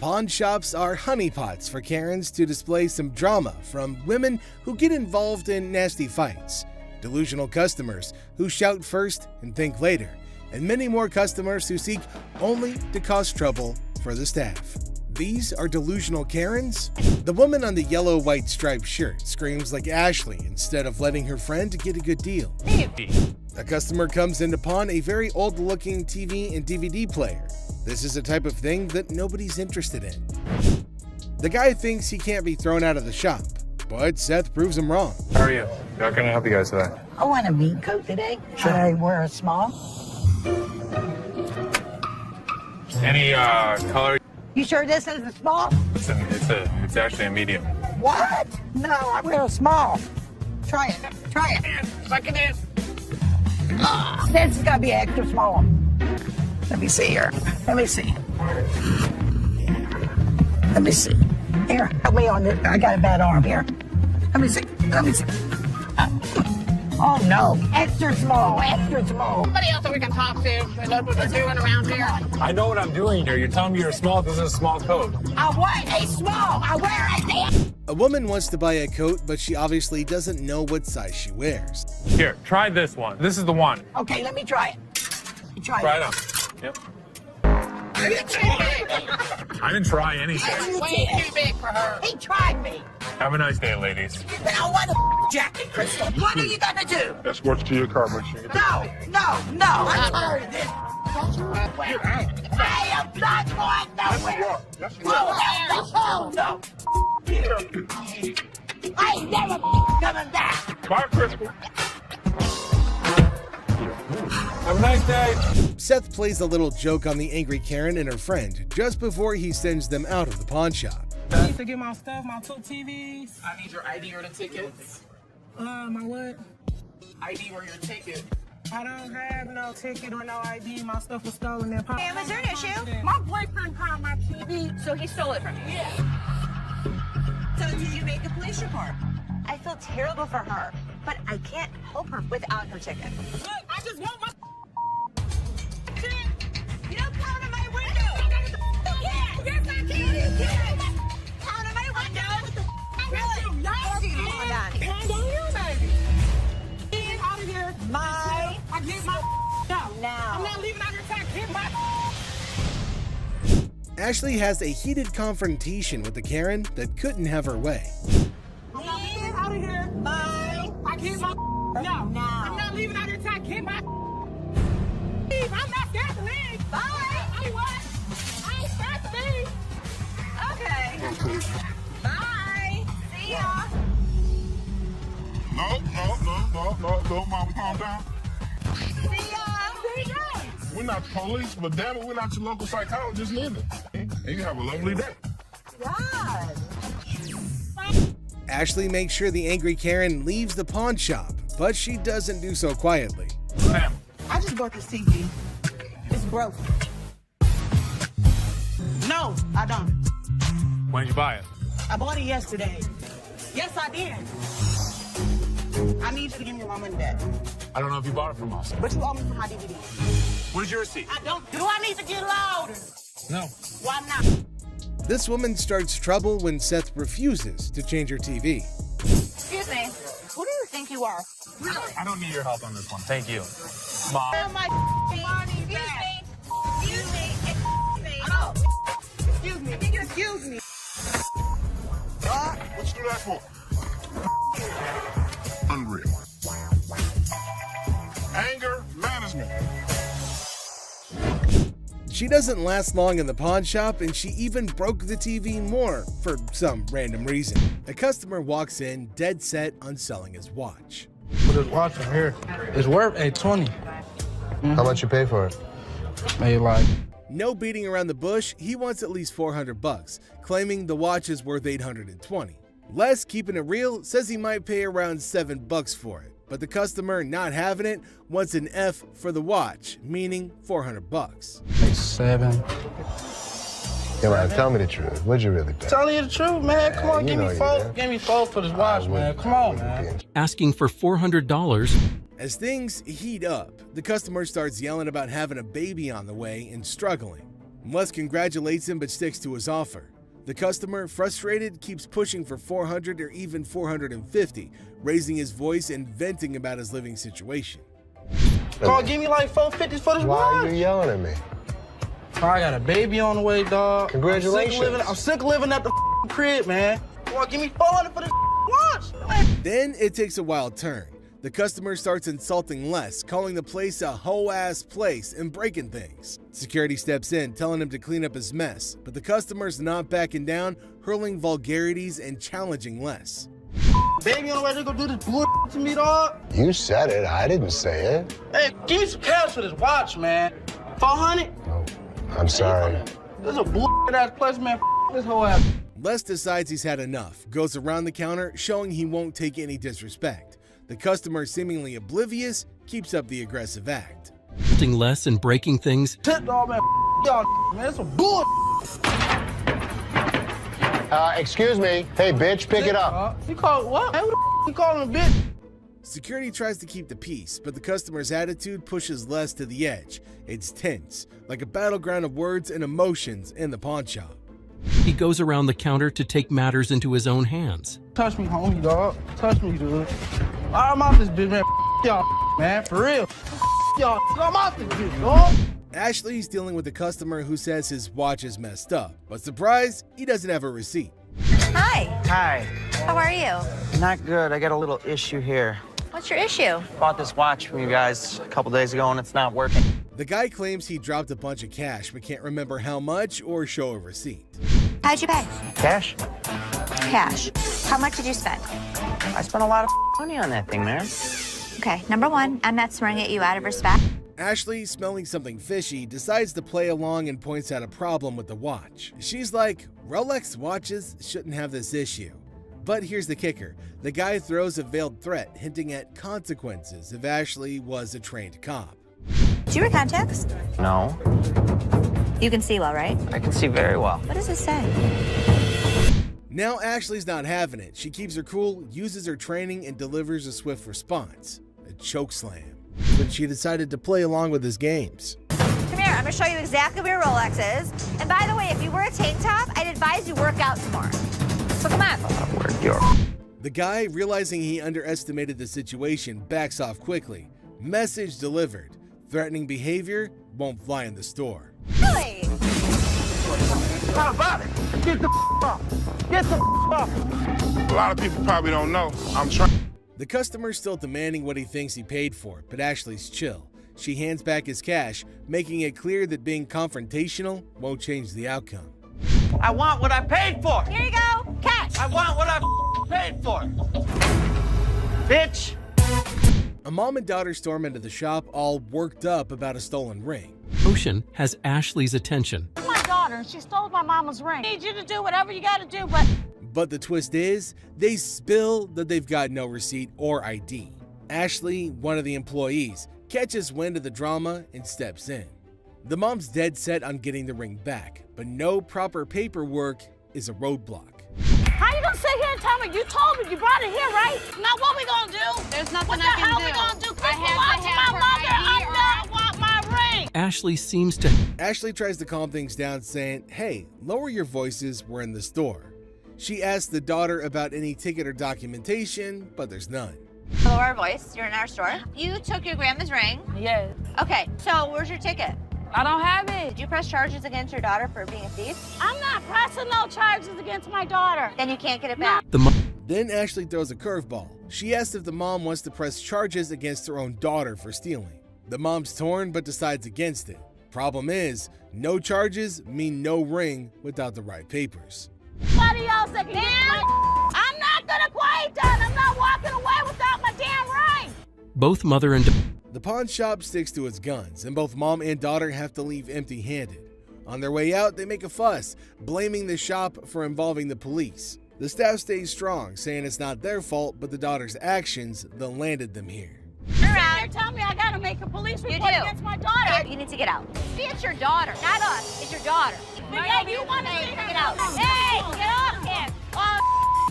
Pawn shops are honeypots for Karens to display some drama from women who get involved in nasty fights, delusional customers who shout first and think later, and many more customers who seek only to cause trouble for the staff. These are delusional Karens? The woman on the yellow-white striped shirt screams like Ashley instead of letting her friend get a good deal. A customer comes in to pawn a very old-looking TV and DVD player. This is a type of thing that nobody's interested in. The guy thinks he can't be thrown out of the shop, but Seth proves him wrong. How are you? How can I help you guys today? I want a meat coat today. Should I wear a small? Any color? You sure this is a small? It's actually a medium. What? No, I wear a small. Try it. Try it. Suck it in. This has got to be extra small. Let me see here. Let me see. Let me see. Here, help me on this. I got a bad arm here. Let me see. Let me see. Oh no, extra small, extra small. Somebody else that we can talk to. We know what they're doing around here. I know what I'm doing here. You're telling me you're small. This is a small coat. I want a small. I wear a damn. A woman wants to buy a coat, but she obviously doesn't know what size she wears. Here, try this one. This is the one. Okay, let me try it. Try Try it. it on. Yep. I didn't try anything. Way too big for her. He tried me. Have a nice day, ladies. I want a jacket, Crystal. What are you gonna do? Escort you to your car, make sure you No. I'm tired of this. I am not going nowhere. Yes, you are. Oh, no. I ain't never coming back. Bye, Crystal. Have a nice day. Seth plays a little joke on the angry Karen and her friend just before he sends them out of the pawn shop. I need to get my stuff, my 2 TVs. I need your ID or the tickets. My what? ID or your ticket. I don't have no ticket or no ID. My stuff was stolen in Ma'am, is there an issue? My boyfriend found my TV, so he stole it from you. Yeah. So did you make a police report? I feel terrible for her, but I can't help her without her ticket. Look, I just want my You don't pound on my window! You can't! Yes, I can! You can't! Pound on my window! Really? Oh my God. Pound on you, baby. Get out of here. My... I get my out. Now. I'm not leaving out here till I get my... Ashley has a heated confrontation with the Karen that couldn't have her way. I'm not leaving out of here. My... I get my no. Now. I'm not leaving out here till I get my I'm not scared to leave. Bye! I what? I ain't scared to leave. Okay. Bye! See ya! No, Mama, calm down. See ya! We're not the police, but damn it, we're not your local psychologist neither. And you have a lovely day. God! Ashley makes sure the angry Karen leaves the pawn shop, but she doesn't do so quietly. Ma'am. I just bought this TV. It's broke. No, I don't. When did you buy it? I bought it yesterday. Yes, I did. I need you to give me my money back. I don't know if you bought it from us. But you owe me for my DVD. Where's your receipt? I don't. Do I need to get louder? No. Why not? This woman starts trouble when Seth refuses to change her TV. Excuse me. Who do you think you are? I don't need your help on this one. Thank you. Mom. My money back. Excuse me. Excuse me. Oh. Excuse me. Excuse me. Huh? What you do that for? Unreal. Anger management. She doesn't last long in the pawn shop, and she even broke the TV more for some random reason. A customer walks in dead set on selling his watch. Put his watch in here. It's worth $820. How much you pay for it? Maybe like... No beating around the bush, he wants at least $400, claiming the watch is worth $820. Les, keeping it real, says he might pay around $7 for it, but the customer not having it wants an F for the watch, meaning $400. Like 7. Yeah, man, tell me the truth. What'd you really pay? Telling you the truth, man. Come on, you give me know you 4. did. Give me 4 for this watch, man. Come on, man. Asking for $400. As things heat up, the customer starts yelling about having a baby on the way and struggling. Les congratulates him but sticks to his offer. The customer, frustrated, keeps pushing for $400 or even $450, raising his voice and venting about his living situation. Dog, give me like $450 for this Why watch. are you yelling at me? I got a baby on the way, dog. Congratulations. I'm sick of living at the crib, man. Dog, give me $400 for this watch. Then it takes a wild turn. The customer starts insulting Les, calling the place a hoe-ass place and breaking things. Security steps in, telling him to clean up his mess, but the customer's not backing down, hurling vulgarities and challenging Les. Baby on the way to go do this bullshit to me, dog. You said it. I didn't say it. Hey, give me some cash for this watch, man. $400? Oh, I'm sorry. This is a bullshit-ass place, man. This whole ass. Les decides he's had enough, goes around the counter, showing he won't take any disrespect. The customer, seemingly oblivious, keeps up the aggressive act. less and breaking things. Shit, dog, man. Y'all, man, it's some bull. Excuse me. Hey, bitch, pick it up. You call what? Hey, who the you calling a bitch? Security tries to keep the peace, but the customer's attitude pushes Les to the edge. It's tense, like a battleground of words and emotions in the pawn shop. He goes around the counter to take matters into his own hands. Touch me, homie, dog. Touch me, dude. I'm out this bitch, man. Y'all, man, for real. Y'all, I'm out this bitch, dog. Ashley's dealing with a customer who says his watch is messed up, but surprise, he doesn't have a receipt. Hi. Hi. How are you? Not good. I got a little issue here. What's your issue? Bought this watch from you guys a couple days ago and it's not working. The guy claims he dropped a bunch of cash but can't remember how much or show a receipt. How'd you pay? Cash? Cash. How much did you spend? I spent a lot of money on that thing, man. Okay, number one, I'm not swearing at you out of respect. Ashley, smelling something fishy, decides to play along and points out a problem with the watch. She's like, Rolex watches shouldn't have this issue. But here's the kicker. The guy throws a veiled threat, hinting at consequences if Ashley was a trained cop. Do you wear contacts? No. You can see well, right? I can see very well. What does it say? Now Ashley's not having it. She keeps her cool, uses her training, and delivers a swift response. A chokeslam. But she decided to play along with his games. Come here, I'm gonna show you exactly where your Rolex is. And by the way, if you wear a tank top, I'd advise you work out some more. So come on. The guy, realizing he underestimated the situation, backs off quickly. Message delivered. Threatening behavior won't fly in the store. Really? How about it? Get the off. Get the off. A lot of people probably don't know. I'm trying. The customer's still demanding what he thinks he paid for it, but Ashley's chill. She hands back his cash, making it clear that being confrontational won't change the outcome. I want what I paid for. Here you go. Cash. I want what I paid for. Bitch. A mom and daughter storm into the shop, all worked up about a stolen ring. Ocean has Ashley's attention. My daughter, she stole my mama's ring. I need you to do whatever you gotta do, But the twist is, they spill that they've got no receipt or ID. Ashley, one of the employees, catches wind of the drama and steps in. The mom's dead set on getting the ring back, but no proper paperwork is a roadblock. How you gonna sit here and tell me you told me you brought it here, right? Now what we gonna do? There's nothing what I can do. What the hell we gonna do? I have to have my mother, I want my ring. Ashley seems to... Ashley tries to calm things down, saying, hey, lower your voices, we're in the store. She asks the daughter about any ticket or documentation, but there's none. Lower our voice, you're in our store. You took your grandma's ring. Yes. Okay, so where's your ticket? I don't have it. Did you press charges against your daughter for being a thief? I'm not pressing no charges against my daughter. Then you can't get it back. Then Ashley throws a curveball. She asks if the mom wants to press charges against her own daughter for stealing. The mom's torn but decides against it. Problem is, no charges mean no ring without the right papers. Somebody else that can I'm not gonna quiet down. I'm not walking away without my damn ring. Both mother and... The pawn shop sticks to its guns, and both mom and daughter have to leave empty-handed. On their way out, they make a fuss, blaming the shop for involving the police. The staff stays strong, saying it's not their fault, but the daughter's actions that landed them here. You're telling me I gotta make a police report against my daughter. You need to get out. See, it's your daughter, not us. It's your daughter. Yeah, you want to get out. Hey, get off him.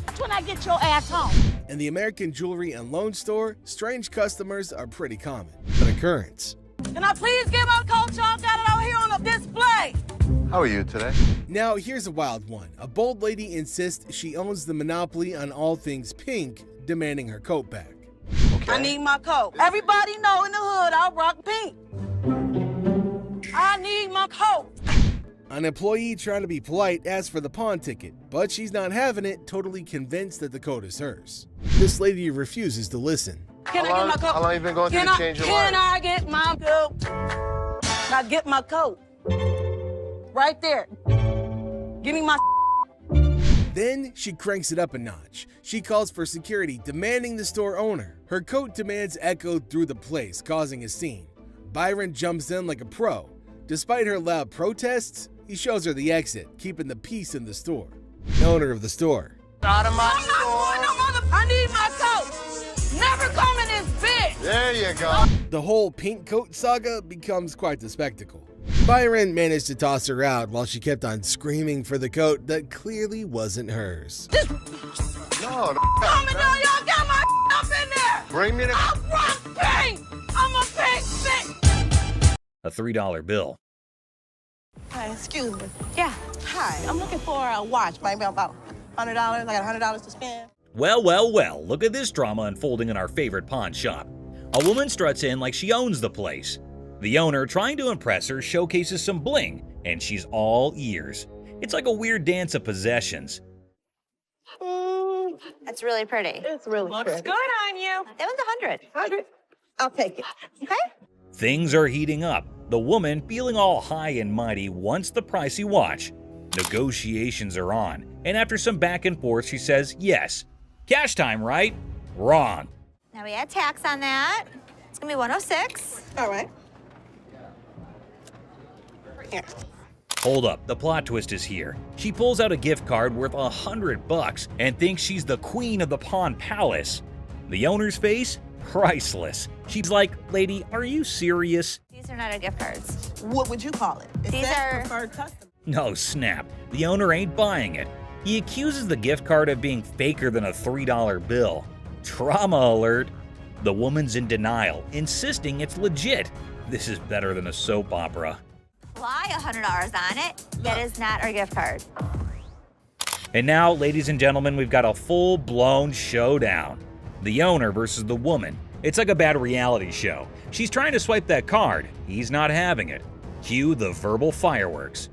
That's when I get your ass home. In the American jewelry and loan store, strange customers are pretty common, an occurrence. Can I please get my coat? Y'all got it out here on a display. How are you today? Now, here's a wild one. A bold lady insists she owns the monopoly on all things pink, demanding her coat back. Okay. I need my coat. Everybody know in the hood I rock pink. I need my coat. An employee trying to be polite asks for the pawn ticket, but she's not having it, totally convinced that the coat is hers. This lady refuses to listen. Can I get my coat? How long you been going through the change of Can I get my coat? Now get my coat. Right there. Give me my. Then she cranks it up a notch. She calls for security, demanding the store owner. Her coat demands echoed through the place, causing a scene. Byron jumps in like a pro. Despite her loud protests, he shows her the exit, keeping the peace in the store. The owner of the store. Out of my store. I need my coat. Never come in this bitch. There you go. The whole pink coat saga becomes quite the spectacle. Byron managed to toss her out while she kept on screaming for the coat that clearly wasn't hers. No. Coming down, y'all got my up in there. Bring me the. I rock pink. I'm a pink bitch. A $3 bill. Hi, excuse me. Yeah. Hi, I'm looking for a watch, maybe about $100. I got $100 to spend. Well, well, well, look at this drama unfolding in our favorite pawn shop. A woman struts in like she owns the place. The owner, trying to impress her, showcases some bling, and she's all ears. It's like a weird dance of possessions. That's really pretty. It's really Looks pretty. good on you. That was 100. 100. I'll take it. Okay. Things are heating up. The woman, feeling all high and mighty, wants the pricey watch. Negotiations are on, and after some back and forth, she says yes. Cash time, right? Wrong. Now we add tax on that. It's gonna be 106. All right. Here. Hold up, the plot twist is here. She pulls out a gift card worth $100 and thinks she's the queen of the pawn palace. The owner's face? Priceless. She's like, lady, are you serious? These are not our gift cards. What would you call it? These are preferred customer. No snap, the owner ain't buying it. He accuses the gift card of being faker than a $3 bill. Trauma alert. The woman's in denial, insisting it's legit. This is better than a soap opera. Lie $100 on it. That is not our gift card. And now, ladies and gentlemen, we've got a full-blown showdown. The owner versus the woman. It's like a bad reality show. She's trying to swipe that card. He's not having it. Cue the verbal fireworks.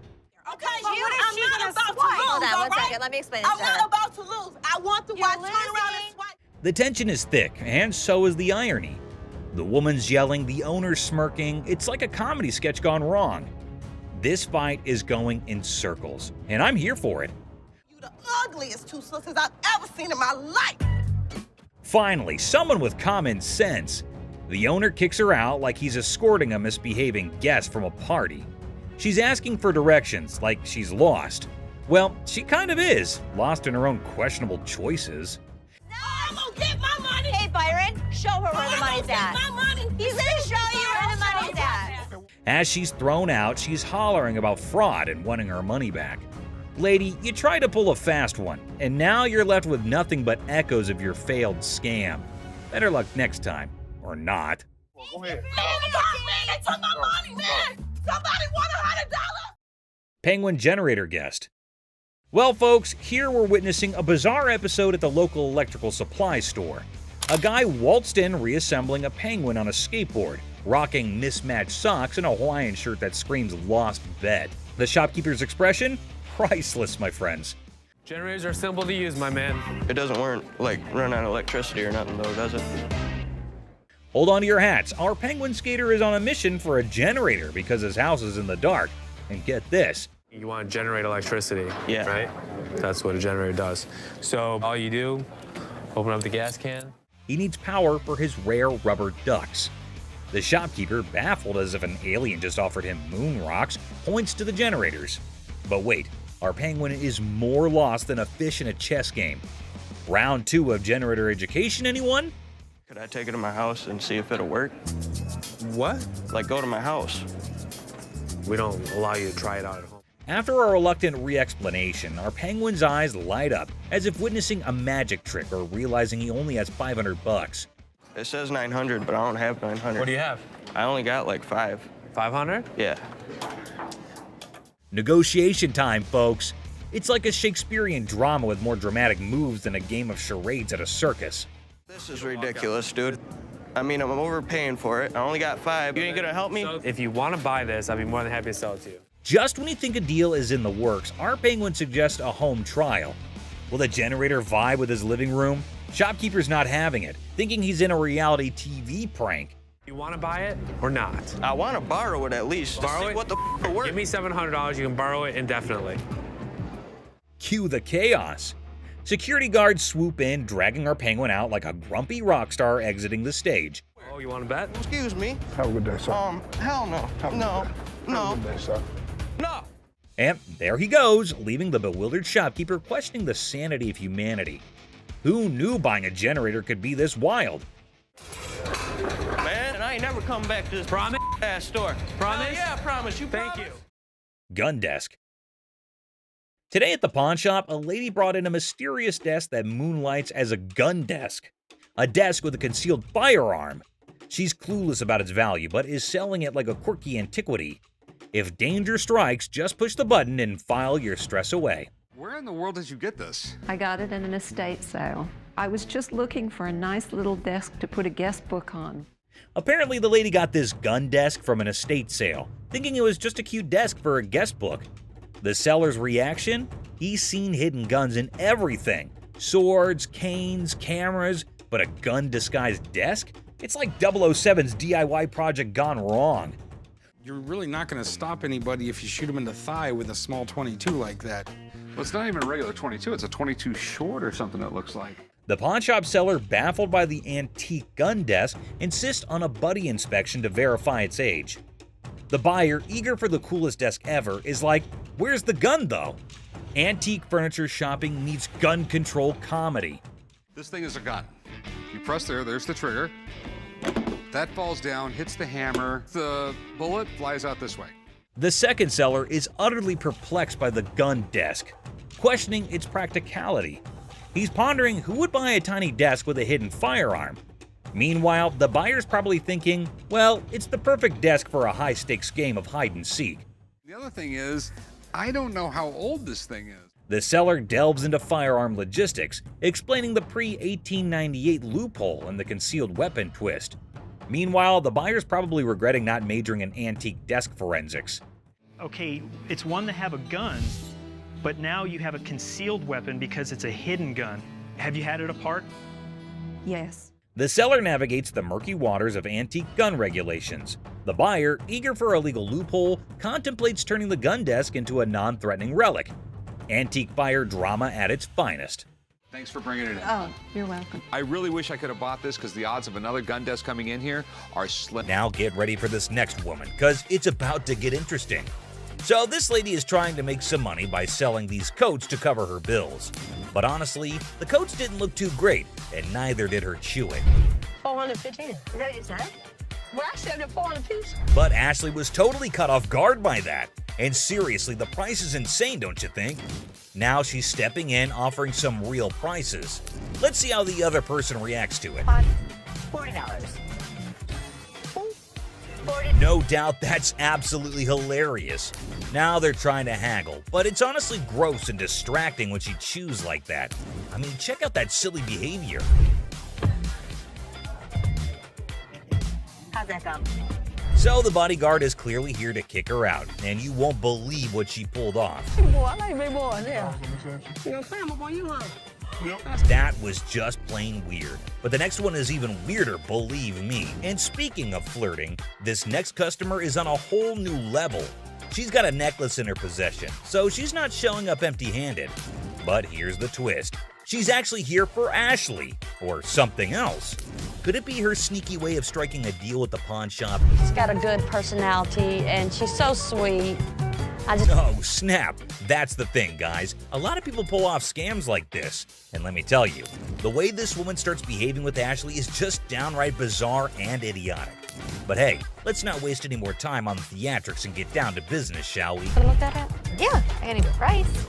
Okay, I'm not about to lose, Hold on all one right? second. Let me explain this I'm to her. not about to lose. I want the watch, turn around and swipe. The tension is thick, and so is the irony. The woman's yelling, the owner's smirking. It's like a comedy sketch gone wrong. This fight is going in circles, and I'm here for it. You the ugliest two sisters I've ever seen in my life. Finally, someone with common sense. The owner kicks her out like he's escorting a misbehaving guest from a party. She's asking for directions like she's lost. Well, she kind of is, lost in her own questionable choices. No, I'm gonna get my money. Hey, Byron, show her where the money's at. My money. He's gonna show you where the money's at. As she's thrown out, she's hollering about fraud and wanting her money back. Lady, you tried to pull a fast one, and now you're left with nothing but echoes of your failed scam. Better luck next time, or not. Go ahead. Man, they took my money, man. Somebody want $100. Penguin generator guest. Well, folks, here we're witnessing a bizarre episode at the local electrical supply store. A guy waltzed in reassembling a penguin on a skateboard, rocking mismatched socks and a Hawaiian shirt that screams lost bet. The shopkeeper's expression? Priceless, my friends. Generators are simple to use, my man. It doesn't run out of electricity or nothing though, does it? Hold on to your hats. Our penguin skater is on a mission for a generator because his house is in the dark. And get this. You want to generate electricity, Yeah. right? That's what a generator does. So all you do, open up the gas can. He needs power for his rare rubber ducks. The shopkeeper, baffled as if an alien just offered him moon rocks, points to the generators. But wait, our penguin is more lost than a fish in a chess game. Round 2 of generator education, anyone? Could I take it to my house and see if it'll work? What? Like go to my house. We don't allow you to try it out at home. After a reluctant re-explanation, our penguin's eyes light up, as if witnessing a magic trick or realizing he only has $500. It says 900, but I don't have 900. What do you have? I only got like 5. 500? Yeah. Negotiation time, folks. It's like a Shakespearean drama with more dramatic moves than a game of charades at a circus. This is ridiculous, dude. I mean, I'm overpaying for it. I only got 5. You ain't gonna help me? If you want to buy this, I'd be more than happy to sell it to you. Just when you think a deal is in the works, our penguin suggests a home trial. Will the generator vibe with his living room? Shopkeeper's not having it, thinking he's in a reality TV prank. You want to buy it or not? I want to borrow it at least. Borrow it? What the f work? Give me $700. You can borrow it indefinitely. Cue the chaos. Security guards swoop in, dragging our penguin out like a grumpy rock star exiting the stage. Oh, you want to bet? Excuse me. Have a good day, sir. Hell no. No. Have a good day, sir. No. And there he goes, leaving the bewildered shopkeeper questioning the sanity of humanity. Who knew buying a generator could be this wild? Man, I ain't never coming back to this ass store. Promise? Yeah, I promise. You Thank promise? you. Gun desk. Today at the pawn shop, a lady brought in a mysterious desk that moonlights as a gun desk. A desk with a concealed firearm. She's clueless about its value, but is selling it like a quirky antiquity. If danger strikes, just push the button and file your stress away. Where in the world did you get this? I got it in an estate sale. I was just looking for a nice little desk to put a guest book on. Apparently, the lady got this gun desk from an estate sale, thinking it was just a cute desk for a guest book. The seller's reaction? He's seen hidden guns in everything. Swords, canes, cameras, but a gun-disguised desk? It's like 007's DIY project gone wrong. You're really not going to stop anybody if you shoot them in the thigh with a small .22 like that. Well, it's not even a regular .22. It's a .22 short or something it looks like. The pawnshop seller, baffled by the antique gun desk, insists on a buddy inspection to verify its age. The buyer, eager for the coolest desk ever, is like, where's the gun though? Antique furniture shopping meets gun control comedy. This thing is a gun. You press there's the trigger. That falls down, hits the hammer. The bullet flies out this way. The second seller is utterly perplexed by the gun desk, questioning its practicality. He's pondering who would buy a tiny desk with a hidden firearm. Meanwhile, the buyer's probably thinking, well, it's the perfect desk for a high-stakes game of hide-and-seek. The other thing is, I don't know how old this thing is. The seller delves into firearm logistics, explaining the pre-1898 loophole and the concealed weapon twist. Meanwhile, the buyer's probably regretting not majoring in antique desk forensics. Okay, it's one to have a gun, but now you have a concealed weapon because it's a hidden gun. Have you had it apart? Yes. The seller navigates the murky waters of antique gun regulations. The buyer, eager for a legal loophole, contemplates turning the gun desk into a non-threatening relic. Antique buyer drama at its finest. Thanks for bringing it in. Oh, you're welcome. I really wish I could have bought this because the odds of another gun desk coming in here are slim. Now get ready for this next woman, because it's about to get interesting. So this lady is trying to make some money by selling these coats to cover her bills. But honestly, the coats didn't look too great, and neither did her chewing. 415. Is that what you said? Well, I said it 400 apiece. But Ashley was totally caught off guard by that. And seriously, the price is insane, don't you think? Now she's stepping in, offering some real prices. Let's see how the other person reacts to it. $40. No doubt that's absolutely hilarious. Now they're trying to haggle, but it's honestly gross and distracting when she chews like that. I mean, check out that silly behavior. How's that go? So the bodyguard is clearly here to kick her out, and you won't believe what she pulled off. Big boy, I like big boy, yeah. You know, Sam, up on you, huh? That was just plain weird. But the next one is even weirder, believe me. And speaking of flirting, this next customer is on a whole new level. She's got a necklace in her possession, so she's not showing up empty-handed. But here's the twist. She's actually here for Ashley, or something else. Could it be her sneaky way of striking a deal with the pawn shop? She's got a good personality, and she's so sweet. Oh, snap. That's the thing, guys. A lot of people pull off scams like this. And let me tell you, the way this woman starts behaving with Ashley is just downright bizarre and idiotic. But hey, let's not waste any more time on the theatrics and get down to business, shall we? Wanna look that up? Yeah, I gotta give a price.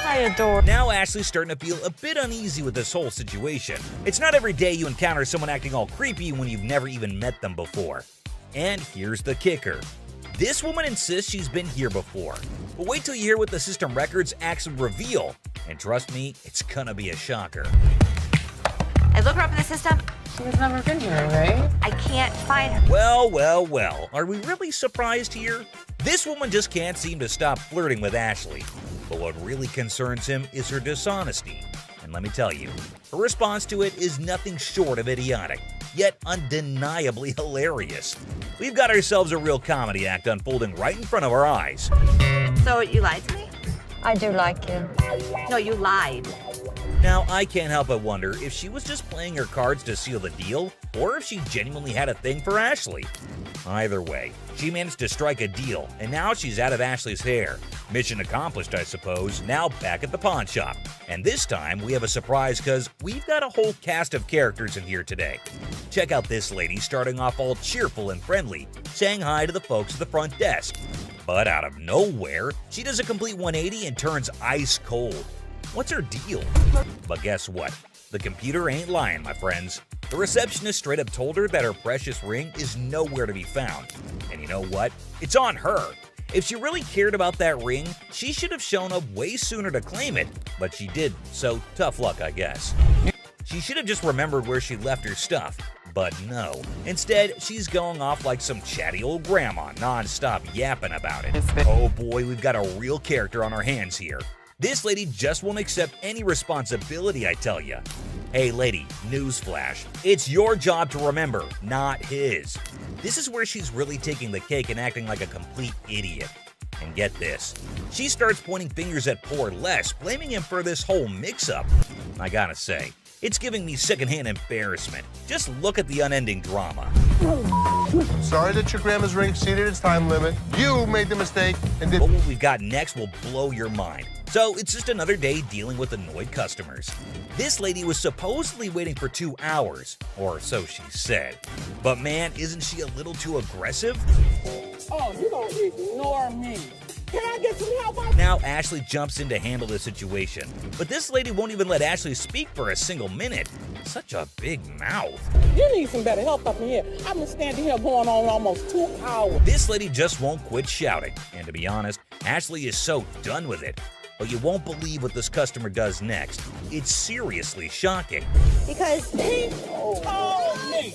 I adore. Now Ashley's starting to feel a bit uneasy with this whole situation. It's not every day you encounter someone acting all creepy when you've never even met them before. And here's the kicker. This woman insists she's been here before. But wait till you hear what the system records actually reveal. And trust me, it's gonna be a shocker. I look her up in the system. She's never been here, right? I can't find her. Well, well, well. Are we really surprised here? This woman just can't seem to stop flirting with Ashley. But what really concerns him is her dishonesty. And let me tell you, her response to it is nothing short of idiotic, yet undeniably hilarious. We've got ourselves a real comedy act unfolding right in front of our eyes. So you lied to me? I do like you. No, you lied. Now, I can't help but wonder if she was just playing her cards to seal the deal, or if she genuinely had a thing for Ashley. Either way, she managed to strike a deal, and now she's out of Ashley's hair. Mission accomplished, I suppose, now back at the pawn shop. And this time, we have a surprise because we've got a whole cast of characters in here today. Check out this lady starting off all cheerful and friendly, saying hi to the folks at the front desk. But out of nowhere, she does a complete 180 and turns ice cold. What's her deal? But guess what? The computer ain't lying, my friends. The receptionist straight up told her that her precious ring is nowhere to be found. And you know what? It's on her. If she really cared about that ring, she should have shown up way sooner to claim it. But she didn't, so tough luck, I guess. She should have just remembered where she left her stuff. But no. Instead, she's going off like some chatty old grandma, non-stop yapping about it. Oh boy, we've got a real character on our hands here. This lady just won't accept any responsibility, I tell ya. Hey lady, newsflash. It's your job to remember, not his. This is where she's really taking the cake and acting like a complete idiot. And get this, she starts pointing fingers at poor Les, blaming him for this whole mix-up. I gotta say, it's giving me secondhand embarrassment. Just look at the unending drama. Sorry that your grandma's ring exceeded its time limit. You made the mistake and did. But what we've got next will blow your mind. So it's just another day dealing with annoyed customers. This lady was supposedly waiting for 2 hours, or so she said. But man, isn't she a little too aggressive? Oh, you gonna ignore me. Can I get some help? Now Ashley jumps in to handle the situation, but this lady won't even let Ashley speak for a single minute. Such a big mouth. You need some better help up in here. I've been standing here going on almost 2 hours. This lady just won't quit shouting, and to be honest, Ashley is so done with it. But you won't believe what this customer does next. It's seriously shocking. Because he told me.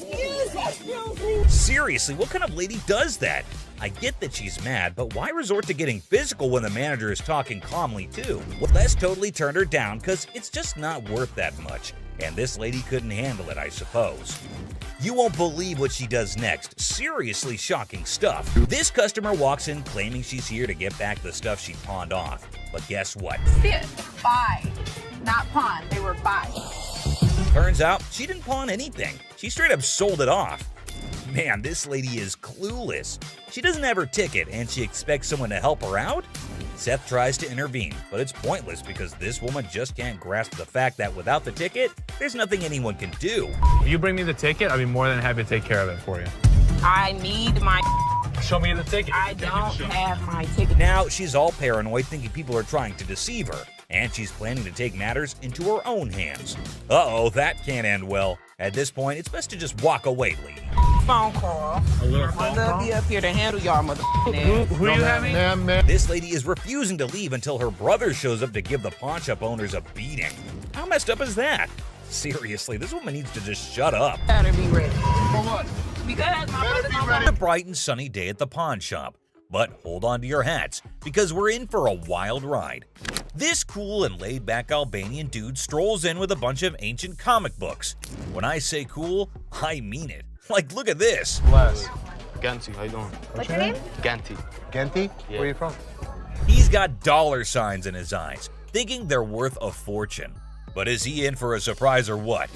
Excuse me. Seriously, what kind of lady does that? I get that she's mad, but why resort to getting physical when the manager is talking calmly too? Well, Les totally turned her down because it's just not worth that much. And this lady couldn't handle it, I suppose. You won't believe what she does next. Seriously shocking stuff. This customer walks in claiming she's here to get back the stuff she pawned off. But guess what? Buy. Not pawn. They were buy. Turns out she didn't pawn anything. She straight up sold it off. Man, this lady is clueless. She doesn't have her ticket and she expects someone to help her out? Seth tries to intervene, but it's pointless because this woman just can't grasp the fact that without the ticket, there's nothing anyone can do. If you bring me the ticket, I'd be more than happy to take care of it for you. I need my. Show me the ticket. I don't have my ticket. Now she's all paranoid, thinking people are trying to deceive her, and she's planning to take matters into her own hands. Uh-oh, that can't end well. At this point, it's best to just walk away, lady. Phone call. My love be up here to handle y'all Who you having? Ma'am. This lady is refusing to leave until her brother shows up to give the pawn shop owners a beating. How messed up is that? Seriously, this woman needs to just shut up. Better be ready. For what? Because my brother's It's a bright and sunny day at the pawn shop. But hold on to your hats, because we're in for a wild ride. This cool and laid-back Albanian dude strolls in with a bunch of ancient comic books. When I say cool, I mean it. Like, look at this. Les. Yankee, how you doing? What's your name? Yankee. Genty? Yeah. Where are you from? He's got dollar signs in his eyes, thinking they're worth a fortune. But is he in for a surprise or what?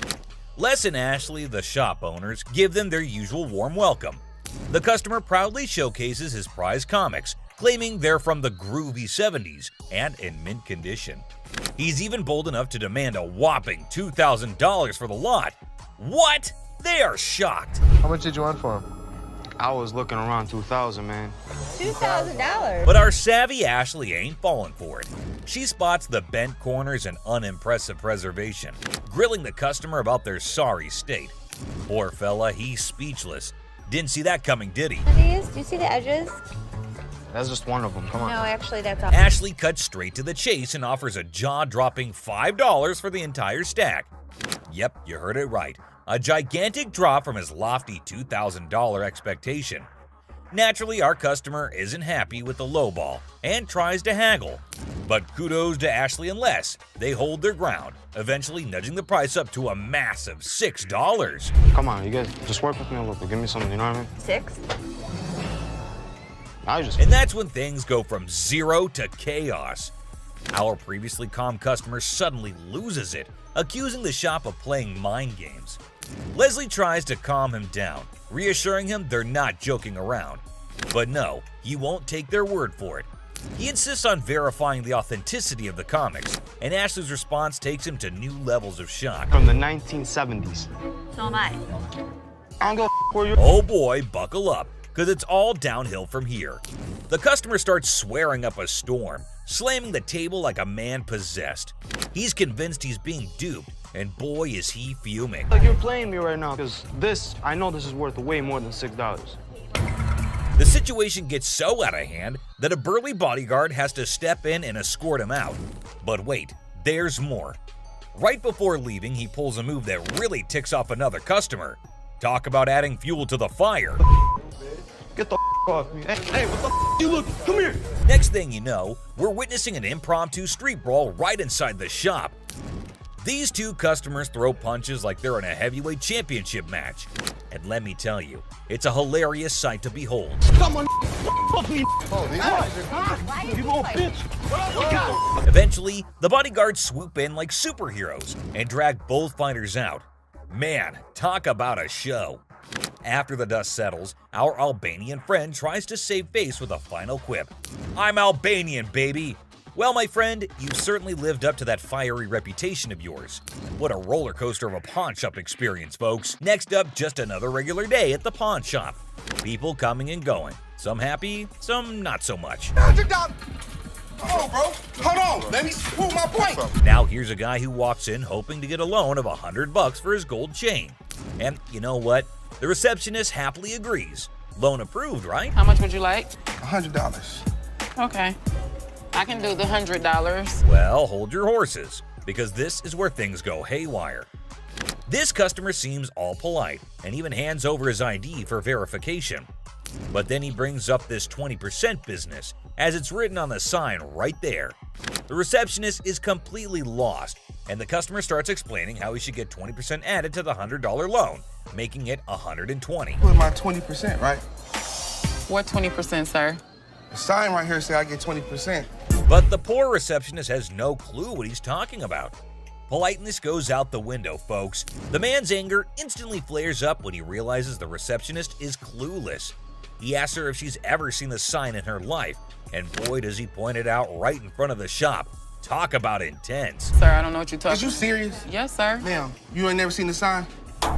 Les and Ashley, the shop owners, give them their usual warm welcome. The customer proudly showcases his prized comics, claiming they're from the groovy 70s and in mint condition. He's even bold enough to demand a whopping $2,000 for the lot. What? They are shocked. How much did you want for him? I was looking around 2,000, man. $2,000. But our savvy Ashley ain't falling for it. She spots the bent corners and unimpressive preservation, grilling the customer about their sorry state. Poor fella, he's speechless. Didn't see that coming, did he? Do you see the edges? That's just one of them. Come on. No, actually, that's all. Ashley cuts straight to the chase and offers a jaw-dropping $5 for the entire stack. Yep, you heard it right. A gigantic drop from his lofty $2,000 expectation. Naturally, our customer isn't happy with the lowball and tries to haggle. But kudos to Ashley and Les. They hold their ground, eventually nudging the price up to a massive $6. Come on, you guys, just work with me a little bit. Give me something, you know what I mean? 6? And that's when things go from 0 to chaos. Our previously calm customer suddenly loses it, accusing the shop of playing mind games. Leslie tries to calm him down, reassuring him they're not joking around. But no, he won't take their word for it. He insists on verifying the authenticity of the comics, and Ashley's response takes him to new levels of shock. From the 1970s. So am I. I don't go where you. Oh boy, buckle up, because it's all downhill from here. The customer starts swearing up a storm, slamming the table like a man possessed. He's convinced he's being duped, and boy is he fuming. Like you're playing me right now, because I know this is worth way more than $6. The situation gets so out of hand that a burly bodyguard has to step in and escort him out. But wait, there's more. Right before leaving, he pulls a move that really ticks off another customer. Talk about adding fuel to the fire. Get the off me. Hey, what the you look? Come here. Next thing you know, we're witnessing an impromptu street brawl right inside the shop. These two customers throw punches like they're in a heavyweight championship match. And let me tell you, it's a hilarious sight to behold. Come on, fuck me. You little bitch. Eventually, the bodyguards swoop in like superheroes and drag both fighters out. Man, talk about a show. After the dust settles, our Albanian friend tries to save face with a final quip. I'm Albanian, baby. Well, my friend, you've certainly lived up to that fiery reputation of yours. What a roller coaster of a pawn shop experience, folks. Next up, just another regular day at the pawn shop. People coming and going. Some happy, some not so much. Hold on, bro. Hold on. Let me prove my point. Now here's a guy who walks in hoping to get a loan of $100 for his gold chain. And you know what? The receptionist happily agrees. Loan approved, right? How much would you like? $100. Okay. I can do the $100. Well, hold your horses, because this is where things go haywire. This customer seems all polite and even hands over his ID for verification. But then he brings up this 20% business, as it's written on the sign right there. The receptionist is completely lost, and the customer starts explaining how he should get 20% added to the $100 loan, making it $120. Put my 20%, right? What 20%, sir? The sign right here say I get 20%. But the poor receptionist has no clue what he's talking about. Politeness goes out the window, folks. The man's anger instantly flares up when he realizes the receptionist is clueless. He asks her if she's ever seen the sign in her life, and boy does he point it out right in front of the shop. Talk about intense. Sir, I don't know what you're talking about. Is you serious? Yes, sir. Ma'am, you ain't never seen the sign?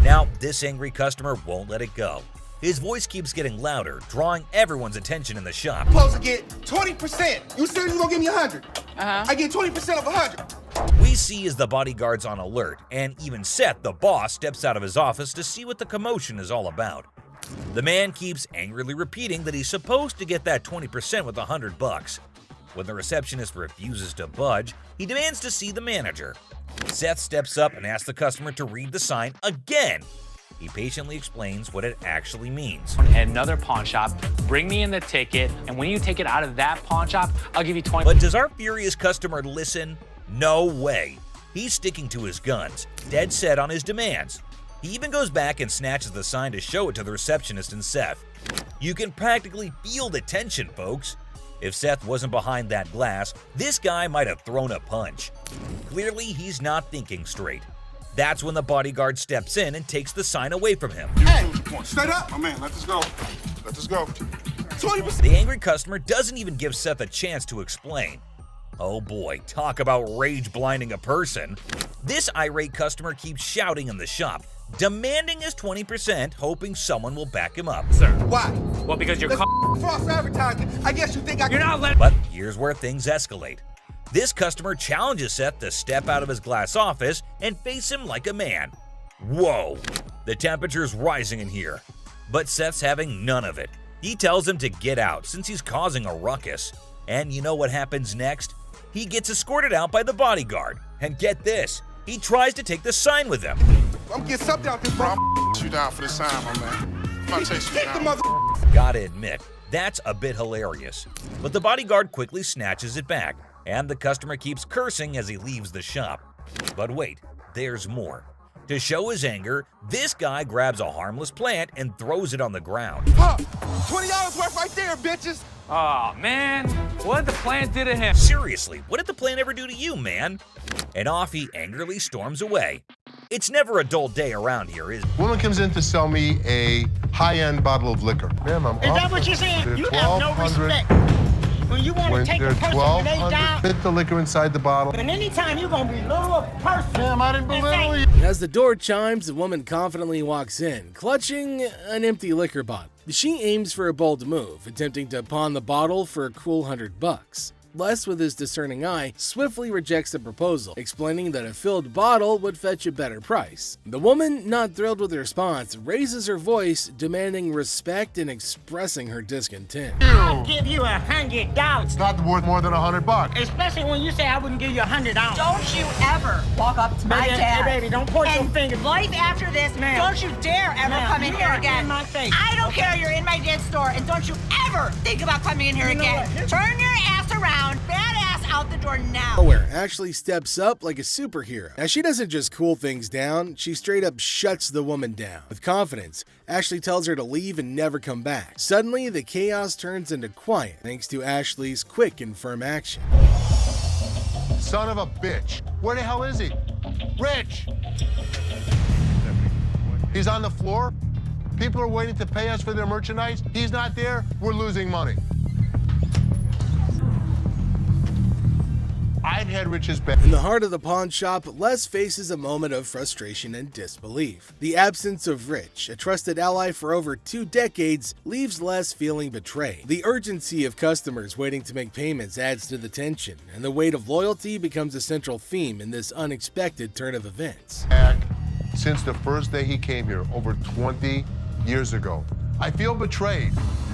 Now, this angry customer won't let it go. His voice keeps getting louder, drawing everyone's attention in the shop. Supposed to get 20%. You said you gonna give me 100. I get 20% of 100. We see as the bodyguard's on alert, and even Seth, the boss, steps out of his office to see what the commotion is all about. The man keeps angrily repeating that he's supposed to get that 20% with $100. When the receptionist refuses to budge, he demands to see the manager. Seth steps up and asks the customer to read the sign again. He patiently explains what it actually means. At another pawn shop, bring me in the ticket, and when you take it out of that pawn shop, I'll give you 20. But does our furious customer listen? No way. He's sticking to his guns, dead set on his demands. He even goes back and snatches the sign to show it to the receptionist and Seth. You can practically feel the tension, folks. If Seth wasn't behind that glass, this guy might have thrown a punch. Clearly, he's not thinking straight. That's when the bodyguard steps in and takes the sign away from him. Hey, straight up. My man, let this go. Let this go. 20%. The angry customer doesn't even give Seth a chance to explain. Oh boy, talk about rage blinding a person. This irate customer keeps shouting in the shop, demanding his 20%, hoping someone will back him up. Sir. Why? Well, because you're false advertising. I guess you think I can. You're not letting. But here's where things escalate. This customer challenges Seth to step out of his glass office and face him like a man. Whoa! The temperature's rising in here. But Seth's having none of it. He tells him to get out since he's causing a ruckus. And you know what happens next? He gets escorted out by the bodyguard. And get this, he tries to take the sign with him. I'm getting something out this bro. You down for the sign, my man. I'm chase you down. Gotta admit, that's a bit hilarious. But the bodyguard quickly snatches it back, and the customer keeps cursing as he leaves the shop. But wait, there's more. To show his anger, this guy grabs a harmless plant and throws it on the ground. Huh, $20 worth right there, bitches. Aw, man. What did the plant do to him? Seriously, what did the plant ever do to you, man? And off he angrily storms away. It's never a dull day around here, is it? Woman comes in to sell me a high-end bottle of liquor. Ma'am, I'm Is that what you're saying? You have no respect. When you want to take a person when they die, fit the liquor inside the bottle. and anytime you're going to belittle a person. Ma'am, I didn't belittle you. As the door chimes, the woman confidently walks in, clutching an empty liquor bottle. She aims for a bold move, attempting to pawn the bottle for a cool $100. Les, with his discerning eye, swiftly rejects the proposal, explaining that a filled bottle would fetch a better price. The woman, not thrilled with the response, raises her voice, demanding respect and expressing her discontent. I'll give you $100. It's not worth more than $100. Especially when you say I wouldn't give you $100. Don't you ever walk up to my dad. Hey, baby, don't point your finger. Life after this, don't you dare ever come in here again. In my face. I don't care, you're in my dad's store, and don't you ever think about coming in here again. Turn your ass around, badass out the door now. Where Ashley steps up like a superhero. Now, she doesn't just cool things down, she straight up shuts the woman down. With confidence, Ashley tells her to leave and never come back. Suddenly, the chaos turns into quiet thanks to Ashley's quick and firm action. Son of a bitch. Where the hell is he? Rich! He's on the floor. People are waiting to pay us for their merchandise. He's not there. We're losing money. I've had Rich's back. In the heart of the pawn shop, Les faces a moment of frustration and disbelief. The absence of Rich, a trusted ally for over 2 decades, leaves Les feeling betrayed. The urgency of customers waiting to make payments adds to the tension, and the weight of loyalty becomes a central theme in this unexpected turn of events. Since the first day he came here, over 20 years ago. I feel betrayed.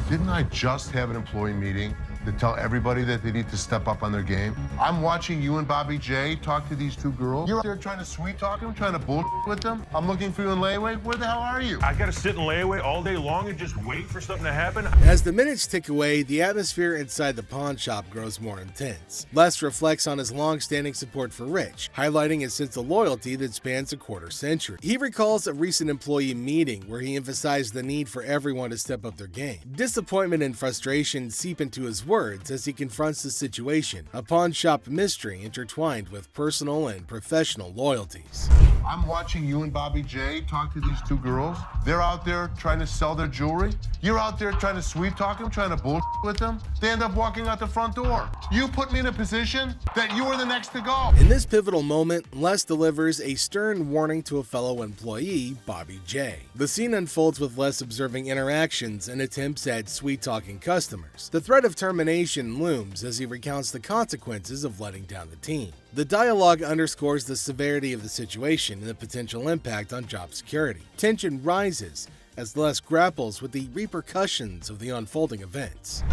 Didn't I just have an employee meeting to tell everybody that they need to step up on their game? I'm watching you and Bobby J talk to these 2 girls. You're out there trying to sweet talk them, trying to bullshit with them. I'm looking for you in layaway. Where the hell are you? I gotta sit in layaway all day long and just wait for something to happen? As the minutes tick away, the atmosphere inside the pawn shop grows more intense. Les reflects on his long-standing support for Rich, highlighting his sense of loyalty that spans a quarter century. He recalls a recent employee meeting where he emphasized the need for everyone to step up their game. Disappointment and frustration seep into his words as he confronts the situation, a pawn shop mystery intertwined with personal and professional loyalties. I'm watching you and Bobby J talk to these 2 girls. They're out there trying to sell their jewelry. You're out there trying to sweet talk them, trying to bullshit with them. They end up walking out the front door. You put me in a position that you were the next to go. In this pivotal moment, Les delivers a stern warning to a fellow employee, Bobby J. The scene unfolds with Les observing interactions and attempts at sweet-talking customers. The threat of termination looms as he recounts the consequences of letting down the team. The dialogue underscores the severity of the situation and the potential impact on job security. Tension rises as Les grapples with the repercussions of the unfolding events.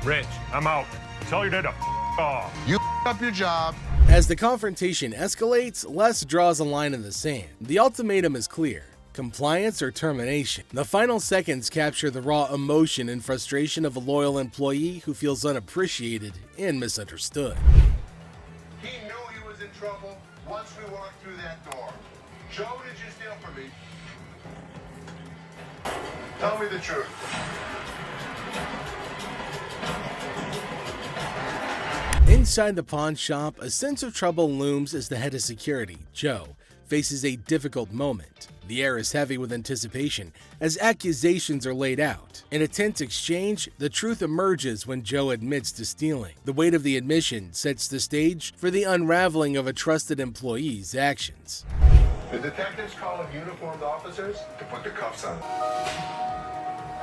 Rich, I'm out. Tell your dad to off. You up your job. As the confrontation escalates, Les draws a line in the sand. The ultimatum is clear: compliance or termination. The final seconds capture the raw emotion and frustration of a loyal employee who feels unappreciated and misunderstood. He knew he was in trouble once we walked through that door. Joe, did you steal from me? Tell me the truth. Inside the pawn shop, a sense of trouble looms as the head of security, Joe, faces a difficult moment. The air is heavy with anticipation as accusations are laid out. In a tense exchange, the truth emerges when Joe admits to stealing. The weight of the admission sets the stage for the unraveling of a trusted employee's actions. The detectives call in uniformed officers to put the cuffs on.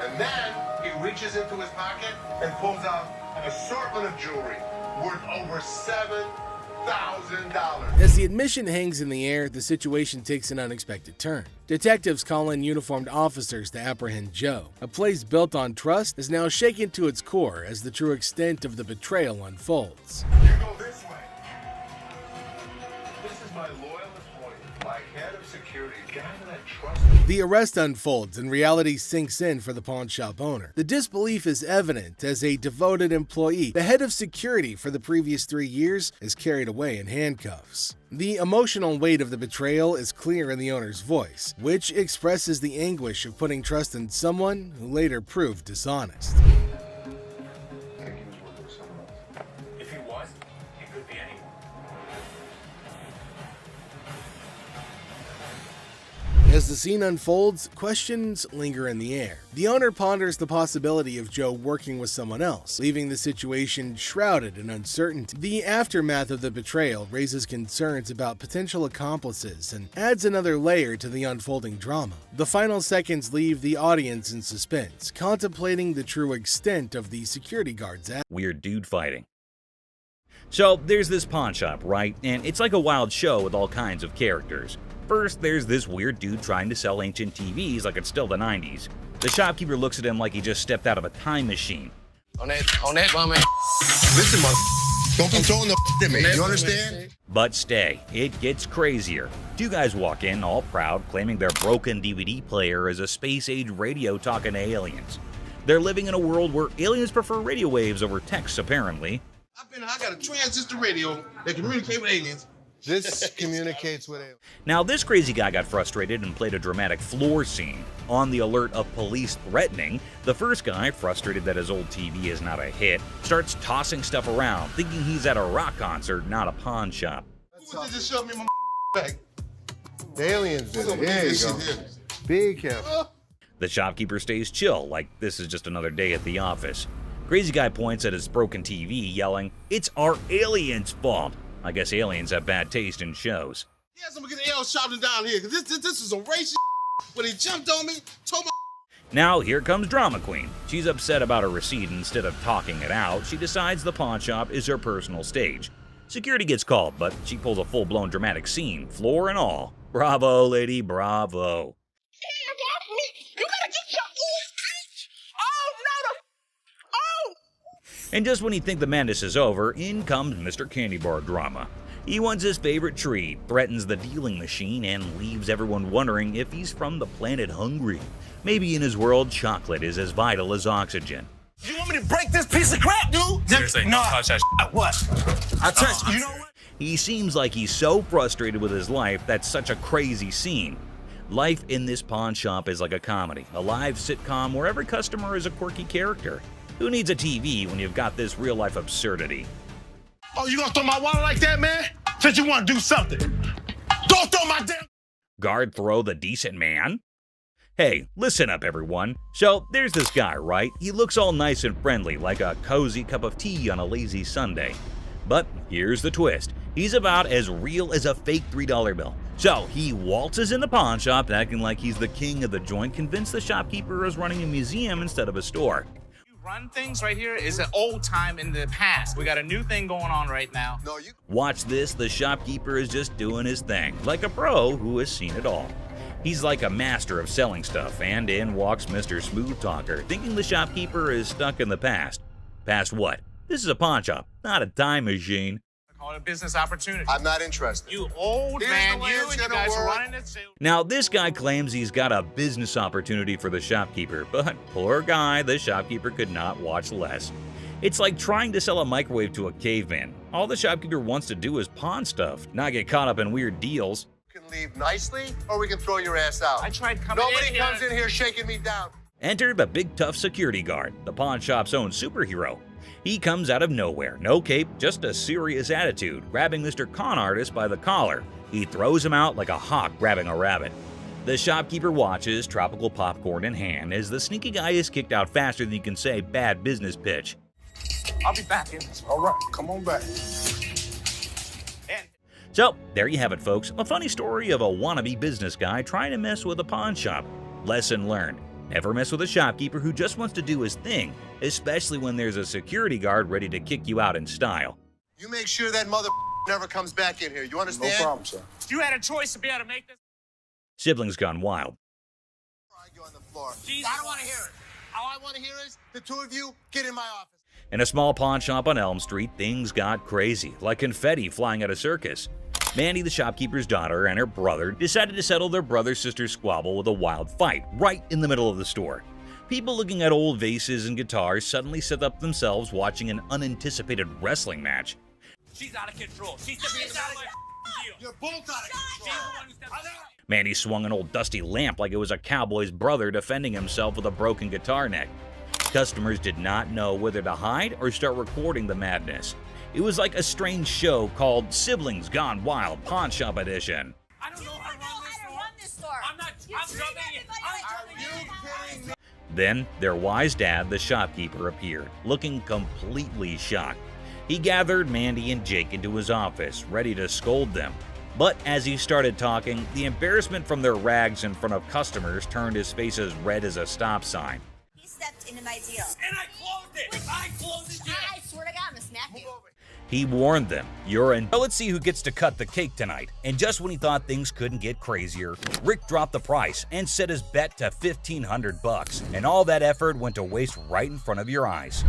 And then he reaches into his pocket and pulls out an assortment of jewelry worth over $7,000. $2,000. As the admission hangs in the air, the situation takes an unexpected turn. Detectives call in uniformed officers to apprehend Joe. A place built on trust is now shaken to its core as the true extent of the betrayal unfolds. You go this way. This is my loyal employee, my head of security, guy that I trust. The arrest unfolds and reality sinks in for the pawn shop owner. The disbelief is evident as a devoted employee, the head of security for the previous 3 years, is carried away in handcuffs. The emotional weight of the betrayal is clear in the owner's voice, which expresses the anguish of putting trust in someone who later proved dishonest. If he was, he could be anyone. As the scene unfolds, questions linger in the air. The owner ponders the possibility of Joe working with someone else, leaving the situation shrouded in uncertainty. The aftermath of the betrayal raises concerns about potential accomplices and adds another layer to the unfolding drama. The final seconds leave the audience in suspense, contemplating the true extent of the security guard's act. Weird dude fighting. So there's this pawn shop, right? And it's like a wild show with all kinds of characters. First, there's this weird dude trying to sell ancient TVs like it's still the 90s. The shopkeeper looks at him like he just stepped out of a time machine. On that, my man. Listen, don't be throwing the at me, you understand? But stay, it gets crazier. Two guys walk in, all proud, claiming their broken DVD player is a space-age radio talking to aliens. They're living in a world where aliens prefer radio waves over text, apparently. I got a transistor radio that can communicate with aliens. This communicates with aliens. Now, this crazy guy got frustrated and played a dramatic floor scene. On the alert of police threatening, the first guy, frustrated that his old TV is not a hit, starts tossing stuff around, thinking he's at a rock concert, not a pawn shop. Who just shoved me in my back? The aliens did it. Here you go. Be careful. The shopkeeper stays chill, like this is just another day at the office. Crazy guy points at his broken TV, yelling, "It's our aliens' fault." I guess aliens have bad taste in shows. Yeah, someone get the L shouting down here, because this is some racist when he jumped on me, told my. Now here comes Drama Queen. She's upset about her receipt. Instead of talking it out, she decides the pawn shop is her personal stage. Security gets called, but she pulls a full-blown dramatic scene, floor and all. Bravo, lady, bravo. You gotta get your And just when you think the madness is over, in comes Mr. Candy Bar Drama. He wants his favorite treat, threatens the dealing machine, and leaves everyone wondering if he's from the planet Hungry. Maybe in his world, chocolate is as vital as oxygen. You want me to break this piece of crap, dude? Seriously, no. Touch that What? I touched. You know what? He seems like he's so frustrated with his life that's such a crazy scene. Life in this pawn shop is like a comedy, a live sitcom where every customer is a quirky character. Who needs a TV when you've got this real-life absurdity? Oh, you gonna throw my wallet like that, man? Since you wanna do something. Don't throw my damn... Guard throw the decent man? Hey, listen up, everyone. So, there's this guy, right? He looks all nice and friendly, like a cozy cup of tea on a lazy Sunday. But here's the twist. He's about as real as a fake $3 bill. So, he waltzes in the pawn shop, acting like he's the king of the joint, convinced the shopkeeper is running a museum instead of a store. Run things right here is an old time in the past. We got a new thing going on right now. Watch this, the shopkeeper is just doing his thing, like a pro who has seen it all. He's like a master of selling stuff, and in walks Mr. Smooth Talker, thinking the shopkeeper is stuck in the past. Past what? This is a pawn shop, not a time machine. Call it a business opportunity. I'm not interested. You old man, you and you guys are running it. Now, this guy claims he's got a business opportunity for the shopkeeper, but poor guy, the shopkeeper could not watch less. It's like trying to sell a microwave to a caveman. All the shopkeeper wants to do is pawn stuff, not get caught up in weird deals. You can leave nicely, or we can throw your ass out. I tried coming in here. Nobody comes in here shaking me down. Enter the big tough security guard, the pawn shop's own superhero. He comes out of nowhere, no cape, just a serious attitude, grabbing Mr. Con Artist by the collar. He throws him out like a hawk grabbing a rabbit. The shopkeeper watches, tropical popcorn in hand, as the sneaky guy is kicked out faster than you can say bad business pitch. I'll be back in this. All right, come on back. So, there you have it, folks. A funny story of a wannabe business guy trying to mess with a pawn shop. Lesson learned. Never mess with a shopkeeper who just wants to do his thing, especially when there's a security guard ready to kick you out in style. You make sure that mother never comes back in here. You understand? No problem, sir. You had a choice to be able to make this. Sibling's gone wild. Argue on the floor. I don't want to hear it. All I want to hear is the two of you get in my office. In a small pawn shop on Elm Street, things got crazy, like confetti flying at a circus. Mandy, the shopkeeper's daughter, and her brother decided to settle their brother-sister squabble with a wild fight right in the middle of the store. People looking at old vases and guitars suddenly set up themselves watching an unanticipated wrestling match. She's out of control. She's out of control. You're both out of control. Mandy swung an old dusty lamp like it was a cowboy's brother defending himself with a broken guitar neck. Customers did not know whether to hide or start recording the madness. It was like a strange show called Siblings Gone Wild Pawn Shop Edition. I don't know how to run this store. I'm jumping in. Then their wise dad, the shopkeeper, appeared, looking completely shocked. He gathered Mandy and Jake into his office, ready to scold them. But as he started talking, the embarrassment from their rags in front of customers turned his face as red as a stop sign. He stepped into my deal. And I closed it. I closed it. I swear to God, I'm gonna smack you. He warned them, "You're in." Well, let's see who gets to cut the cake tonight. And just when he thought things couldn't get crazier, Rick dropped the price and set his bet to $1,500. And all that effort went to waste right in front of your eyes.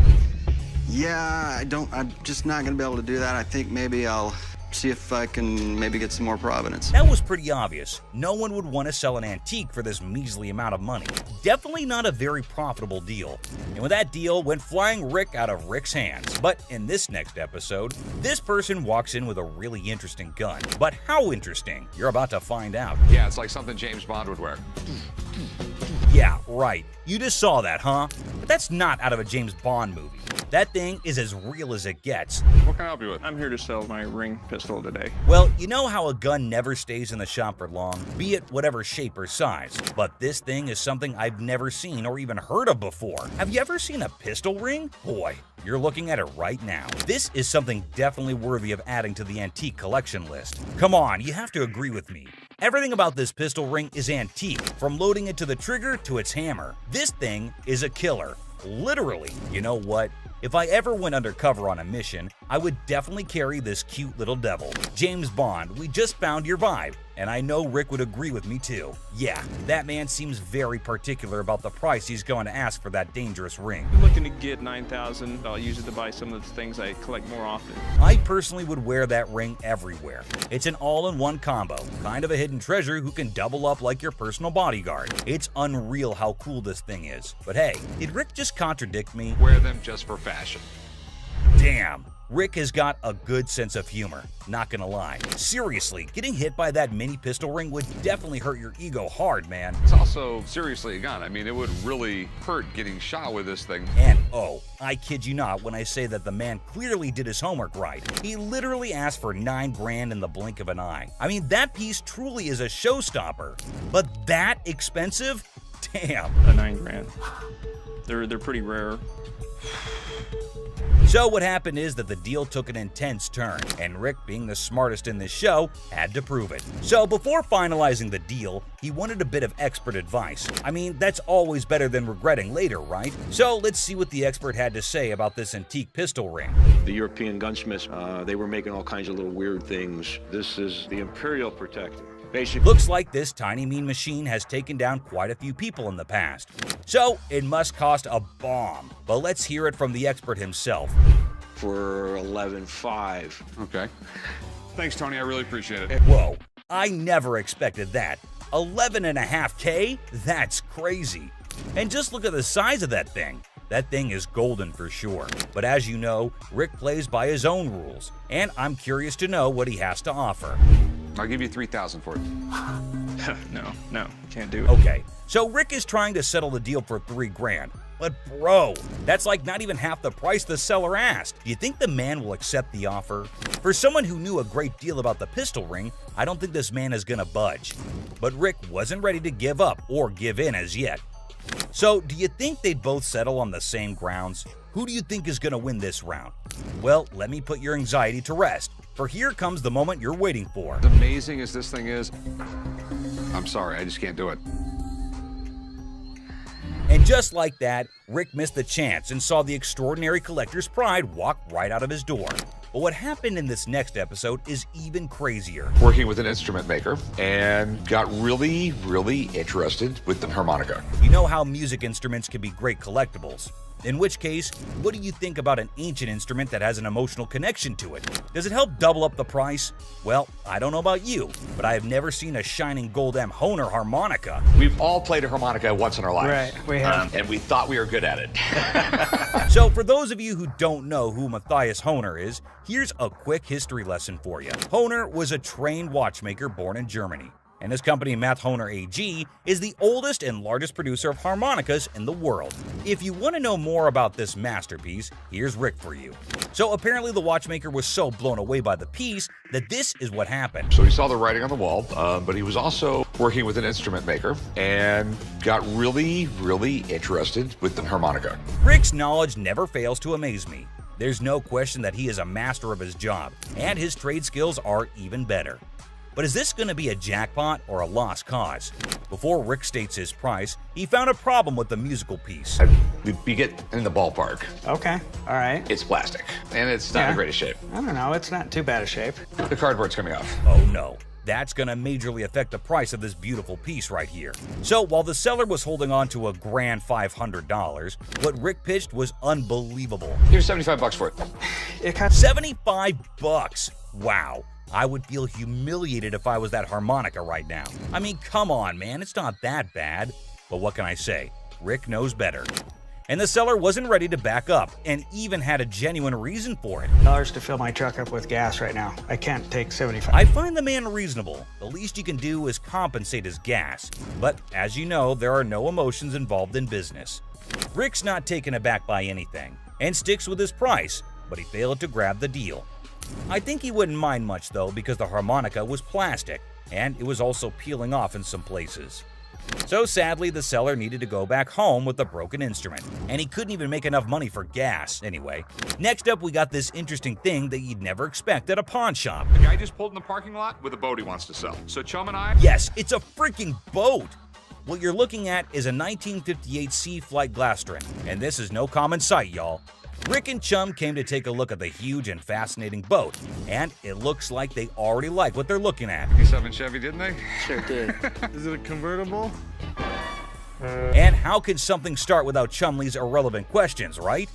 Yeah, I'm just not gonna be able to do that. I think maybe I'll see if I can maybe get some more Providence. That was pretty obvious. No one would want to sell an antique for this measly amount of money. Definitely not a very profitable deal. And with that deal went flying Rick out of Rick's hands. But in this next episode, this person walks in with a really interesting gun. But how interesting? You're about to find out. Yeah, it's like something James Bond would wear. Yeah, right. You just saw that, huh? But that's not out of a James Bond movie. That thing is as real as it gets. What can I help you with? I'm here to sell my ring pistol today. Well, you know how a gun never stays in the shop for long, be it whatever shape or size. But this thing is something I've never seen or even heard of before. Have you ever seen a pistol ring? Boy, you're looking at it right now. This is something definitely worthy of adding to the antique collection list. Come on, you have to agree with me. Everything about this pistol ring is antique, from loading it to the trigger to its hammer. This thing is a killer. Literally. You know what? If I ever went undercover on a mission, I would definitely carry this cute little devil. James Bond, we just found your vibe. And I know Rick would agree with me too. Yeah, that man seems very particular about the price he's going to ask for that dangerous ring. I'm looking to get $9,000. I'll use it to buy some of the things I collect more often. I personally would wear that ring everywhere. It's an all-in-one combo, kind of a hidden treasure who can double up like your personal bodyguard. It's unreal how cool this thing is. But hey, did Rick just contradict me? Wear them just for fashion. Damn. Rick has got a good sense of humor, not gonna lie. Seriously, getting hit by that mini pistol ring would definitely hurt your ego hard, man. It's also seriously a gun. I mean, it would really hurt getting shot with this thing. And oh, I kid you not when I say that the man clearly did his homework right. He literally asked for $9 grand in the blink of an eye. I mean, that piece truly is a showstopper. But that expensive? Damn. A $9 grand. They're pretty rare. So what happened is that the deal took an intense turn, and Rick, being the smartest in this show, had to prove it. So before finalizing the deal, he wanted a bit of expert advice. I mean, that's always better than regretting later, right? So let's see what the expert had to say about this antique pistol ring. The European gunsmiths, they were making all kinds of little weird things. This is the Imperial Protector. Basically, looks like this tiny mean machine has taken down quite a few people in the past. So it must cost a bomb. But let's hear it from the expert himself. For $11,500. Okay. Thanks, Tony. I really appreciate it. Whoa, I never expected that. $11.5K? That's crazy. And just look at the size of that thing. That thing is golden for sure. But as you know, Rick plays by his own rules. And I'm curious to know what he has to offer. I'll give you $3,000 for it. No, can't do it. Okay, so Rick is trying to settle the deal for $3 grand. But bro, that's like not even half the price the seller asked. Do you think the man will accept the offer? For someone who knew a great deal about the pistol ring, I don't think this man is gonna budge. But Rick wasn't ready to give up or give in as yet. So do you think they'd both settle on the same grounds? Who do you think is gonna win this round? Well, let me put your anxiety to rest. For here comes the moment you're waiting for. As amazing as this thing is, I'm sorry, I just can't do it. And just like that, Rick missed the chance and saw the extraordinary collector's pride walk right out of his door. But what happened in this next episode is even crazier. Working with an instrument maker and got really, really interested with the harmonica. You know how music instruments can be great collectibles. In which case, what do you think about an ancient instrument that has an emotional connection to it? Does it help double up the price? Well, I don't know about you, but I have never seen a shining gold M Hohner harmonica. We've all played a harmonica once in our lives. Right, we have. And we thought we were good at it. So for those of you who don't know who Matthias Hohner is, here's a quick history lesson for you. Hohner was a trained watchmaker born in Germany, and his company Math Hohner AG is the oldest and largest producer of harmonicas in the world. If you want to know more about this masterpiece, here's Rick for you. So apparently the watchmaker was so blown away by the piece that this is what happened. So he saw the writing on the wall, but he was also working with an instrument maker and got really, really interested with the harmonica. Rick's knowledge never fails to amaze me. There's no question that he is a master of his job, and his trade skills are even better. But is this going to be a jackpot or a lost cause? Before Rick states his price, he found a problem with the musical piece. We get in the ballpark. Okay, all right. It's plastic, and it's not in the greatest shape. I don't know, it's not too bad a shape. The cardboard's coming off. Oh no. That's going to majorly affect the price of this beautiful piece right here. So while the seller was holding on to a grand $500, what Rick pitched was unbelievable. Here's $75 for it. It cost $75? Wow. I would feel humiliated if I was that harmonica right now. I mean, come on, man, it's not that bad. But what can I say? Rick knows better. And the seller wasn't ready to back up, and even had a genuine reason for it. $1 to fill my truck up with gas right now. I can't take 75. I find the man reasonable. The least you can do is compensate his gas. But as you know, there are no emotions involved in business. Rick's not taken aback by anything, and sticks with his price, but he failed to grab the deal. I think he wouldn't mind much though, because the harmonica was plastic, and it was also peeling off in some places. So sadly, the seller needed to go back home with the broken instrument, and he couldn't even make enough money for gas anyway. Next up, we got this interesting thing that you'd never expect at a pawn shop. The guy just pulled in the parking lot with a boat he wants to sell. So Chum and I... Yes, it's a freaking boat! What you're looking at is a 1958 Sea Flight Glastron, and this is no common sight, y'all. Rick and Chum came to take a look at the huge and fascinating boat, and it looks like they already like what they're looking at. 57 Chevy, didn't they? Sure did. Is it a convertible? And how could something start without Chumley's irrelevant questions, right?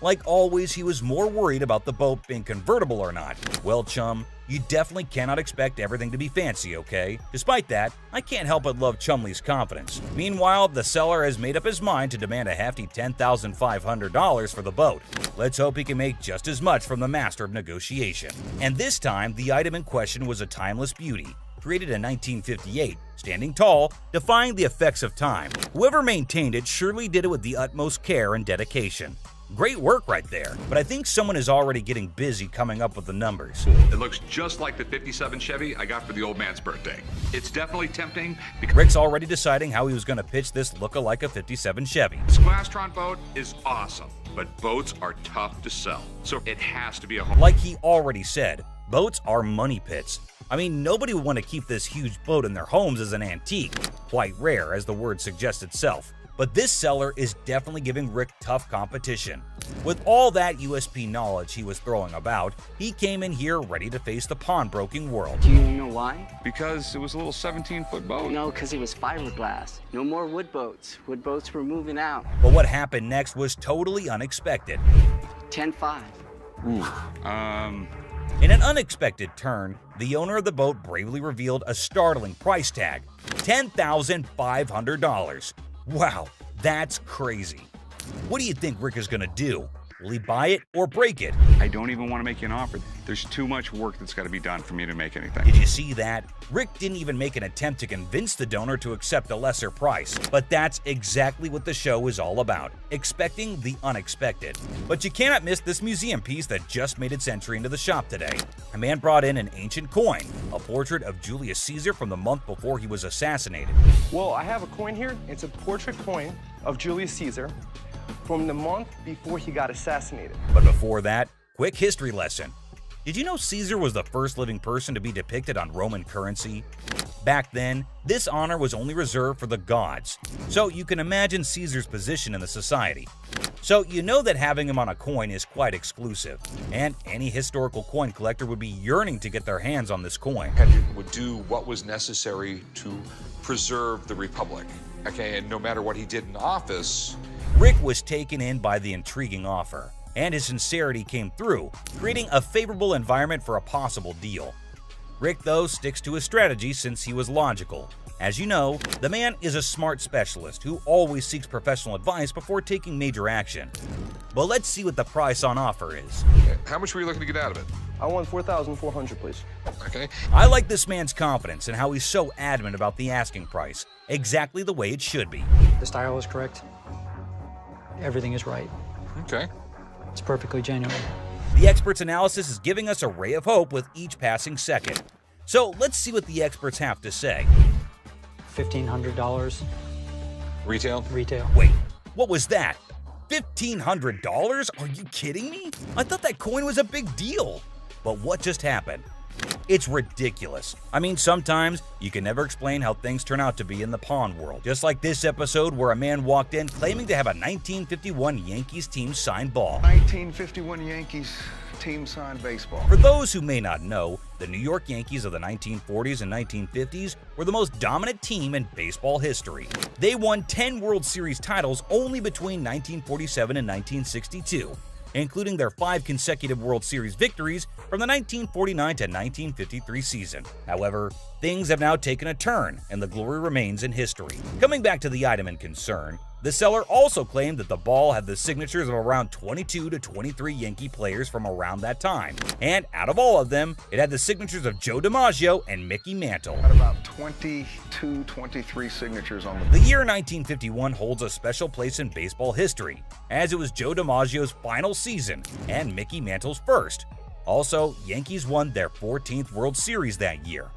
Like always, he was more worried about the boat being convertible or not. Well, Chum, you definitely cannot expect everything to be fancy, okay? Despite that, I can't help but love Chumley's confidence. Meanwhile, the seller has made up his mind to demand a hefty $10,500 for the boat. Let's hope he can make just as much from the master of negotiation. And this time, the item in question was a timeless beauty, created in 1958, standing tall, defying the effects of time. Whoever maintained it surely did it with the utmost care and dedication. Great work right there, but I think someone is already getting busy coming up with the numbers. It looks just like the 57 Chevy I got for the old man's birthday. It's definitely tempting because Rick's already deciding how he was going to pitch this look-alike a 57 Chevy. this Glastron boat is awesome, but boats are tough to sell, so it has to be a home. Like he already said, boats are money pits. I mean, nobody would want to keep this huge boat in their homes as an antique. Quite rare, as the word suggests itself. But this seller is definitely giving Rick tough competition. With all that USP knowledge he was throwing about, he came in here ready to face the pawnbroking world. Do you know why? Because it was a little 17-foot boat. No, because it was fiberglass. No more wood boats. Wood boats were moving out. But what happened next was totally unexpected. 10-5. In an unexpected turn, the owner of the boat bravely revealed a startling price tag, $10,500. Wow, that's crazy. What do you think Rick is going to do? Will he buy it or break it? I don't even want to make you an offer. There's too much work that's got to be done for me to make anything. Did you see that? Rick didn't even make an attempt to convince the donor to accept a lesser price. But that's exactly what the show is all about, expecting the unexpected. But you cannot miss this museum piece that just made its entry into the shop today. A man brought in an ancient coin, a portrait of Julius Caesar from the month before he was assassinated. Well, I have a coin here. It's a portrait coin of Julius Caesar from the month before he got assassinated. But before that, quick history lesson. Did you know Caesar was the first living person to be depicted on Roman currency? Back then, this honor was only reserved for the gods, so you can imagine Caesar's position in the society. So you know that having him on a coin is quite exclusive, and any historical coin collector would be yearning to get their hands on this coin. And would do what was necessary to preserve the Republic. Okay, and no matter what he did in office, Rick was taken in by the intriguing offer, and his sincerity came through, creating a favorable environment for a possible deal. Rick, though, sticks to his strategy since he was logical. As you know, the man is a smart specialist who always seeks professional advice before taking major action. But let's see what the price on offer is. how much were you looking to get out of it? I want 4,400, please. Okay. I like this man's confidence and how he's so adamant about the asking price, exactly the way it should be. The style is correct. Everything is right. Okay. It's perfectly genuine. The expert's analysis is giving us a ray of hope with each passing second. So let's see what the experts have to say. $1,500. Retail? Retail. Wait, what was that? $1,500? Are you kidding me? I thought that coin was a big deal. But what just happened? It's ridiculous. I mean, sometimes you can never explain how things turn out to be in the pawn world. Just like this episode where a man walked in claiming to have a 1951 Yankees team signed ball. 1951 Yankees team signed baseball. For those who may not know, the New York Yankees of the 1940s and 1950s were the most dominant team in baseball history. They won 10 World Series titles only between 1947 and 1962. Including their 5 consecutive World Series victories from the 1949 to 1953 season. However, things have now taken a turn, and the glory remains in history. Coming back to the item in concern, the seller also claimed that the ball had the signatures of around 22 to 23 Yankee players from around that time, and out of all of them, it had the signatures of Joe DiMaggio and Mickey Mantle. Had about 22, 23 signatures on The year 1951 holds a special place in baseball history, as it was Joe DiMaggio's final season and Mickey Mantle's first. Also, Yankees won their 14th World Series that year.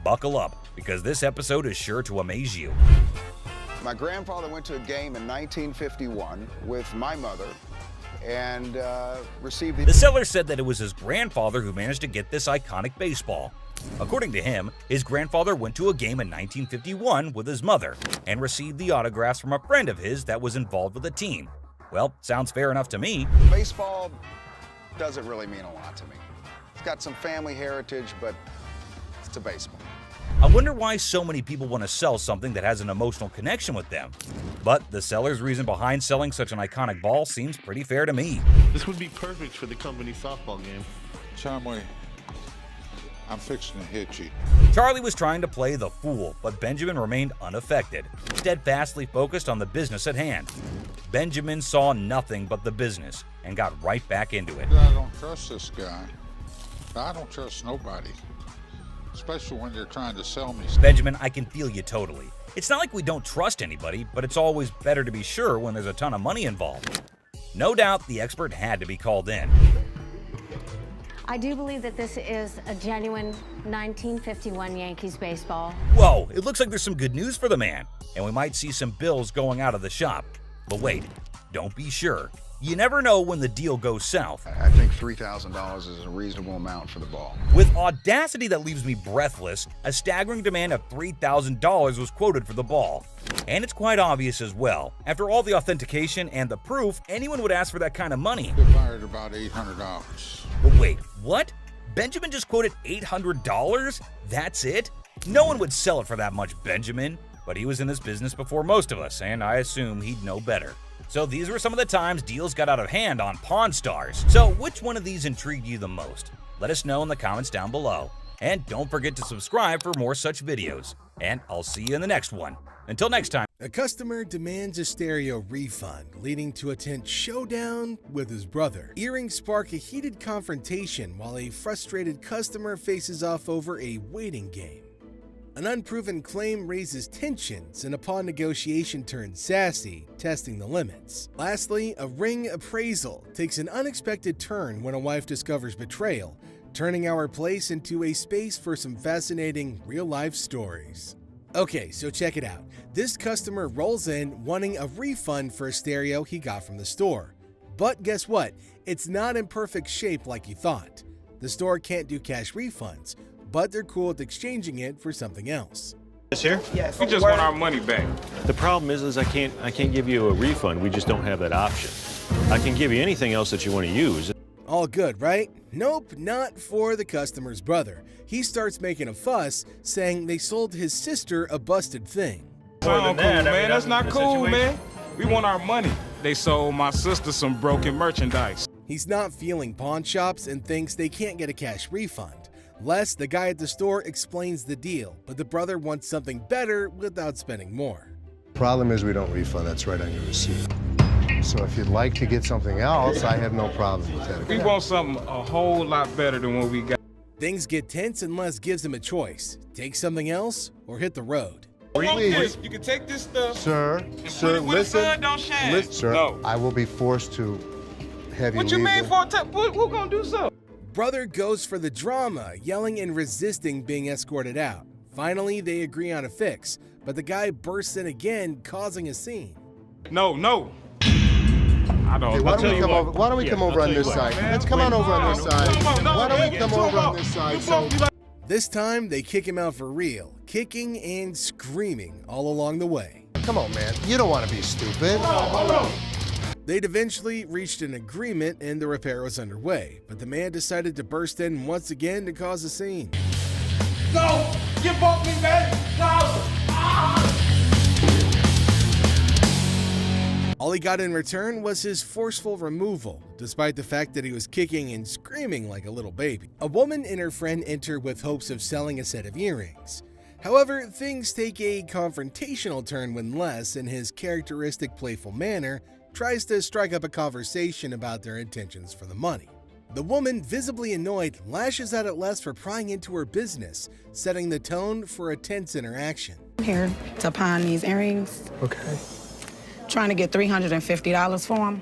Buckle up, because this episode is sure to amaze you. My grandfather went to a game in 1951 with my mother and received The seller said that it was his grandfather who managed to get this iconic baseball. According to him, his grandfather went to a game in 1951 with his mother and received the autographs from a friend of his that was involved with the team. Well, sounds fair enough to me. Baseball doesn't really mean a lot to me. It's got some family heritage, but it's a baseball. I wonder why so many people want to sell something that has an emotional connection with them. But the seller's reason behind selling such an iconic ball seems pretty fair to me. This would be perfect for the company softball game. Chumley, I'm fixing to hit you. Charlie was trying to play the fool, but Benjamin remained unaffected, steadfastly focused on the business at hand. Benjamin saw nothing but the business and got right back into it. I don't trust this guy. I don't trust nobody. Especially when they're trying to sell me stuff. Benjamin, I can feel you totally. It's not like we don't trust anybody, but it's always better to be sure when there's a ton of money involved. No doubt the expert had to be called in. I do believe that this is a genuine 1951 Yankees baseball. Whoa, it looks like there's some good news for the man, and we might see some bills going out of the shop. But wait, don't be sure. You never know when the deal goes south. I think $3,000 is a reasonable amount for the ball. With audacity that leaves me breathless, a staggering demand of $3,000 was quoted for the ball. And it's quite obvious as well. After all the authentication and the proof, anyone would ask for that kind of money. They fired about $800. But wait, what? Benjamin just quoted $800? That's it? No one would sell it for that much, Benjamin. But he was in this business before most of us, and I assume he'd know better. So these were some of the times deals got out of hand on Pawn Stars. So which one of these intrigued you the most? Let us know in the comments down below. And don't forget to subscribe for more such videos. And I'll see you in the next one. Until next time. A customer demands a stereo refund, leading to a tense showdown with his brother. Earrings spark a heated confrontation while a frustrated customer faces off over a waiting game. An unproven claim raises tensions and upon negotiation turns sassy, testing the limits. Lastly, a ring appraisal takes an unexpected turn when a wife discovers betrayal, turning our place into a space for some fascinating real-life stories. Okay, so check it out. This customer rolls in wanting a refund for a stereo he got from the store. But guess what? It's not in perfect shape like you thought. The store can't do cash refunds, but they're cool with exchanging it for something else. Here? Yes. We just want our money back. The problem is I can't give you a refund. We just don't have that option. I can give you anything else that you want to use. All good, right? Nope, not for the customer's brother. He starts making a fuss, saying they sold his sister a busted thing. Sound cool, man. That's not cool, man. We want our money. They sold my sister some broken merchandise. He's not feeling pawn shops and thinks they can't get a cash refund. Les, the guy at the store, explains the deal, but the brother wants something better without spending more. Problem is we don't refund. That's right on your receipt. So if you'd like to get something else, I have no problem with that. We want something a whole lot better than what we got. Things get tense and Les gives him a choice. Take something else or hit the road. Please. You can take this stuff. Sir, listen. Sir, no. I will be forced to have you What you mean for? We're gonna do so. Brother goes for the drama, yelling and resisting being escorted out. Finally, they agree on a fix, but the guy bursts in again, causing a scene. No. I don't. Okay, why don't we come over on this side? Let's come on over on this side. Why don't we come over on this side? This time, they kick him out for real, kicking and screaming all along the way. Come on, man. You don't want to be stupid. They'd eventually reached an agreement and the repair was underway, but the man decided to burst in once again to cause a scene. No! Get off me, man! No! All he got in return was his forceful removal, despite the fact that he was kicking and screaming like a little baby. A woman and her friend enter with hopes of selling a set of earrings. However, things take a confrontational turn when Les, in his characteristic playful manner, tries to strike up a conversation about their intentions for the money. The woman, visibly annoyed, lashes out at Les for prying into her business, setting the tone for a tense interaction. I'm here to pawn these earrings. Okay. Trying to get $350 for them.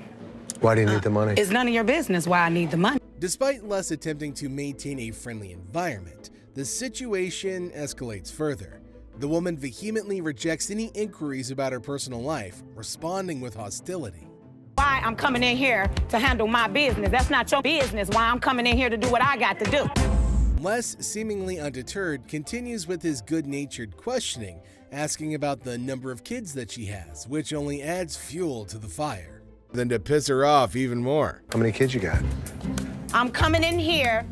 Why do you need the money? It's none of your business why I need the money. Despite Les attempting to maintain a friendly environment, the situation escalates further. The woman vehemently rejects any inquiries about her personal life, responding with hostility. Why I'm coming in here to handle my business. That's not your business why I'm coming in here to do what I got to do. Les, seemingly undeterred, continues with his good-natured questioning, asking about the number of kids that she has, which only adds fuel to the fire. Then to piss her off even more. How many kids you got? I'm coming in here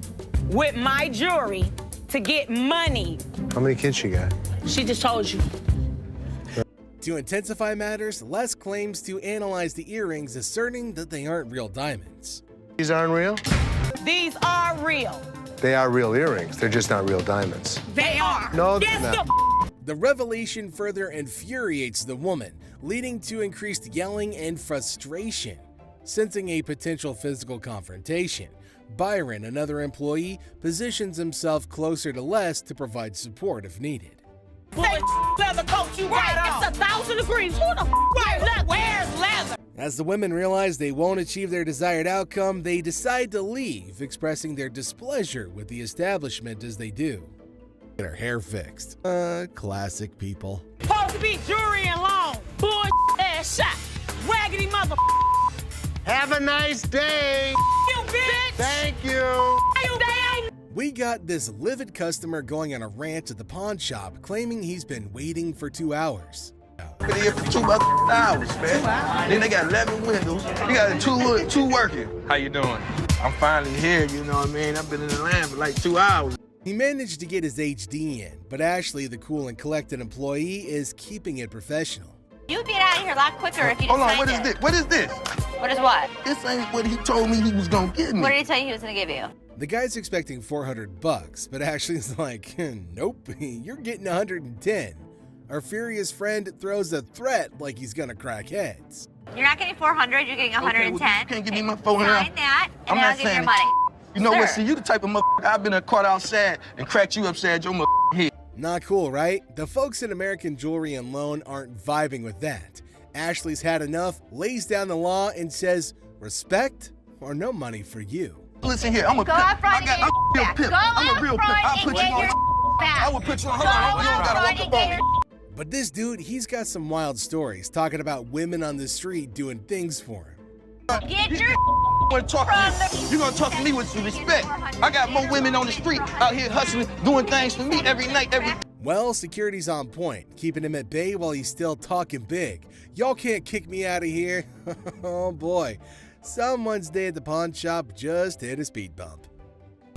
with my jewelry to get money. How many kids you got? She just told you. To intensify matters, Les claims to analyze the earrings, asserting that they aren't real diamonds. These aren't real? These are real. They are real earrings. They're just not real diamonds. They are. No, they're not. The revelation further infuriates the woman, leading to increased yelling and frustration. Sensing a potential physical confrontation, Byron, another employee, positions himself closer to Les to provide support if needed. Leather coat you got on. It's 1,000 degrees. Who the where's leather? As the women realize they won't achieve their desired outcome, they decide to leave, expressing their displeasure with the establishment as they do. Get her hair fixed. Classic people. Supposed to be jewelry and long. Bull ass shot. Raggedy mother. Have a nice day. You bitch. Thank you. We got this livid customer going on a rant at the pawn shop, claiming he's been waiting for 2 hours. Been here for 2 hours, man. Then they got 11 windows. You got two working. How you doing? I'm finally here, you know what I mean? I've been in the line for like 2 hours. He managed to get his HD in, but Ashley, the cool and collected employee, is keeping it professional. You'd get out of here a lot quicker if you just Hold on, signed what is it. this? What is this? What is what? This ain't what he told me he was gonna give me. What did he tell you he was gonna give you? The guy's expecting $400, but Ashley's like, nope, you're getting 110. Our furious friend throws a threat like he's gonna crack heads. You're not getting 400, you're getting 110. Okay, well, you can't give me my 400. Sign that, and I'm then I'll not give you your saying money. You know what? Sir. See, you the type of motherfucker I've been caught outside and cracked you upside your head. Not cool, right? The folks at American Jewelry and Loan aren't vibing with that. Ashley's had enough, lays down the law, and says, respect or no money for you. Listen here, I'm a pimp. I'm a real pimp. I'm a real pimp. I'll put you on. I will put you on. Hold on, you don't gotta walk up on me. But this dude, he's got some wild stories, talking about women on the street doing things for him. Get your want to talk to you. You're going to talk to me with some respect. I got more women on the street out here hustling, doing things for me every night, every... Well, security's on point, keeping him at bay while he's still talking big. Y'all can't kick me out of here. Oh boy, someone's day at the pawn shop just hit a speed bump.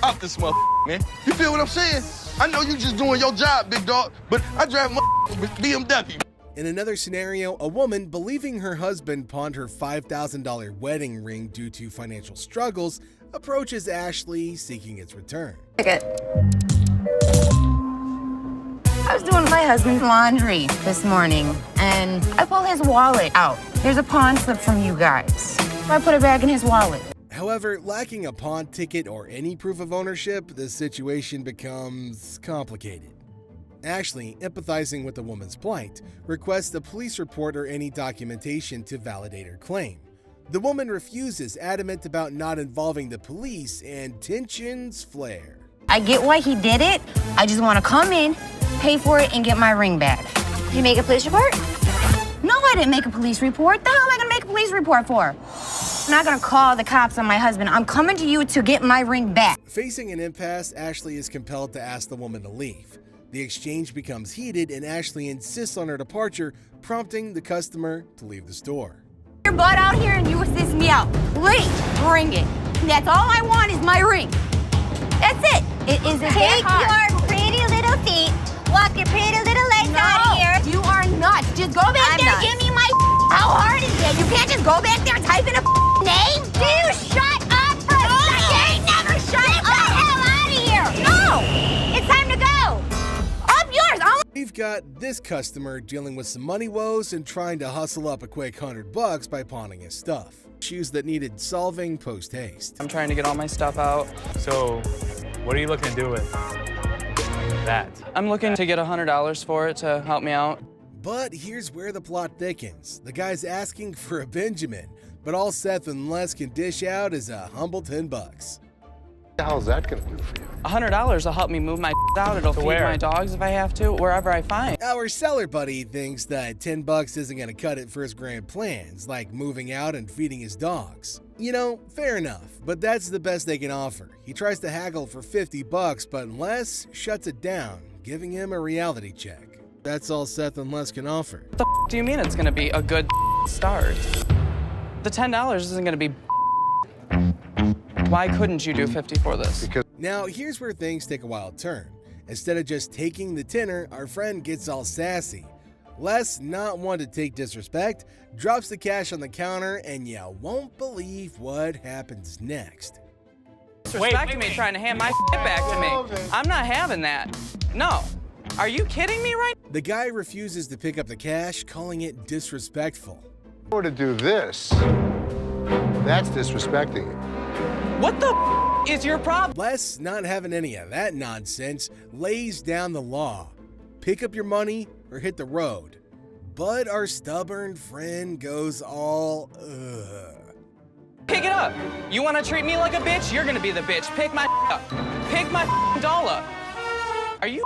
Out this motherfucker, man. You feel what I'm saying? I know you just doing your job, big dog, but I drive with BMW. In another scenario, a woman, believing her husband pawned her $5,000 wedding ring due to financial struggles, approaches Ashley seeking its return. I was doing my husband's laundry this morning, and I pull his wallet out. There's a pawn slip from you guys. I put it back in his wallet. However, lacking a pawn ticket or any proof of ownership, the situation becomes complicated. Ashley, empathizing with the woman's plight, requests a police report or any documentation to validate her claim. The woman refuses, adamant about not involving the police, and tensions flare. I get why he did it. I just want to come in, pay for it, and get my ring back. Did you make a police report? No, I didn't make a police report. The hell am I going to make a police report for? I'm not going to call the cops on my husband. I'm coming to you to get my ring back. Facing an impasse, Ashley is compelled to ask the woman to leave. The exchange becomes heated, and Ashley insists on her departure, prompting the customer to leave the store. Your butt out here and you assist me out. Please, bring it. That's all I want is my ring. That's it. It is a Take your pretty little feet, walk your pretty little legs out of here. You are nuts. Just go back there and give me my... How hard is it? You can't just go back there and type in a name? Do you shut up for a second? Never shut Get the hell out of here. No! It's time to go. Up yours. We've got this customer dealing with some money woes and trying to hustle up a quick $100 by pawning his stuff. Issues that needed solving post-haste. I'm trying to get all my stuff out. So, what are you looking to do with that? I'm looking to get $100 for it to help me out. But here's where the plot thickens. The guy's asking for a Benjamin, but all Seth and Les can dish out is a humble $10. What the hell is that gonna do for you? $100 will help me move my out. It'll feed my dogs if I have to, wherever I find. Our seller buddy thinks that $10 isn't gonna cut it for his grand plans, like moving out and feeding his dogs. You know, fair enough, but that's the best they can offer. He tries to haggle for $50, but Les shuts it down, giving him a reality check. That's all Seth and Les can offer. What the do you mean it's gonna be a good start? The $10 isn't gonna be. Why couldn't you do 50 for this? Now, here's where things take a wild turn. Instead of just taking the tenner, our friend gets all sassy. Les, not one to take disrespect, drops the cash on the counter, and you won't believe what happens next. Disrespecting me, trying to hand my back to me. I'm not having that. No. Are you kidding me right now? The guy refuses to pick up the cash, calling it disrespectful. If I were to do this, that's disrespecting you. What the is your problem? Les, not having any of that nonsense, lays down the law. Pick up your money or hit the road. But our stubborn friend goes all, Pick it up. You want to treat me like a bitch? You're gonna be the bitch. Pick my up. Pick my doll up. Are you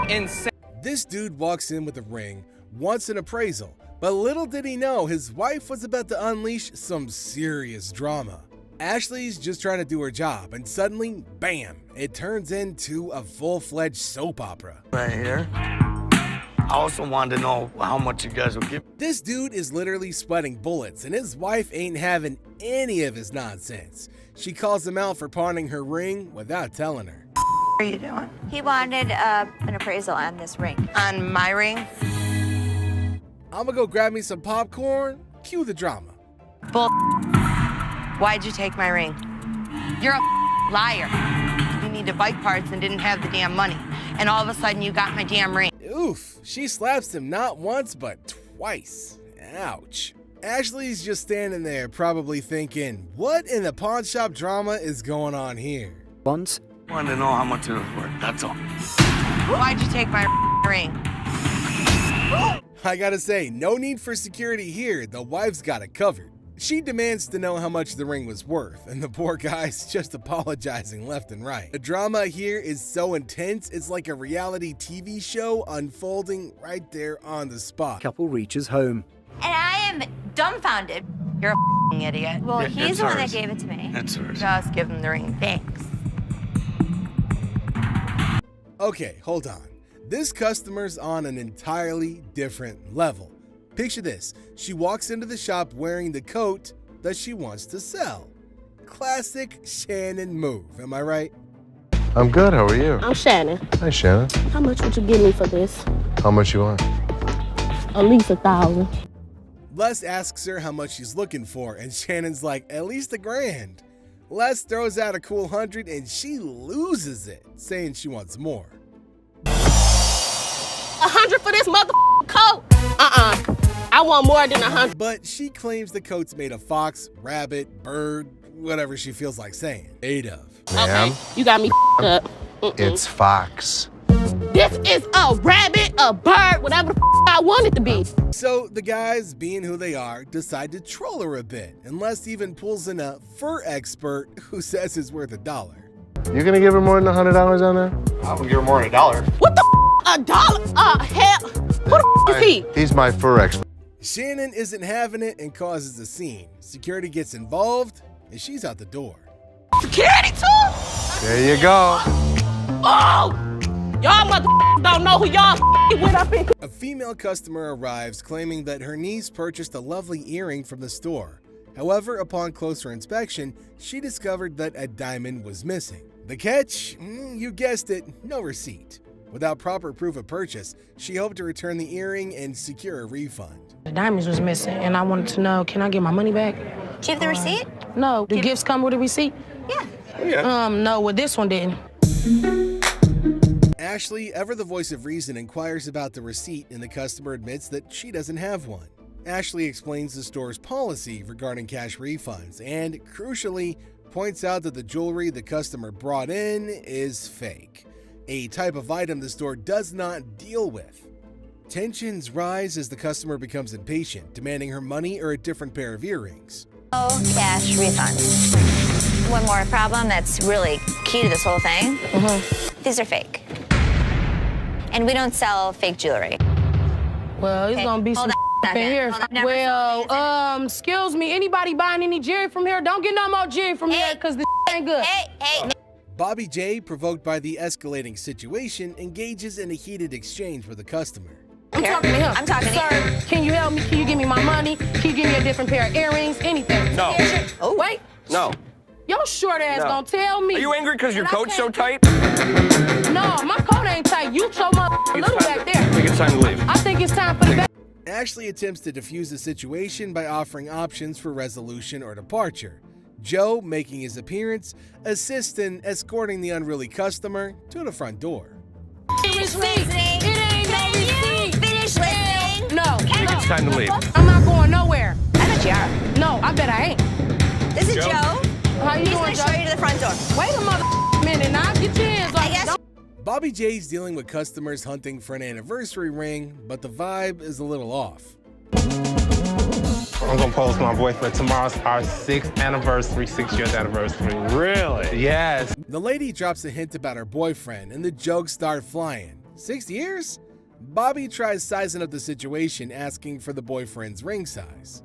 insane? This dude walks in with a ring, wants an appraisal, but little did he know his wife was about to unleash some serious drama. Ashley's just trying to do her job, and suddenly, bam, it turns into a full-fledged soap opera. Right here. I also wanted to know how much you guys will give. This dude is literally sweating bullets, and his wife ain't having any of his nonsense. She calls him out for pawning her ring without telling her. What are you doing? He wanted an appraisal on this ring. On my ring? I'm gonna go grab me some popcorn, cue the drama. Bull. Why'd you take my ring? You're a liar. You needed bike parts and didn't have the damn money. And all of a sudden you got my damn ring. Oof, she slaps him not once, but twice. Ouch. Ashley's just standing there, probably thinking, what in the pawn shop drama is going on here? Wanted to know how much it was worth, that's all. Why'd you take my ring? I gotta say, no need for security here. The wife's got it covered. She demands to know how much the ring was worth, and the poor guy's just apologizing left and right. The drama here is so intense, it's like a reality TV show unfolding right there on the spot. Couple reaches home. And I am dumbfounded. You're a f***ing idiot. Well, he's the one that gave it to me. That's hers. Just give him the ring. Thanks. Okay, hold on. This customer's on an entirely different level. Picture this. She walks into the shop wearing the coat that she wants to sell. Classic Shannon move, am I right? I'm good. How are you? I'm Shannon. Hi, Shannon. How much would you give me for this? How much you want? At least 1,000. Les asks her how much she's looking for, and Shannon's like, at least $1,000. Les throws out a cool 100, and she loses it, saying she wants more. 100 for this motherfucking coat? I want more than 100. But she claims the coat's made of fox, rabbit, bird, whatever she feels like saying. Made of. Okay, you got me up. It's fox. This is a rabbit, a bird, whatever the I want it to be. So the guys, being who they are, decide to troll her a bit, and Les even pulls in a fur expert who says it's worth $1. You gonna give her more than $100 on that? I will give her more than $1. What the $1? Hell, who the is he? He's my fur expert. Shannon isn't having it and causes a scene. Security gets involved, and she's out the door. Security too? There you go. Oh! Y'all motherfuckers don't know who y'all with up in. A female customer arrives claiming that her niece purchased a lovely earring from the store. However, upon closer inspection, she discovered that a diamond was missing. The catch? You guessed it, no receipt. Without proper proof of purchase, she hoped to return the earring and secure a refund. The diamonds was missing, and I wanted to know, can I get my money back? Do you have the receipt? No. Do gifts come with a receipt? Yeah. No, well, this one didn't. Ashley, ever the voice of reason, inquires about the receipt, and the customer admits that she doesn't have one. Ashley explains the store's policy regarding cash refunds and, crucially, points out that the jewelry the customer brought in is fake, a type of item the store does not deal with. Tensions rise as the customer becomes impatient, demanding her money or a different pair of earrings. Oh, cash refunds. One more problem that's really key to this whole thing. These are fake. And we don't sell fake jewelry. Well, it's gonna be some in here. Well, excuse me, anybody buying any jewelry from here? Don't get no more jewelry from here, because this ain't good. Hey. Bobby J, provoked by the escalating situation, engages in a heated exchange with the customer. I'm talking to him. I'm talking to Sir, can you help me? Can you give me my money? Can you give me a different pair of earrings? Anything. No. Oh, wait. No. Your short ass don't tell me. Are you angry because your coat's so tight? No, my coat ain't tight. You so little back there. I think it's time to leave. I think it's time for the back. Ashley attempts to defuse the situation by offering options for resolution or departure. Joe, making his appearance, assists in escorting the unruly customer to the front door. Finish listening. It ain't no receipt. Finish listening. No. I think it's time to leave. I'm not going nowhere. I bet you are. No, I bet I ain't. This is Joe. How you He's doing, gonna show you to the front door. Wait a minute now. Get your hands off. I guess. Bobby J's dealing with customers hunting for an anniversary ring, but the vibe is a little off. I'm gonna pose my boyfriend. Tomorrow's our 6th anniversary, 6 years anniversary. Really? Yes. The lady drops a hint about her boyfriend, and the jokes start flying. 6 years? Bobby tries sizing up the situation, asking for the boyfriend's ring size.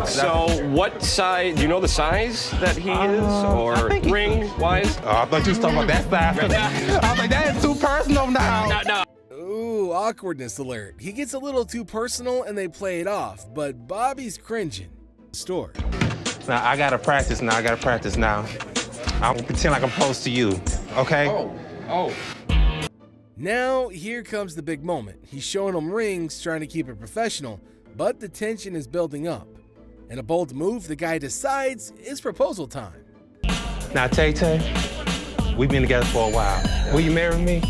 So, what size? Do you know the size that he is, or ring-wise? Oh, I thought you was talking about that size. I was like, that is too personal now. No. Ooh, awkwardness alert. He gets a little too personal and they play it off, but Bobby's cringing. Store. Now, I gotta practice now. I'm gonna pretend like I'm close to you, okay? Oh. Now, here comes the big moment. He's showing them rings, trying to keep it professional, but the tension is building up. In a bold move, the guy decides it's proposal time. Now, Tay-Tay, we've been together for a while. Will you marry me?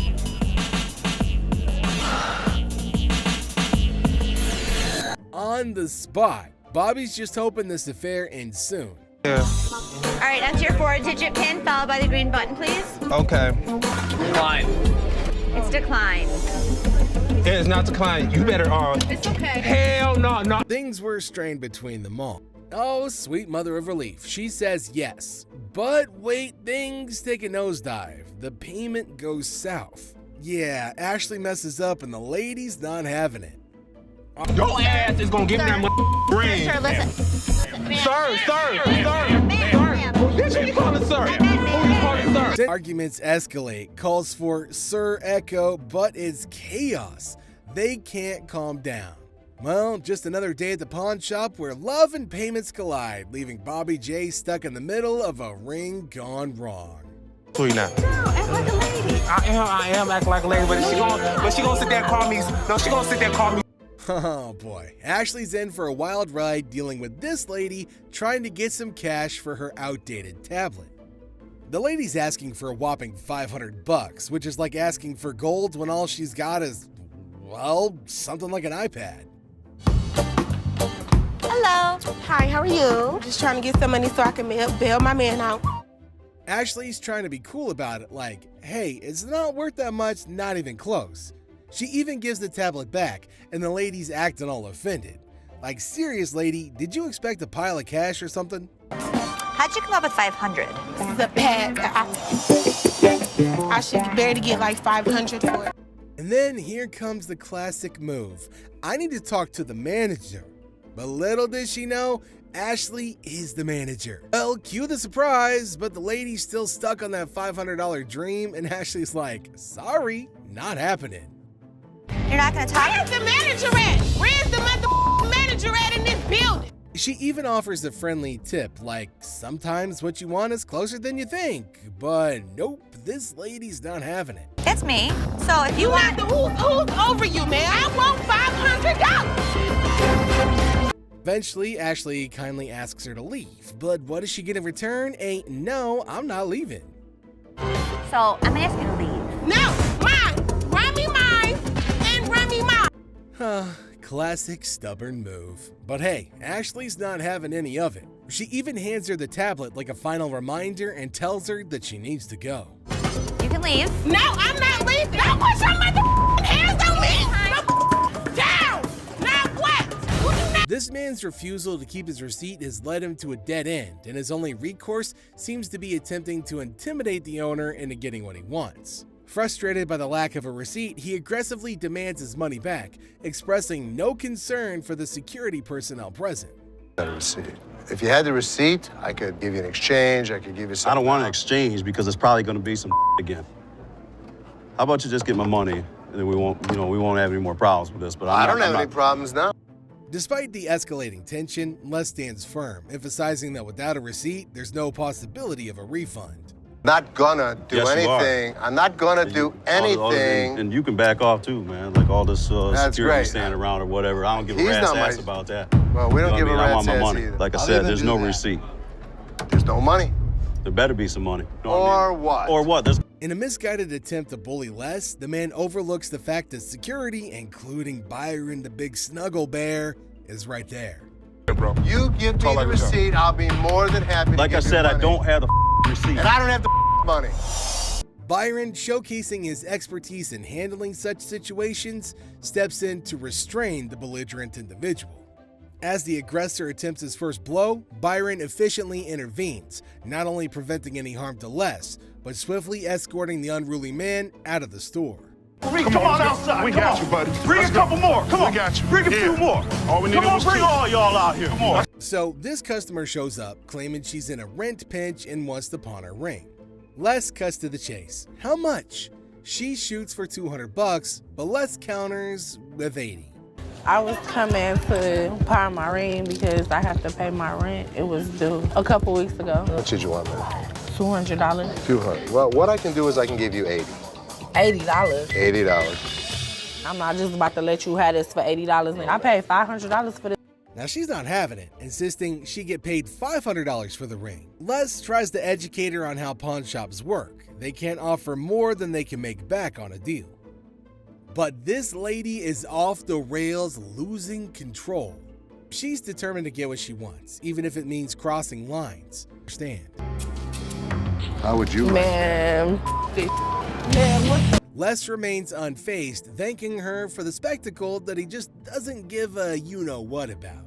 On the spot. Bobby's just hoping this affair ends soon. Yeah. All right, enter your 4-digit PIN, followed by the green button, please. Okay. Decline. It's declined. It is not declining. You better It's okay. Hell no. Things were strained between them all. Oh, sweet mother of relief. She says yes. But wait, things take a nosedive. The payment goes south. Yeah, Ashley messes up and the lady's not having it. Your ass is gonna give me that ring. Sir, listen. Sir. Bitch, who you calling sir? Who you calling sir? Arguments escalate, calls for Sir Echo, but it's chaos. They can't calm down. Well, just another day at the pawn shop where love and payments collide, leaving Bobby J stuck in the middle of a ring gone wrong. Who you now? Girl, act like a lady. I am acting like a lady, but she gonna sit there and call me. No, she gonna sit there and call me. Oh boy, Ashley's in for a wild ride dealing with this lady trying to get some cash for her outdated tablet. The lady's asking for a whopping $500, which is like asking for gold when all she's got is, well, something like an iPad. Hello. Hi, how are you? Just trying to get some money so I can bail my man out. Ashley's trying to be cool about it, like, hey, it's not worth that much, not even close. She even gives the tablet back, and the lady's acting all offended. Like, serious lady, did you expect a pile of cash or something? How'd you come up with 500? This is a pad. I should barely get like 500 for it. And then here comes the classic move. I need to talk to the manager. But little did she know, Ashley is the manager. Well, cue the surprise, but the lady's still stuck on that $500 dream, and Ashley's like, sorry, not happening. You're not gonna talk? Where's the manager at? Where's the manager at in this building? She even offers a friendly tip, like, sometimes what you want is closer than you think. But nope, this lady's not having it. It's me. So if you want... Who's over you, man? I want $500. Eventually, Ashley kindly asks her to leave. But what does she get in return? A no, I'm not leaving. So I'm gonna ask you to leave. No, mine. Run me mine and run me mine. Classic stubborn move. But hey, Ashley's not having any of it. She even hands her the tablet like a final reminder and tells her that she needs to go. You can leave. No, I'm not leaving. Don't put your hands on me. Down. Now what? This man's refusal to keep his receipt has led him to a dead end, and his only recourse seems to be attempting to intimidate the owner into getting what he wants. Frustrated by the lack of a receipt, he aggressively demands his money back, expressing no concern for the security personnel present. A receipt. If you had the receipt, I could give you an exchange, I could give you some... I don't want an exchange because it's probably going to be some again. How about you just get my money, and then we won't have any more problems with this. But I don't have any problems now. Despite the escalating tension, Les stands firm, emphasizing that without a receipt, there's no possibility of a refund. Not gonna do anything. I'm not gonna do anything. And you can back off too, man. Like all this security standing around or whatever. I don't give a rat's ass about that. Well, we don't give a rat's ass money. either. Like I said, there's no receipt. There's no money. There better be some money. You know or what? Or what? In a misguided attempt to bully Les, the man overlooks the fact that security, including Byron the big snuggle bear, is right there. Bro. You give me the receipt, I'll be more than happy to give you Like I said, I don't have the receipt. And I don't have the money. Byron, showcasing his expertise in handling such situations, steps in to restrain the belligerent individual. As the aggressor attempts his first blow, Byron efficiently intervenes, not only preventing any harm to Les, but swiftly escorting the unruly man out of the store. Come on outside. We got you, buddy. Bring a couple more. Come on. We got you. Bring a few more. All we needed was bring two. all y'all out here. Come on. So this customer shows up, claiming she's in a rent pinch and wants to pawn her ring. Les cuts to the chase. How much? She shoots for $200, but Les counters with 80. I was coming to pawn my ring because I have to pay my rent. It was due a couple weeks ago. How much did you want, man? $200. $200. Well, what I can do is I can give you 80. $80. $80. I'm not just about to let you have this for $80. I paid $500 for this. Now she's not having it, insisting she get paid $500 for the ring. Les tries to educate her on how pawn shops work. They can't offer more than they can make back on a deal. But this lady is off the rails, losing control. She's determined to get what she wants, even if it means crossing lines. Understand? How would you Man, what the? Les remains unfazed, thanking her for the spectacle that he just doesn't give a you-know-what about.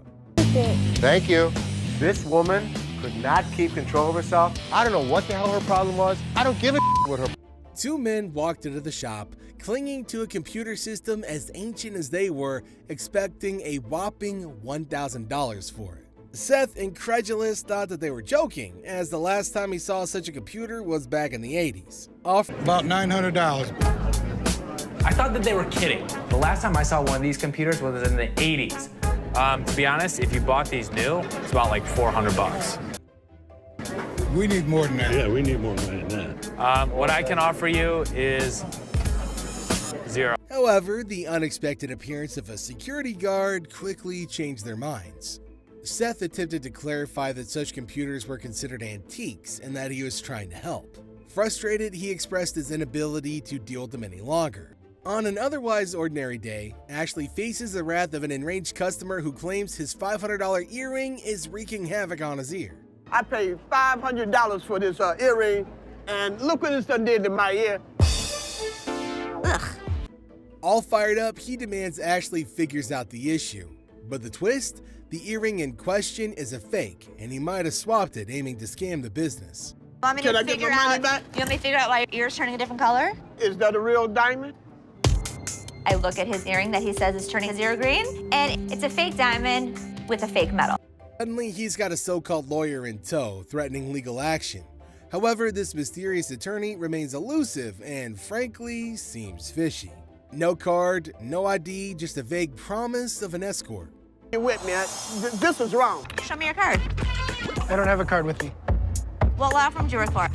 Thank you. This woman could not keep control of herself. I don't know what the hell her problem was. I don't give a what her... Two men walked into the shop, clinging to a computer system as ancient as they were, expecting a whopping $1,000 for it. Seth, incredulous, thought that they were joking, as the last time he saw such a computer was back in the 80s. About $900. I thought that they were kidding. The last time I saw one of these computers was in the 80s. To be honest, if you bought these new, it's about like $400. We need more than that. Yeah, we need more money than that. What I can offer you is $0. However, the unexpected appearance of a security guard quickly changed their minds. Seth attempted to clarify that such computers were considered antiques and that he was trying to help. Frustrated, he expressed his inability to deal with them any longer. On an otherwise ordinary day, Ashley faces the wrath of an enraged customer who claims his $500 earring is wreaking havoc on his ear. I paid $500 for this earring, and look what this done did to my ear. Ugh. All fired up, he demands Ashley figures out the issue. But the twist? The earring in question is a fake, and he might have swapped it, aiming to scam the business. Want me to figure out? You want me to figure out why your ear's turning a different color? Is that a real diamond? I look at his earring that he says is turning his ear green, and it's a fake diamond with a fake metal. Suddenly, he's got a so-called lawyer in tow, threatening legal action. However, this mysterious attorney remains elusive and, frankly, seems fishy. No card, no ID, just a vague promise of an escort. You're with me. This is wrong. Show me your card. I don't have a card with me. What law firm do you work for?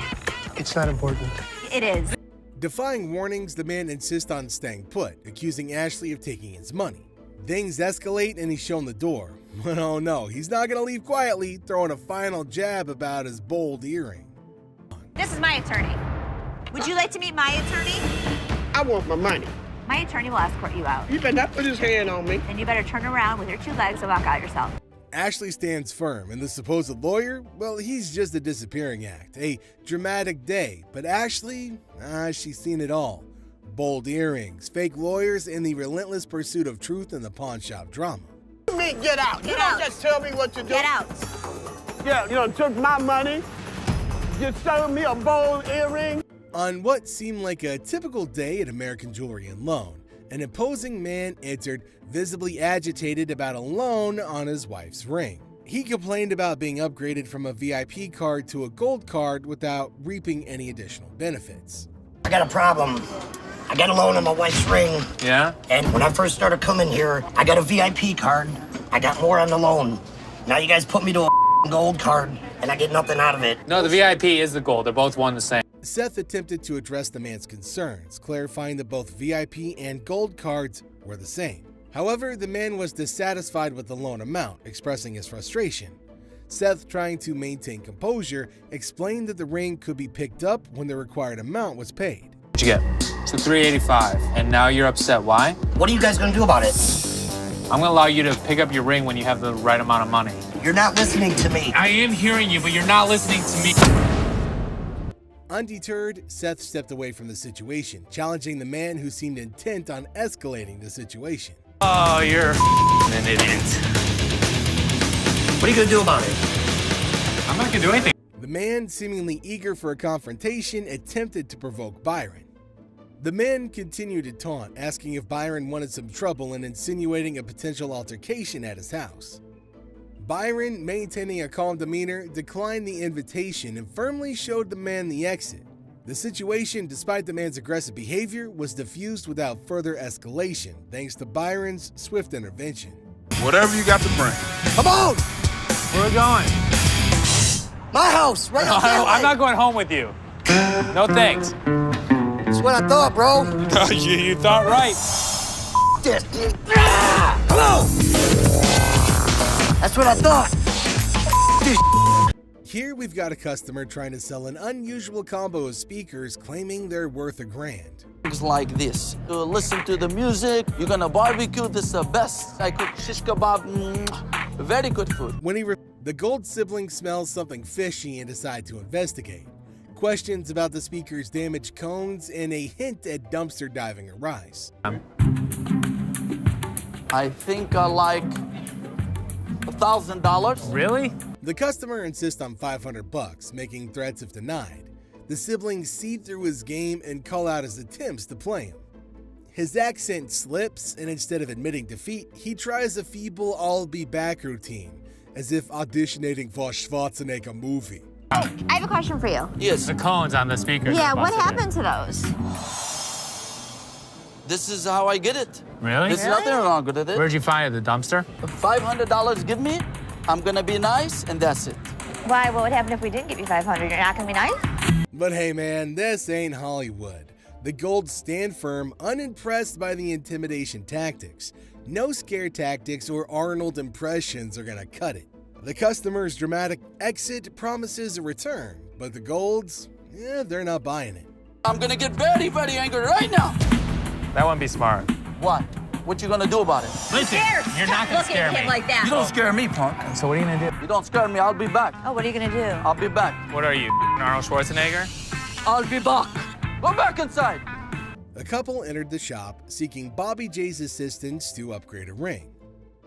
It's not important. It is. Defying warnings, the man insists on staying put, accusing Ashley of taking his money. Things escalate and he's shown the door. But oh no, he's not gonna leave quietly, throwing a final jab about his bold earring. This is my attorney. Would you like to meet my attorney? I want my money. My attorney will escort you out. You better not put his hand on me. Then you better turn around with your two legs and walk out yourself. Ashley stands firm, and the supposed lawyer, well, he's just a disappearing act. A dramatic day, but Ashley, she's seen it all. Bold earrings, fake lawyers, and the relentless pursuit of truth in the pawn shop drama. You mean get out? Get you out. don't just tell me what to do. Get out. Yeah, you done took my money. You sold me a bold earring. On what seemed like a typical day at American Jewelry and Loan, an imposing man entered, visibly agitated about a loan on his wife's ring. He complained about being upgraded from a VIP card to a gold card without reaping any additional benefits. I got a problem. I got a loan on my wife's ring. Yeah? And when I first started coming here, I got a VIP card. I got more on the loan. Now you guys put me to a gold card, and I get nothing out of it. No, the VIP is the gold. They're both one the same. Seth attempted to address the man's concerns, clarifying that both VIP and gold cards were the same. However, the man was dissatisfied with the loan amount, expressing his frustration. Seth, trying to maintain composure, explained that the ring could be picked up when the required amount was paid. What'd you get? So $385, and now you're upset. Why? What are you guys gonna do about it? I'm gonna allow you to pick up your ring when you have the right amount of money. You're not listening to me. I am hearing you, but you're not listening to me. Undeterred, Seth stepped away from the situation, challenging the man who seemed intent on escalating the situation. Oh, you're an idiot. What are you gonna do about it? I'm not gonna do anything. The man, seemingly eager for a confrontation, attempted to provoke Byron. The man continued to taunt, asking if Byron wanted some trouble and insinuating a potential altercation at his house. Byron, maintaining a calm demeanor, declined the invitation and firmly showed the man the exit. The situation, despite the man's aggressive behavior, was diffused without further escalation, thanks to Byron's swift intervention. Whatever you got to bring. Come on! Where are we going? My house, right up there. I'm not going home with you. No thanks. That's what I thought, bro. you thought right. This. Come on! That's what I thought. Here we've got a customer trying to sell an unusual combo of speakers claiming they're worth $1,000. Things like this. You listen to the music, you're gonna barbecue, this is the best. I cook shish kebab, very good food. When the gold sibling smells something fishy and decide to investigate. Questions about the speaker's damaged cones and a hint at dumpster diving arise. I think I like $1,000. Really? The customer insists on $500, making threats if denied. The siblings see through his game and call out his attempts to play him. his accent slips, and instead of admitting defeat, he tries a feeble "I'll be back" routine, as if auditioning for a Schwarzenegger movie. I have a question for you. Yes. The cones on the speakers. Yeah, are what busted in. happened to those? This is how I get it. Really? There's nothing wrong with it. Where'd you find it? The dumpster? $500 give me, I'm gonna be nice, and that's it. Why? What would happen if we didn't give you 500? You're not gonna be nice? But hey man, this ain't Hollywood. The Golds stand firm, unimpressed by the intimidation tactics. No scare tactics or Arnold impressions are gonna cut it. The customer's dramatic exit promises a return, but the Golds, they're not buying it. I'm gonna get very, very angry right now. That wouldn't be smart. What? What you gonna do about it? Listen, you're not gonna scare me. Like that. You don't scare me, punk. So what are you gonna do? You don't scare me, I'll be back. Oh, what are you gonna do? I'll be back. What are you, Arnold Schwarzenegger? I'll be back. Go back inside. The couple entered the shop, seeking Bobby J's assistance to upgrade a ring.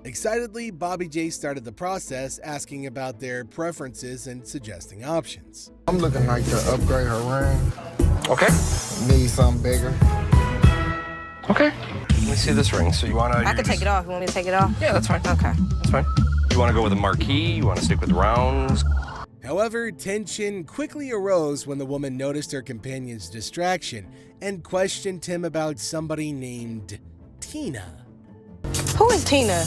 Excitedly, Bobby J started the process, asking about their preferences and suggesting options. I'm looking like to upgrade her ring. Okay. Need something bigger. Okay. Let me see this ring. So you want to I could take it off. You want me to take it off? Yeah, that's fine. Okay. That's fine. You want to go with a marquee? You want to stick with rounds? However, tension quickly arose when the woman noticed her companion's distraction and questioned him about somebody named Tina. Who is Tina?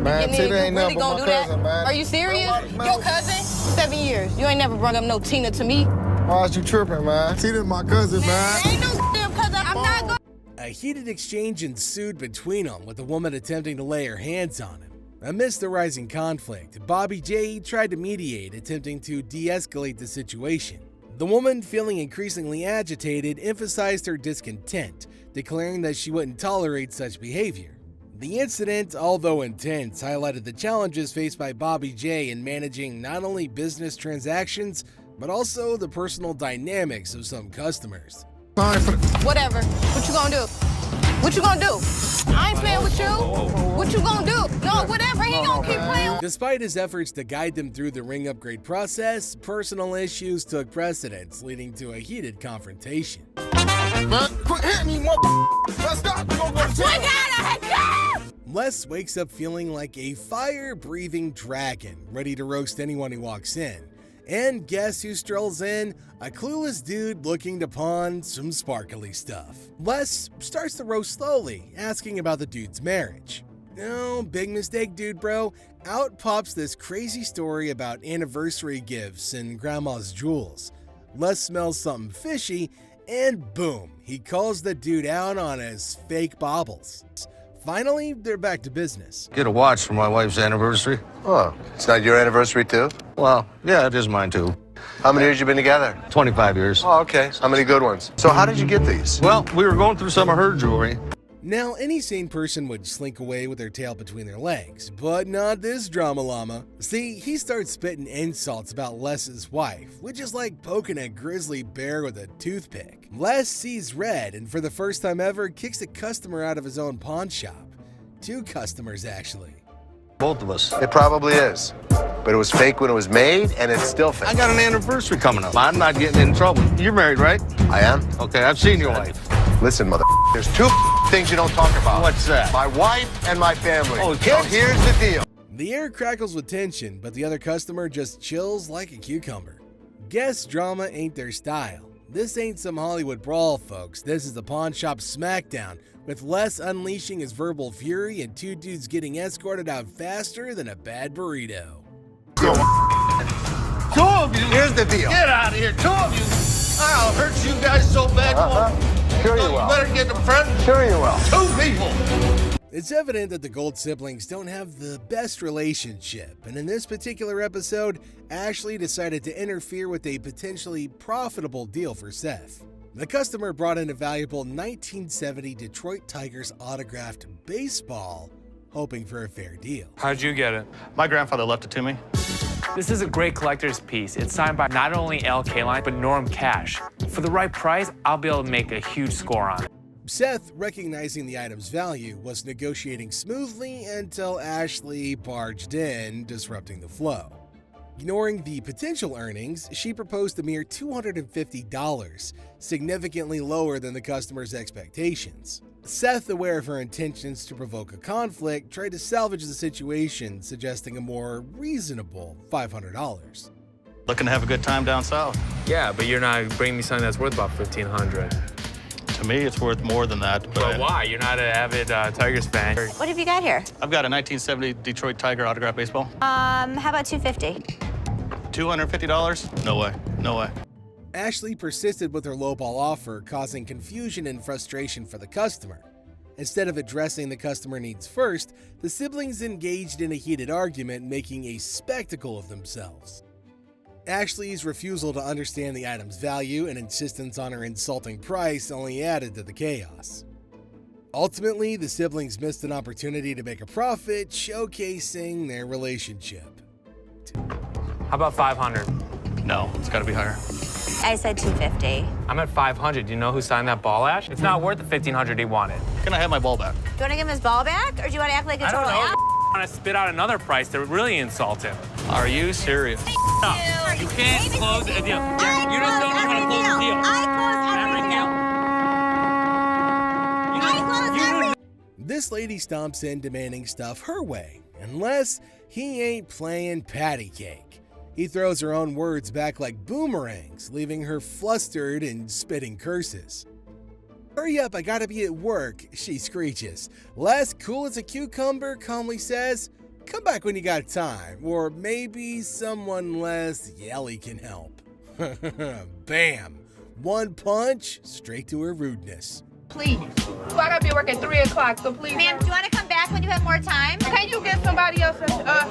Man, Tina ain't really nothing but gonna my do cousin, that? man. Are you serious? Your cousin? 7 years. You ain't never brought up no Tina to me. Why is you tripping, man? Tina's my cousin, man. Ain't no damn cousin. I'm not going. A heated exchange ensued between them, with the woman attempting to lay her hands on him. Amidst the rising conflict, Bobby J tried to mediate, attempting to de-escalate the situation. The woman, feeling increasingly agitated, emphasized her discontent, declaring that she wouldn't tolerate such behavior. The incident, although intense, highlighted the challenges faced by Bobby J in managing not only business transactions, but also the personal dynamics of some customers. Whatever. What you gonna do? What you gonna do? I ain't playing with you. What you gonna do? No, whatever. He gonna keep playing. Despite his efforts to guide them through the ring upgrade process, personal issues took precedence, leading to a heated confrontation. Man, quit hitting me, Let's stop. We gonna go to jail. Les wakes up feeling like a fire-breathing dragon, ready to roast anyone who walks in. And guess who strolls in? A clueless dude looking to pawn some sparkly stuff. Les starts the roast slowly, asking about the dude's marriage. No, big mistake, dude, bro. Out pops this crazy story about anniversary gifts and grandma's jewels. Les smells something fishy, and boom, he calls the dude out on his fake baubles. Finally, they're back to business. Get a watch for my wife's anniversary. Oh, it's not your anniversary too? Well, yeah, it is mine too. How many years you been together? 25 years. Oh, okay. How many good ones? So how did you get these? Well, we were going through some of her jewelry. Now, any sane person would slink away with their tail between their legs, but not this drama llama. See, he starts spitting insults about Les's wife, which is like poking a grizzly bear with a toothpick. Les sees red and for the first time ever kicks a customer out of his own pawn shop. 2 customers, actually. Both of us. It probably is. But it was fake when it was made, and it's still fake. I got an anniversary coming up. I'm not getting in trouble. You're married, right? I am. Okay, I've seen your wife. Listen, mother, there's 2 things you don't talk about. What's that? My wife and my family. Oh, so here's the deal. The air crackles with tension, but the other customer just chills like a cucumber. Guess drama ain't their style. This ain't some Hollywood brawl, folks. This is the pawn shop smackdown, with Les unleashing his verbal fury and 2 dudes getting escorted out faster than a bad burrito. 2 of you. Here's the deal. Get out of here. 2 of you. I'll hurt you guys so bad. Sure you You will. better get them friends. Sure you will. 2 people. It's evident that the Gold siblings don't have the best relationship, and in this particular episode, Ashley decided to interfere with a potentially profitable deal for Seth. The customer brought in a valuable 1970 Detroit Tigers autographed baseball, hoping for a fair deal. How'd you get it? My grandfather left it to me. This is a great collector's piece. It's signed by not only L.K. Line, but Norm Cash. For the right price, I'll be able to make a huge score on it. Seth, recognizing the item's value, was negotiating smoothly until Ashley barged in, disrupting the flow. Ignoring the potential earnings, she proposed a mere $250, significantly lower than the customer's expectations. Seth, aware of her intentions to provoke a conflict, tried to salvage the situation, suggesting a more reasonable $500. Looking to have a good time down south? Yeah, but you're not bringing me something that's worth about $1,500. To me, it's worth more than that. But why? You're not an avid Tigers fan. What have you got here? I've got a 1970 Detroit Tiger autographed baseball. How about $250? $250? No way. No way. Ashley persisted with her lowball offer, causing confusion and frustration for the customer. Instead of addressing the customer needs first, the siblings engaged in a heated argument, making a spectacle of themselves. Ashley's refusal to understand the item's value and insistence on her insulting price only added to the chaos. Ultimately, the siblings missed an opportunity to make a profit, showcasing their relationship. How about 500? No, it's gotta be higher. I said $250. I'm at 500. Do you know who signed that ball, Ash? It's not worth the $1,500 he wanted. Can I have my ball back? Do you want to give him his ball back, or do you want to act like a total ass? I want to spit out another price to really insult him. Are you serious? No, you can't close a deal. You just don't know how to close a deal. I close every deal. This lady stomps in demanding stuff her way, unless he ain't playing patty cake. He throws her own words back like boomerangs, leaving her flustered and spitting curses. "Hurry up, I gotta be at work," she screeches. Les, cool as a cucumber, calmly says, "Come back when you got time, or maybe someone less yelly can help." Bam! One punch, straight to her rudeness. Please. So I gotta be working 3 o'clock, so please. Ma'am, do you want to come back when you have more time? Can you get somebody else to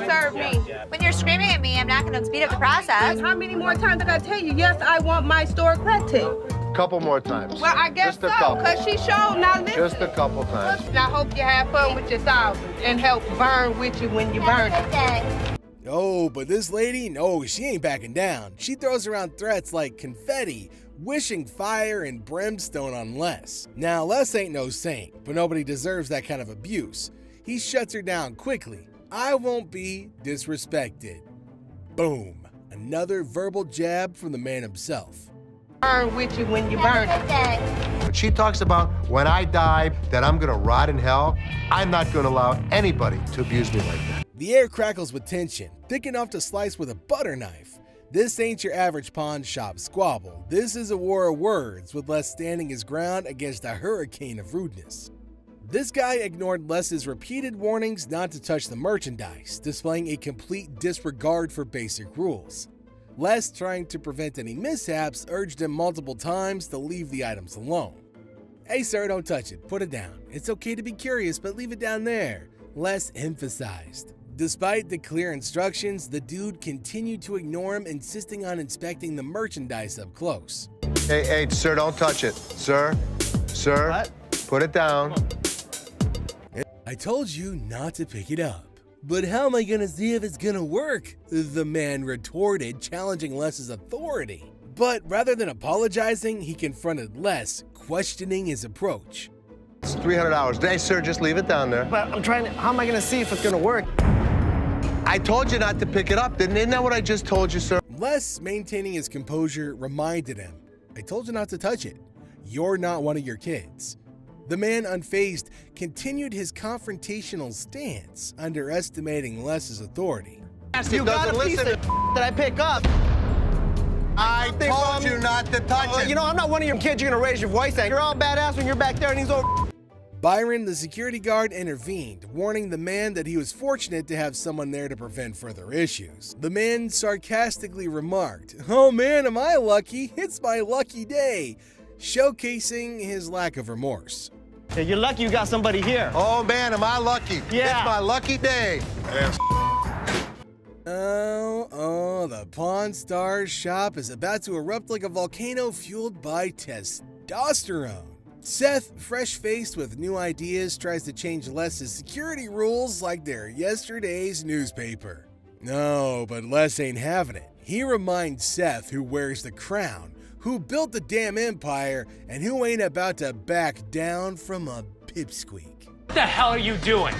serve me? When you're screaming at me, I'm not going to speed up the process. How many more times did I tell you? Yes, I want my store corrected. Couple more times. Well, I guess Just a so, couple. because she showed not listening. Just a couple times. And I hope you have fun with your thousands and help burn with you when you burn it. Oh, but this lady, no, she ain't backing down. She throws around threats like confetti, wishing fire and brimstone on Les. Now, Les ain't no saint, but nobody deserves that kind of abuse. He shuts her down quickly. "I won't be disrespected." Boom. Another verbal jab from the man himself. Burn with you when you burn it. When she talks about when I die, that I'm gonna rot in hell, I'm not gonna allow anybody to abuse me like that. The air crackles with tension, thick enough to slice with a butter knife. This ain't your average pawn shop squabble. This is a war of words, with Les standing his ground against a hurricane of rudeness. This guy ignored Les's repeated warnings not to touch the merchandise, displaying a complete disregard for basic rules. Les, trying to prevent any mishaps, urged him multiple times to leave the items alone. "Hey sir, don't touch it, put it down. It's okay to be curious, but leave it down there," Les emphasized. Despite the clear instructions, the dude continued to ignore him, insisting on inspecting the merchandise up close. Hey, sir, don't touch it. Sir, what? Put it down. "I told you not to pick it up." "But how am I gonna see if it's gonna work?" the man retorted, challenging Les's authority. But rather than apologizing, he confronted Les, questioning his approach. It's $300. Hey, sir, just leave it down there. But I'm trying to, how am I gonna see if it's gonna work? I told you not to pick it up. Isn't that what I just told you, sir? Les, maintaining his composure, reminded him, "I told you not to touch it. You're not one of your kids." The man, unfazed, continued his confrontational stance, underestimating Les's authority. You got a piece of that I pick up. I told you not to touch it. You know, I'm not one of your kids you're gonna raise your voice at. You're all badass when you're back there and he's over. Byron, the security guard, intervened, warning the man that he was fortunate to have someone there to prevent further issues. The man sarcastically remarked, "Oh man, am I lucky? It's my lucky day," showcasing his lack of remorse. Yeah, you're lucky you got somebody here. Oh man, am I lucky? Yeah. It's my lucky day. Oh, the Pawn Stars shop is about to erupt like a volcano fueled by testosterone. Seth, fresh-faced with new ideas, tries to change Les's security rules like they're yesterday's newspaper. No, but Les ain't having it. He reminds Seth, who wears the crown, who built the damn empire, and who ain't about to back down from a pipsqueak. What the hell are you doing?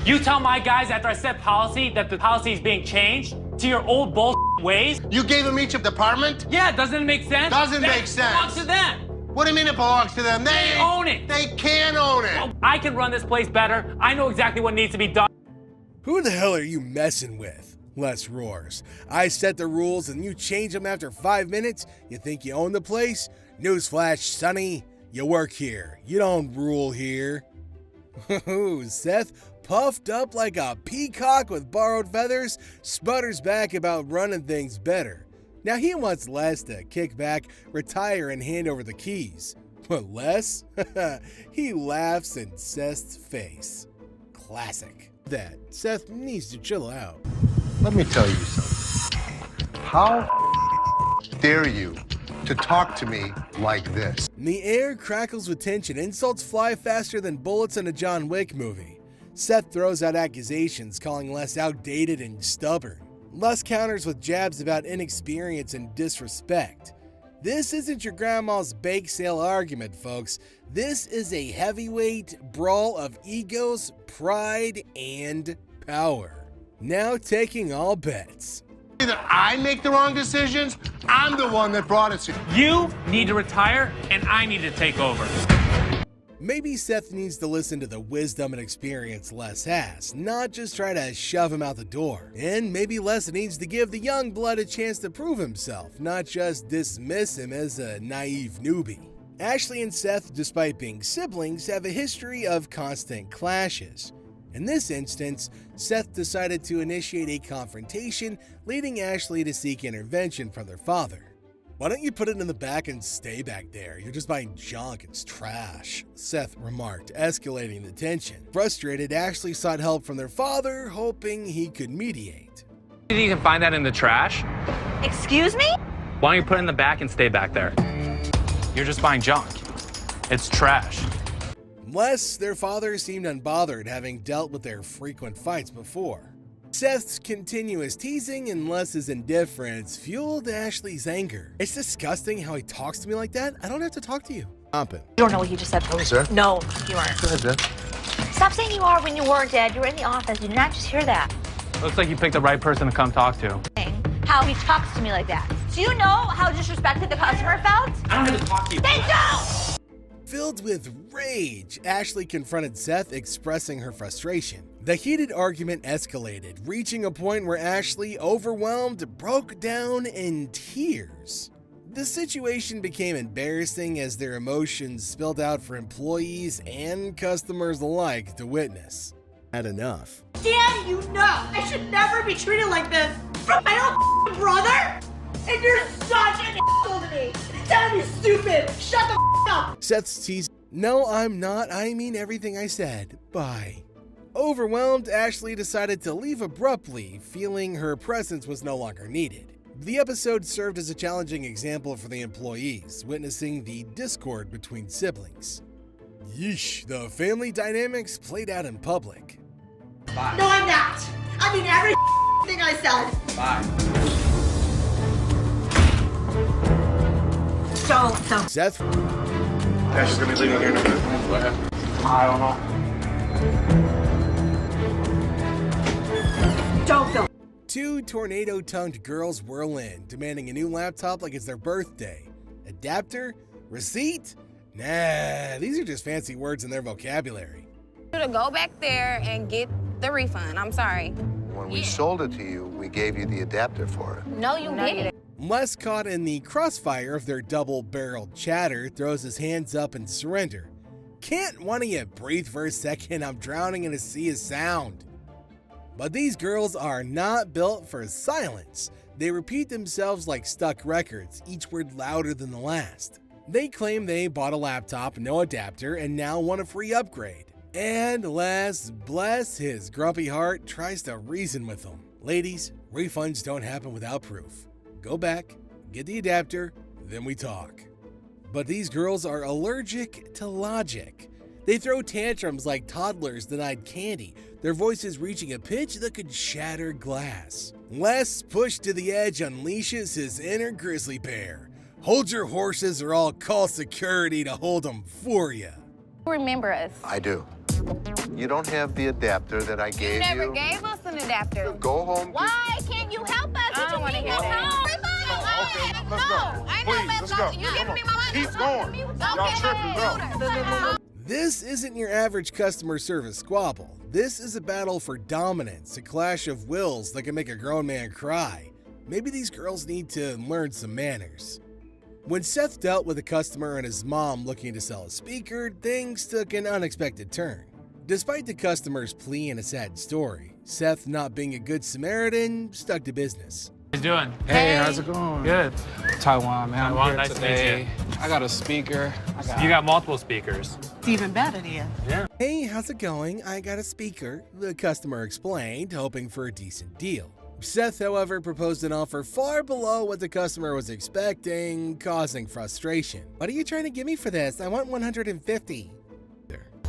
You tell my guys after I set policy that the policy is being changed? to your old bullshit ways? You gave them each a department? Yeah, doesn't it make sense? Doesn't make sense. It belongs to them. What do you mean it belongs to them? They own it. They can't own it. Well, I can run this place better. I know exactly what needs to be done. Who the hell are you messing with? Les roars. I set the rules and you change them after 5 minutes? You think you own the place? Newsflash, Sonny. You work here. You don't rule here. Ooh, Seth, puffed up like a peacock with borrowed feathers, sputters back about running things better. Now he wants Les to kick back, retire, and hand over the keys. But Les? He laughs in Seth's face. Classic. That Seth needs to chill out. Let me tell you something. How dare you to talk to me like this? The air crackles with tension. Insults fly faster than bullets in a John Wick movie. Seth throws out accusations, calling Les outdated and stubborn. Les counters with jabs about inexperience and disrespect. This isn't your grandma's bake sale argument, folks. This is a heavyweight brawl of egos, pride, and power. Now taking all bets. Either I make the wrong decisions, I'm the one that brought it to you. You need to retire, and I need to take over. Maybe Seth needs to listen to the wisdom and experience Les has, not just try to shove him out the door. And maybe Les needs to give the young blood a chance to prove himself, not just dismiss him as a naive newbie. Ashley and Seth, despite being siblings, have a history of constant clashes. In this instance, Seth decided to initiate a confrontation, leading Ashley to seek intervention from their father. "Why don't you put it in the back and stay back there? You're just buying junk, it's trash," Seth remarked, escalating the tension. Frustrated, Ashley sought help from their father, hoping he could mediate. You can find that in the trash. Excuse me? Why don't you put it in the back and stay back there? You're just buying junk. It's trash. Les, their father, seemed unbothered, having dealt with their frequent fights before. Seth's continuous teasing and Les's indifference fueled Ashley's anger. "It's disgusting how he talks to me like that. I don't have to talk to you." You don't know what he just said. Oh, sir. No, you aren't. Go ahead, Dad. Stop saying you are when you weren't, Dad. You were in the office. You did not just hear that. Looks like you picked the right person to come talk to. How he talks to me like that. Do you know how disrespected the customer felt? I don't have to talk to you. Then don't! Filled with rage, Ashley confronted Seth, expressing her frustration. The heated argument escalated, reaching a point where Ashley, overwhelmed, broke down in tears. The situation became embarrassing as their emotions spilled out for employees and customers alike to witness. Had enough. Dad, you know I should never be treated like this from my own brother. And you're such an asshole to me. Dad, you're stupid. Shut the up. Seth's tease. "No, I'm not. I mean everything I said. Bye." Overwhelmed, Ashley decided to leave abruptly, feeling her presence was no longer needed. The episode served as a challenging example for the employees, witnessing the discord between siblings. Yeesh, the family dynamics played out in public. Bye. No, I'm not. I mean every thing I said. Bye. So. Seth. Ashley's gonna be leaving here in a minute. What happened? I don't know. Don't film. Two tornado-tongued girls whirl in, demanding a new laptop like it's their birthday. Adapter? Receipt? Nah, these are just fancy words in their vocabulary. To go back there and get the refund. I'm sorry. When we sold it to you, we gave you the adapter for it. No, you didn't. Les, caught in the crossfire of their double-barreled chatter, throws his hands up in surrender. "Can't one of you breathe for a second? I'm drowning in a sea of sound." But these girls are not built for silence. They repeat themselves like stuck records, each word louder than the last. They claim they bought a laptop, no adapter, and now want a free upgrade. And Les, bless his grumpy heart, tries to reason with them. "Ladies, refunds don't happen without proof. Go back, get the adapter, then we talk." But these girls are allergic to logic. They throw tantrums like toddlers denied candy, their voices reaching a pitch that could shatter glass. Les, pushed to the edge, unleashes his inner grizzly bear. "Hold your horses or I'll call security to hold them for you." Remember us. I do. You don't have the adapter that I gave you. You never gave us an adapter. Go home. Why can't you help us? I don't want to hear that. Okay, let's go. Please, let's go. You giving me my money? Keep going. Y'all tripping, go. This isn't your average customer service squabble. This is a battle for dominance, a clash of wills that can make a grown man cry. Maybe these girls need to learn some manners. When Seth dealt with a customer and his mom looking to sell a speaker, things took an unexpected turn. Despite the customer's plea and a sad story, Seth, not being a good Samaritan, stuck to business. How you doing? Hey, how's it going? Good. Taiwan, man. Taiwan, I'm here nice to today. meet you. I got a speaker. You got multiple speakers. It's even better then. Yeah. Hey, how's it going? I got a speaker, the customer explained, hoping for a decent deal. Seth, however, proposed an offer far below what the customer was expecting, causing frustration. What are you trying to give me for this? I want $150.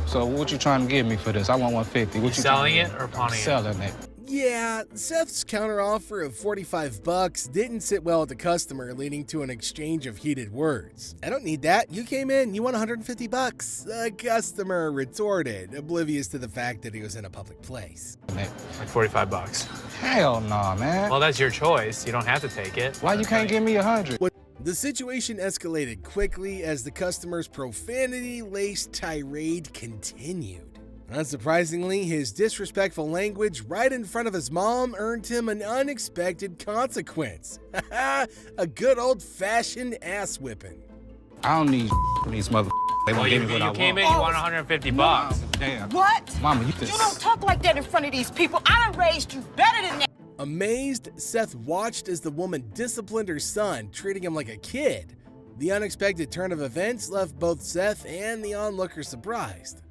So what you trying to give me for this? I want 150. What you selling it or pawning it? Selling it. Yeah, Seth's counteroffer of $45 didn't sit well with the customer, leading to an exchange of heated words. I don't need that. You came in, you want $150. The customer retorted, oblivious to the fact that he was in a public place. Like $45. Hell no, man. Well, that's your choice. You don't have to take it. Why you can't give me 100? The situation escalated quickly as the customer's profanity-laced tirade continued. Unsurprisingly, his disrespectful language right in front of his mom earned him an unexpected consequence. A good old-fashioned ass whipping. I don't need these mother. They won't give me what I want. You came in, you want $150. Mom, damn. What? Mama, you You don't talk like that in front of these people. I done raised you better than that. Amazed, Seth watched as the woman disciplined her son, treating him like a kid. The unexpected turn of events left both Seth and the onlooker surprised.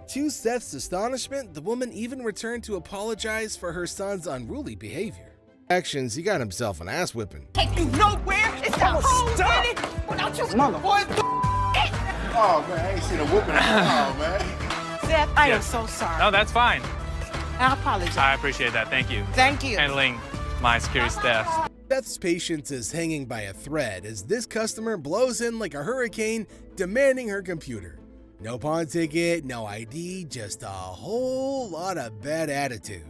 To Seth's astonishment, the woman even returned to apologize for her son's unruly behavior. Actions, he got himself an ass whipping. Take you nowhere. It's the whole city without you boys. Oh, man, I ain't seen a whooping. Oh, man. Seth, I am so sorry. No, that's fine. I apologize. I appreciate that. Thank you. Thank you. Handling my security staff. Seth's patience is hanging by a thread as this customer blows in like a hurricane, demanding her computer. No pawn ticket, no ID, just a whole lot of bad attitude.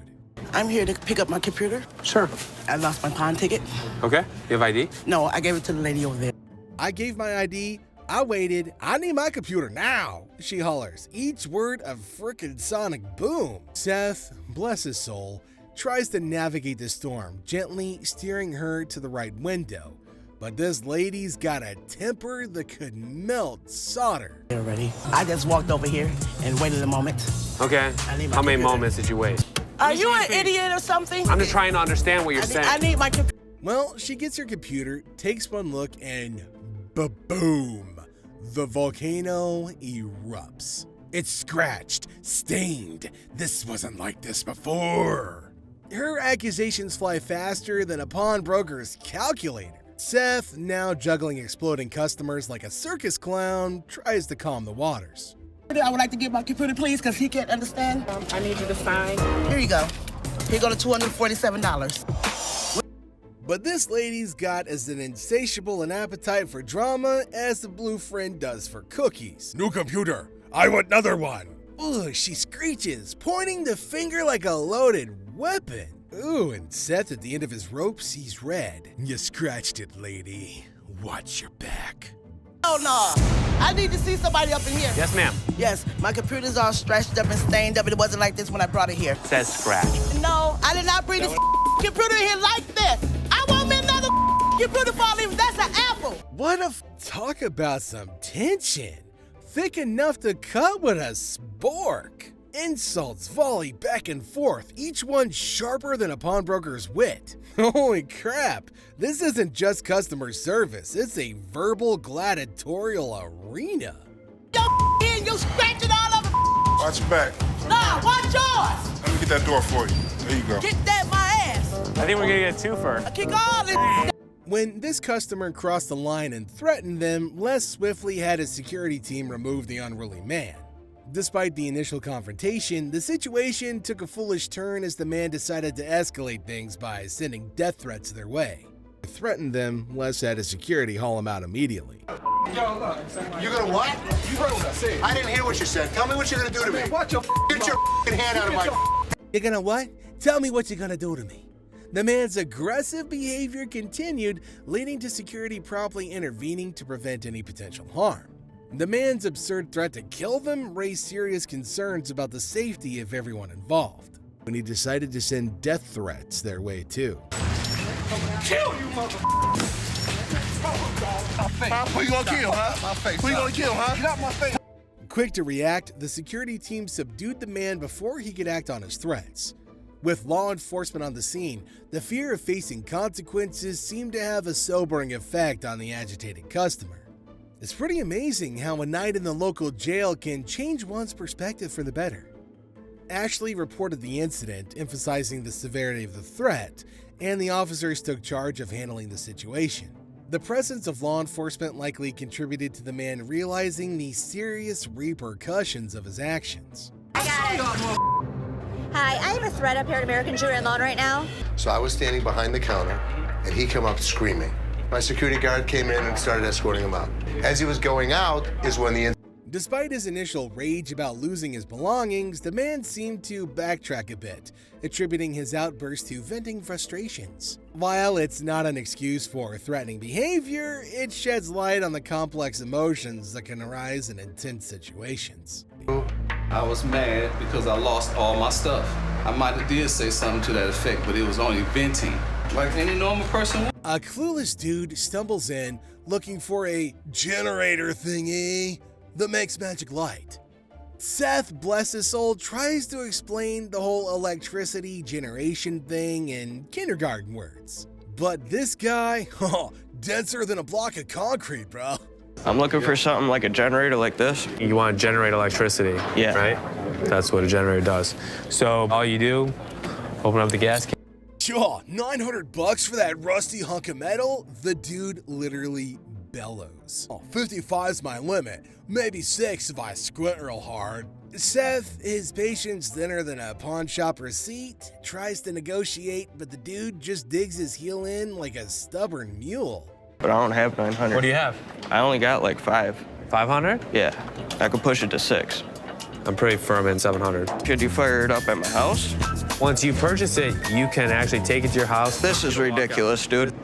I'm here to pick up my computer. Sure. I lost my pawn ticket. Okay. You have ID? No, I gave it to the lady over there. I gave my ID, I waited, I need my computer now, she hollers, each word a frickin' sonic boom. Seth, bless his soul, tries to navigate the storm, gently steering her to the right window. But this lady's got a temper that could melt solder. They're ready. I just walked over here and waited a moment. Okay. How many moments did you wait? Are you an idiot or something? I'm just trying to understand what you're saying. I need my computer. Well, she gets her computer, takes one look, and ba-boom! The volcano erupts. It's scratched, stained. This wasn't like this before. Her accusations fly faster than a pawnbroker's calculator. Seth, now juggling exploding customers like a circus clown, tries to calm the waters. I would like to get my computer, please, because he can't understand. I need you to sign. Here you go. Here you go to $247. But this lady's got as an insatiable an appetite for drama as the blue friend does for cookies. New computer, I want another one. Ugh, she screeches, pointing the finger like a loaded weapon. Ooh, and Seth at the end of his rope sees red. You scratched it, lady. Watch your back. Oh, no. I need to see somebody up in here. Yes, ma'am. Yes, my computer's all stretched up and stained up. It wasn't like this when I brought it here. Says scratch. No, I did not bring this computer here like this. I want me another computer for all even. That's an apple. What if talk about some tension? Thick enough to cut with a spork. Insults volley back and forth, each one sharper than a pawnbroker's wit. Holy crap, this isn't just customer service, it's a verbal gladiatorial arena. You scratching all over. Watch your back. Nah, watch yours. Let me get that door for you. There you go. Get that my ass. I think we're gonna get a twofer. Kick all this. When this customer crossed the line and threatened them, less swiftly had his security team remove the unruly man. Despite the initial confrontation, the situation took a foolish turn as the man decided to escalate things by sending death threats their way. Threatened them, Les had his security haul him out immediately. You gonna what? You heard what I said. I didn't hear what you said. Tell me what you're gonna do to me. Watch your Get your hand out of my. You're gonna what? Tell me what you're gonna do to me. The man's aggressive behavior continued, leading to security promptly intervening to prevent any potential harm. The man's absurd threat to kill them raised serious concerns about the safety of everyone involved, when he decided to send death threats their way too. Kill you, motherfucker! Who you gonna kill, huh? My face. Who you gonna kill, huh? Get out my face. Quick to react, the security team subdued the man before he could act on his threats. With law enforcement on the scene, the fear of facing consequences seemed to have a sobering effect on the agitated customer. It's pretty amazing how a night in the local jail can change one's perspective for the better. Ashley reported the incident, emphasizing the severity of the threat, and the officers took charge of handling the situation. The presence of law enforcement likely contributed to the man realizing the serious repercussions of his actions. Hi, I have a threat up here at American Jewelry and Lawn right now. So I was standing behind the counter, and he came up screaming. My security guard came in and started escorting him out. As he was going out is when the Despite his initial rage about losing his belongings, the man seemed to backtrack a bit, attributing his outburst to venting frustrations. While it's not an excuse for threatening behavior, it sheds light on the complex emotions that can arise in intense situations. I was mad because I lost all my stuff. I might have did say something to that effect, but it was only venting, like any normal person would. A clueless dude stumbles in looking for a generator thingy that makes magic light. Seth, bless his soul, tries to explain the whole electricity generation thing in kindergarten words. But this guy, denser than a block of concrete, bro. I'm looking for something like a generator like this. You want to generate electricity, yeah, right? That's what a generator does. So all you do, open up the gas can. Sure, $900 for that rusty hunk of metal? The dude literally bellows. 55's my limit, maybe 6 if I squint real hard. Seth, his patience thinner than a pawn shop receipt, tries to negotiate, but the dude just digs his heel in like a stubborn mule. But I don't have 900. What do you have? I only got like 5. 500? Yeah, I could push it to 6. I'm pretty firm in 700. Could you fire it up at my house? Once you purchase it, you can actually take it to your house. This is ridiculous, dude.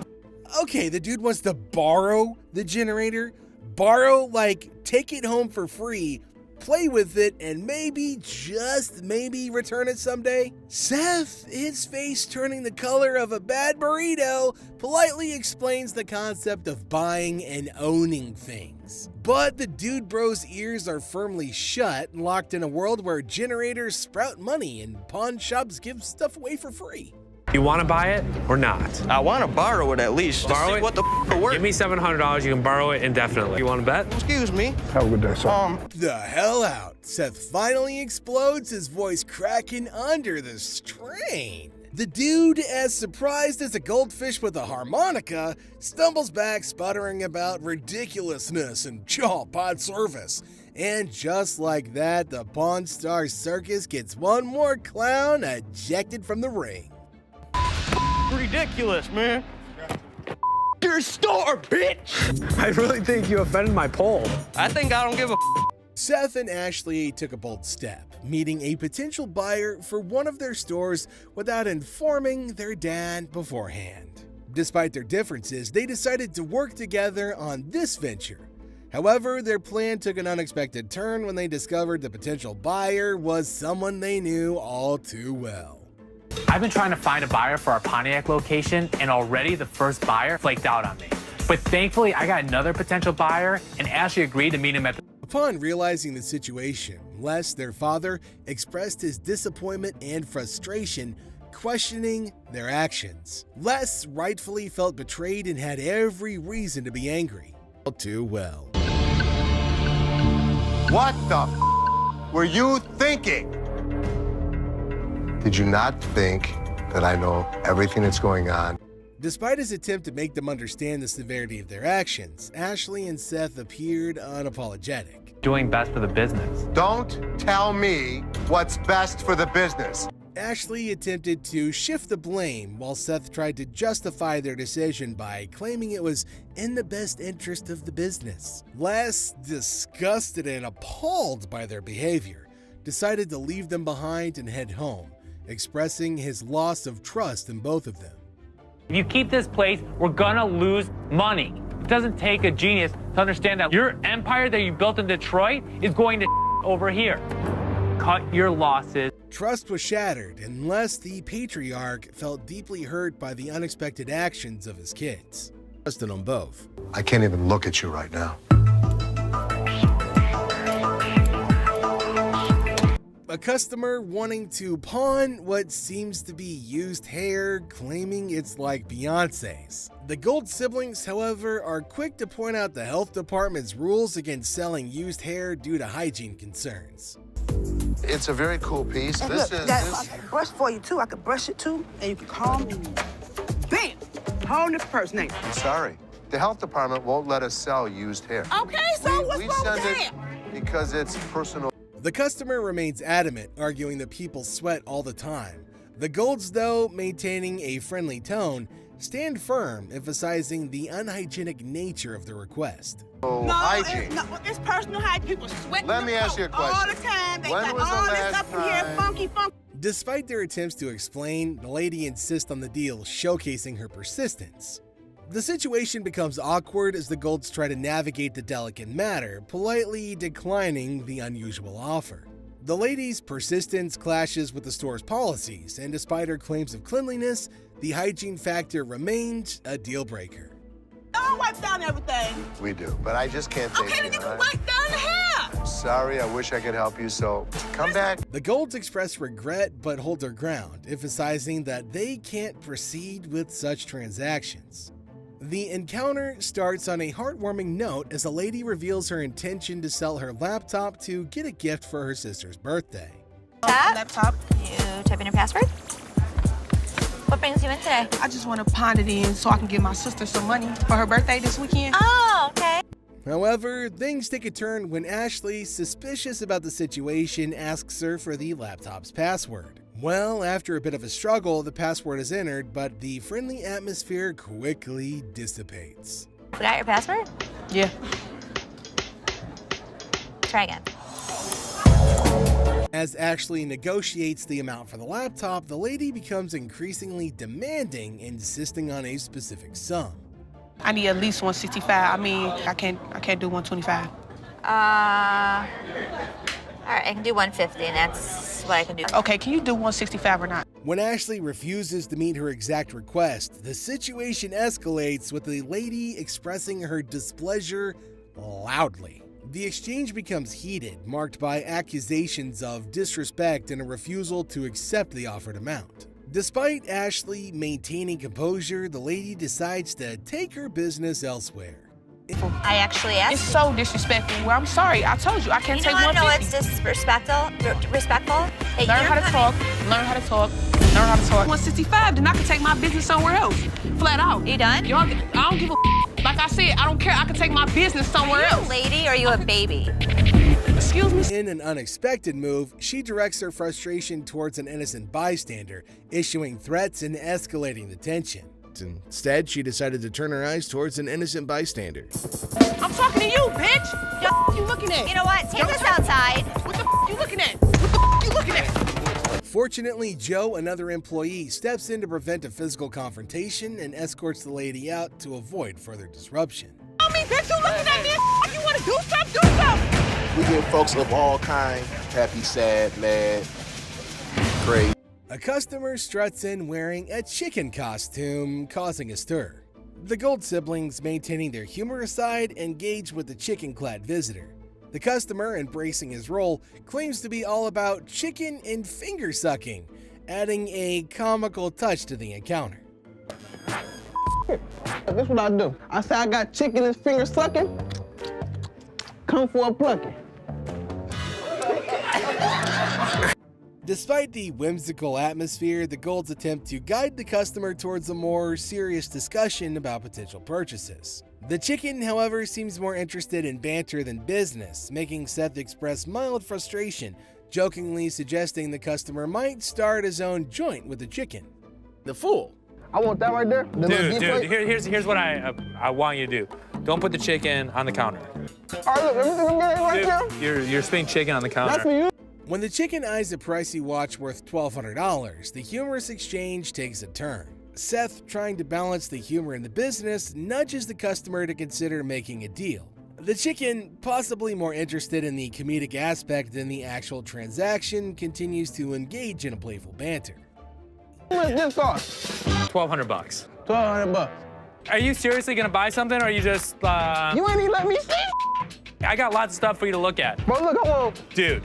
Okay, the dude wants to borrow the generator. Borrow, like, take it home for free, play with it, and maybe, just maybe, return it someday? Seth, his face turning the color of a bad burrito, politely explains the concept of buying and owning things. But the dude bro's ears are firmly shut, locked in a world where generators sprout money and pawn shops give stuff away for free. You want to buy it or not? I want to borrow it at least. Borrow it? What the f work? Give me $700. You can borrow it indefinitely. You want to bet? Excuse me. Have a good day, sir. The hell out. Seth finally explodes, his voice cracking under the strain. The dude, as surprised as a goldfish with a harmonica, stumbles back, sputtering about ridiculousness and bad service. And just like that, the Pawn Star Circus gets one more clown ejected from the ring. Ridiculous, man. Your store, bitch! I really think you offended my poll. I think I don't give a Seth and Ashley took a bold step, meeting a potential buyer for one of their stores without informing their dad beforehand. Despite their differences, they decided to work together on this venture. However, their plan took an unexpected turn when they discovered the potential buyer was someone they knew all too well. I've been trying to find a buyer for our Pontiac location, and already the first buyer flaked out on me. But thankfully, I got another potential buyer, and Ashley agreed to meet him at the... Upon realizing the situation, Les, their father, expressed his disappointment and frustration, questioning their actions. Les rightfully felt betrayed and had every reason to be angry. All too well. What the were you thinking? Did you not think that I know everything that's going on? Despite his attempt to make them understand the severity of their actions, Ashley and Seth appeared unapologetic. Doing best for the business. Don't tell me what's best for the business. Ashley attempted to shift the blame while Seth tried to justify their decision by claiming it was in the best interest of the business. Les, disgusted and appalled by their behavior, decided to leave them behind and head home, expressing his loss of trust in both of them. If you keep this place, we're gonna lose money. It doesn't take a genius to understand that your empire that you built in Detroit is going to over here. Cut your losses. Trust was shattered unless the patriarch felt deeply hurt by the unexpected actions of his kids. Trusted on both. I can't even look at you right now. A customer wanting to pawn what seems to be used hair, claiming it's like Beyonce's. The Gold siblings, however, are quick to point out the health department's rules against selling used hair due to hygiene concerns. It's a very cool piece. And This look, is I this. can brush for you too. I can brush it too, and you can calm. Bam! Hold this person name. I'm sorry. The health department won't let us sell used hair. Okay, so what's we wrong send with it that? because it's personal. The customer remains adamant, arguing that people sweat all the time. The Golds, though, maintaining a friendly tone, stand firm, emphasizing the unhygienic nature of the request. Hygiene. It's personal hygiene. People sweat. Let me ask you a question. All the time. They When got was the all this last stuff in here, time- funky. Despite their attempts to explain, the lady insists on the deal, showcasing her persistence. The situation becomes awkward as the Golds try to navigate the delicate matter, politely declining the unusual offer. The lady's persistence clashes with the store's policies, and despite her claims of cleanliness, the hygiene factor remained a deal breaker. Don't wipe down everything. We do, but I just can't take Okay, then it. you all can right? wipe down the hair. I'm sorry, I wish I could help you, so come back. The Golds express regret but hold their ground, emphasizing that they can't proceed with such transactions. The encounter starts on a heartwarming note as a lady reveals her intention to sell her laptop to get a gift for her sister's birthday. Laptop. You type in your password. What brings you in today? I just want to pawn it in so I can give my sister some money for her birthday this weekend. Oh, okay. However, things take a turn when Ashley, suspicious about the situation, asks her for the laptop's password. Well, after a bit of a struggle, the password is entered, but the friendly atmosphere quickly dissipates. Forgot your password? Yeah. Try again. As Ashley negotiates the amount for the laptop, the lady becomes increasingly demanding, insisting on a specific sum. I need at least 165. I mean, I can't do 125. All right, I can do 150, and that's what I can do. Okay, can you do 165 or not? When Ashley refuses to meet her exact request, the situation escalates with the lady expressing her displeasure loudly. The exchange becomes heated, marked by accusations of disrespect and a refusal to accept the offered amount. Despite Ashley maintaining composure, the lady decides to take her business elsewhere. I actually asked. It's so disrespectful. Well, I'm sorry. I told you I can't take 150. You know what's disrespectful? Hey, Learn how to talk. Learn how to talk. Learn how to talk. 165, then I can take my business somewhere else. Flat out. You done? Y'all, I don't give a. Like I said, I don't care. I can take my business somewhere Are you else. a lady or are you a baby? Excuse me. In an unexpected move, she directs her frustration towards an innocent bystander, issuing threats and escalating the tension. Instead, she decided to turn her eyes towards an innocent bystander. I'm talking to you, bitch. What you looking at? You know what? Take us outside. What the you looking at? What the you looking at? Fortunately, Joe, another employee, steps in to prevent a physical confrontation and escorts the lady out to avoid further disruption. I mean, bitch, you looking at me? You want to do something? Do something. We get folks of all kinds, happy, sad, mad, crazy. A customer struts in wearing a chicken costume, causing a stir. The Gold siblings, maintaining their humorous side, engage with the chicken-clad visitor. The customer, embracing his role, claims to be all about chicken and finger-sucking, adding a comical touch to the encounter. This what I do. I say I got chicken and finger sucking. Come for a plucking. Despite the whimsical atmosphere, the Golds attempt to guide the customer towards a more serious discussion about potential purchases. The chicken, however, seems more interested in banter than business, making Seth express mild frustration, jokingly suggesting the customer might start his own joint with the chicken. The fool. I want that right there. Dude, here's what I want you to do. Don't put the chicken on the counter. All right, look, everything I'm getting right Dude, there. you're spitting chicken on the counter. That's for you. When the chicken eyes a pricey watch worth $1,200, the humorous exchange takes a turn. Seth, trying to balance the humor in the business, nudges the customer to consider making a deal. The chicken, possibly more interested in the comedic aspect than the actual transaction, continues to engage in a playful banter. How much this cost? $1,200. $1,200. Are you seriously gonna buy something, or are you just, You ain't even let me see. I got lots of stuff for you to look at. Bro, look, I want. Dude.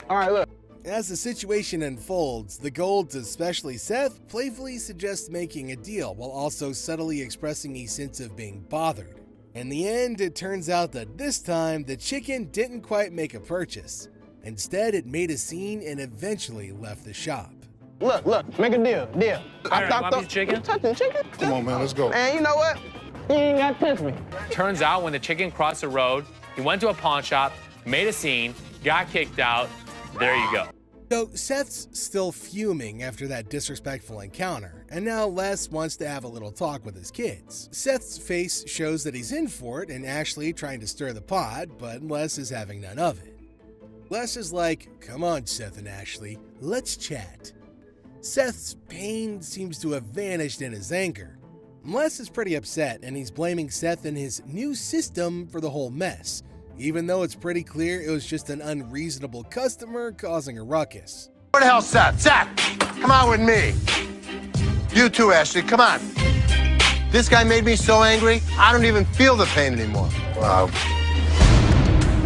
All right, look. As the situation unfolds, the Golds, especially Seth, playfully suggest making a deal while also subtly expressing a sense of being bothered. In the end, it turns out that this time, the chicken didn't quite make a purchase. Instead, it made a scene and eventually left the shop. Look, make a deal. All right, want me to chicken? Touching chicken? Come on, man, let's go. And you know what? You ain't got to touch me. Turns out when the chicken crossed the road, he went to a pawn shop, made a scene, got kicked out. There you go. So Seth's still fuming after that disrespectful encounter, and now Les wants to have a little talk with his kids. Seth's face shows that he's in for it and Ashley trying to stir the pot, but Les is having none of it. Les is like, come on Seth and Ashley, let's chat. Seth's pain seems to have vanished in his anger. Les is pretty upset and he's blaming Seth and his new system for the whole mess, even though it's pretty clear it was just an unreasonable customer causing a ruckus. Where the hell, Seth? Seth, come on with me. You too, Ashley, come on. This guy made me so angry, I don't even feel the pain anymore. Wow.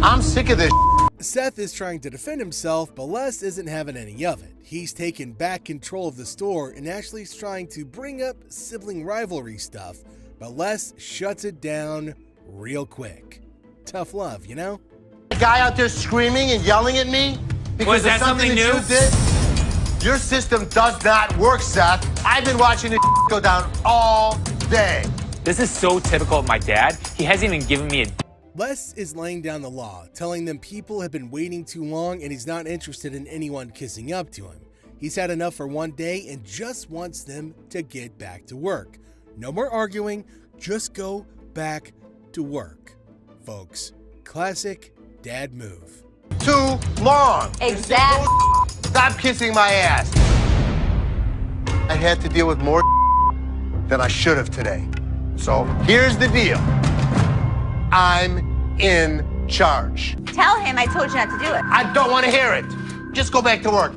I'm sick of this. Seth is trying to defend himself, but Les isn't having any of it. He's taken back control of the store and Ashley's trying to bring up sibling rivalry stuff, but Les shuts it down real quick. Tough love, you know? The guy out there screaming and yelling at me because of something that you did? Your system does not work, Seth. I've been watching it go down all day. This is so typical of my dad. He hasn't even given me a... Les is laying down the law, telling them people have been waiting too long and he's not interested in anyone kissing up to him. He's had enough for one day and just wants them to get back to work. No more arguing, just go back to work. Folks, classic dad move. Too long. Exactly. Stop kissing my ass. I had to deal with more than I should have today. So here's the deal. I'm in charge. Tell him I told you not to do it. I don't want to hear it. Just go back to work.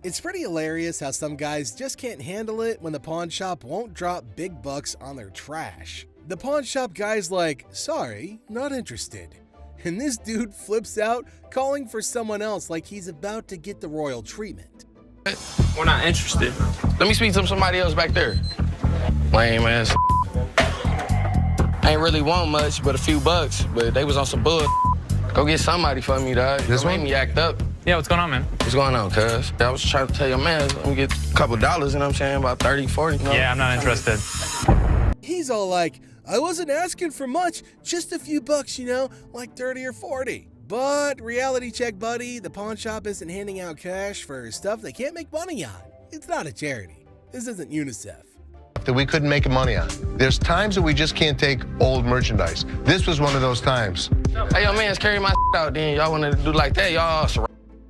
It's pretty hilarious how some guys just can't handle it when the pawn shop won't drop big bucks on their trash. The pawn shop guy's like, sorry, not interested. And this dude flips out, calling for someone else like he's about to get the royal treatment. We're not interested. Let me speak to somebody else back there. Lame ass. I ain't really want much but a few bucks, but they was on some bull. Go get somebody for me, dog. This made me act up. Yeah, what's going on, man? What's going on, cuz? I was trying to tell your man, let me get a couple dollars, you know what I'm saying? About 30, 40. You know? Yeah, I'm not interested. He's all like, I wasn't asking for much, just a few bucks, you know, like 30 or 40. But reality check, buddy, the pawn shop isn't handing out cash for stuff they can't make money on. It's not a charity. This isn't UNICEF. That we couldn't make money on. There's times that we just can't take old merchandise. This was one of those times. Hey, yo, man's carry my out, then y'all want to do like that, y'all.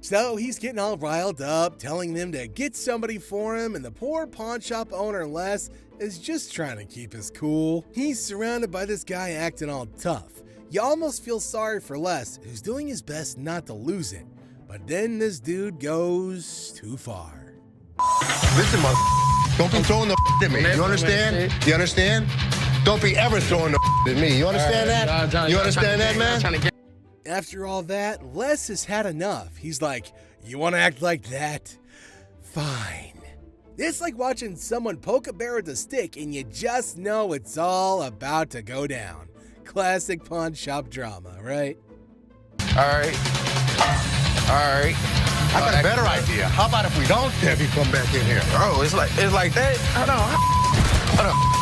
So he's getting all riled up, telling them to get somebody for him, and the poor pawn shop owner, Les, is just trying to keep his cool. He's surrounded by this guy acting all tough. You almost feel sorry for Les, who's doing his best not to lose it. But then this dude goes too far. Listen, don't be throwing the at me. You understand? You understand? Don't be ever throwing the at me. You understand that? You understand that, man? After all that, Les has had enough. He's like, you want to act like that? Fine. It's like watching someone poke a bear with a stick and you just know it's all about to go down. Classic pawn shop drama, right? All right. I got a better idea. How about if we don't have you come back in here? Oh, it's like that? Hold on.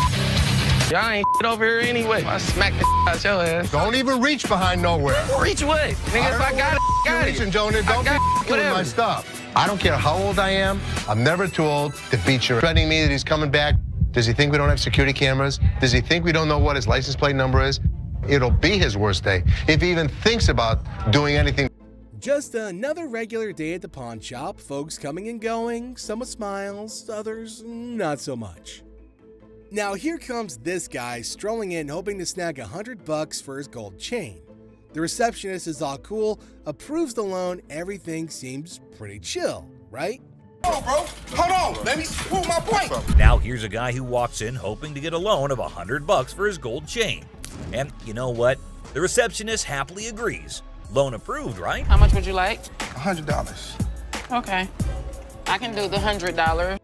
Y'all ain't over here anyway. I smack the out your ass. Don't even reach behind nowhere. Reach what? Nigga, if I got it, got it. Reaching, Jonah. Don't be killing my stuff. I don't care how old I am. I'm never too old to beat you. Threatening me that he's coming back. Does he think we don't have security cameras? Does he think we don't know what his license plate number is? It'll be his worst day if he even thinks about doing anything. Just another regular day at the pawn shop, folks coming and going, some with smiles, others not so much. Now here comes this guy strolling in hoping to snag $100 for his gold chain. The receptionist is all cool, approves the loan, everything seems pretty chill, right? Oh, bro, hold on, let me prove my point. Now here's a guy who walks in hoping to get a loan of $100 for his gold chain. And you know what? The receptionist happily agrees. Loan approved, right? How much would you like? $100. Okay. I can do the $100.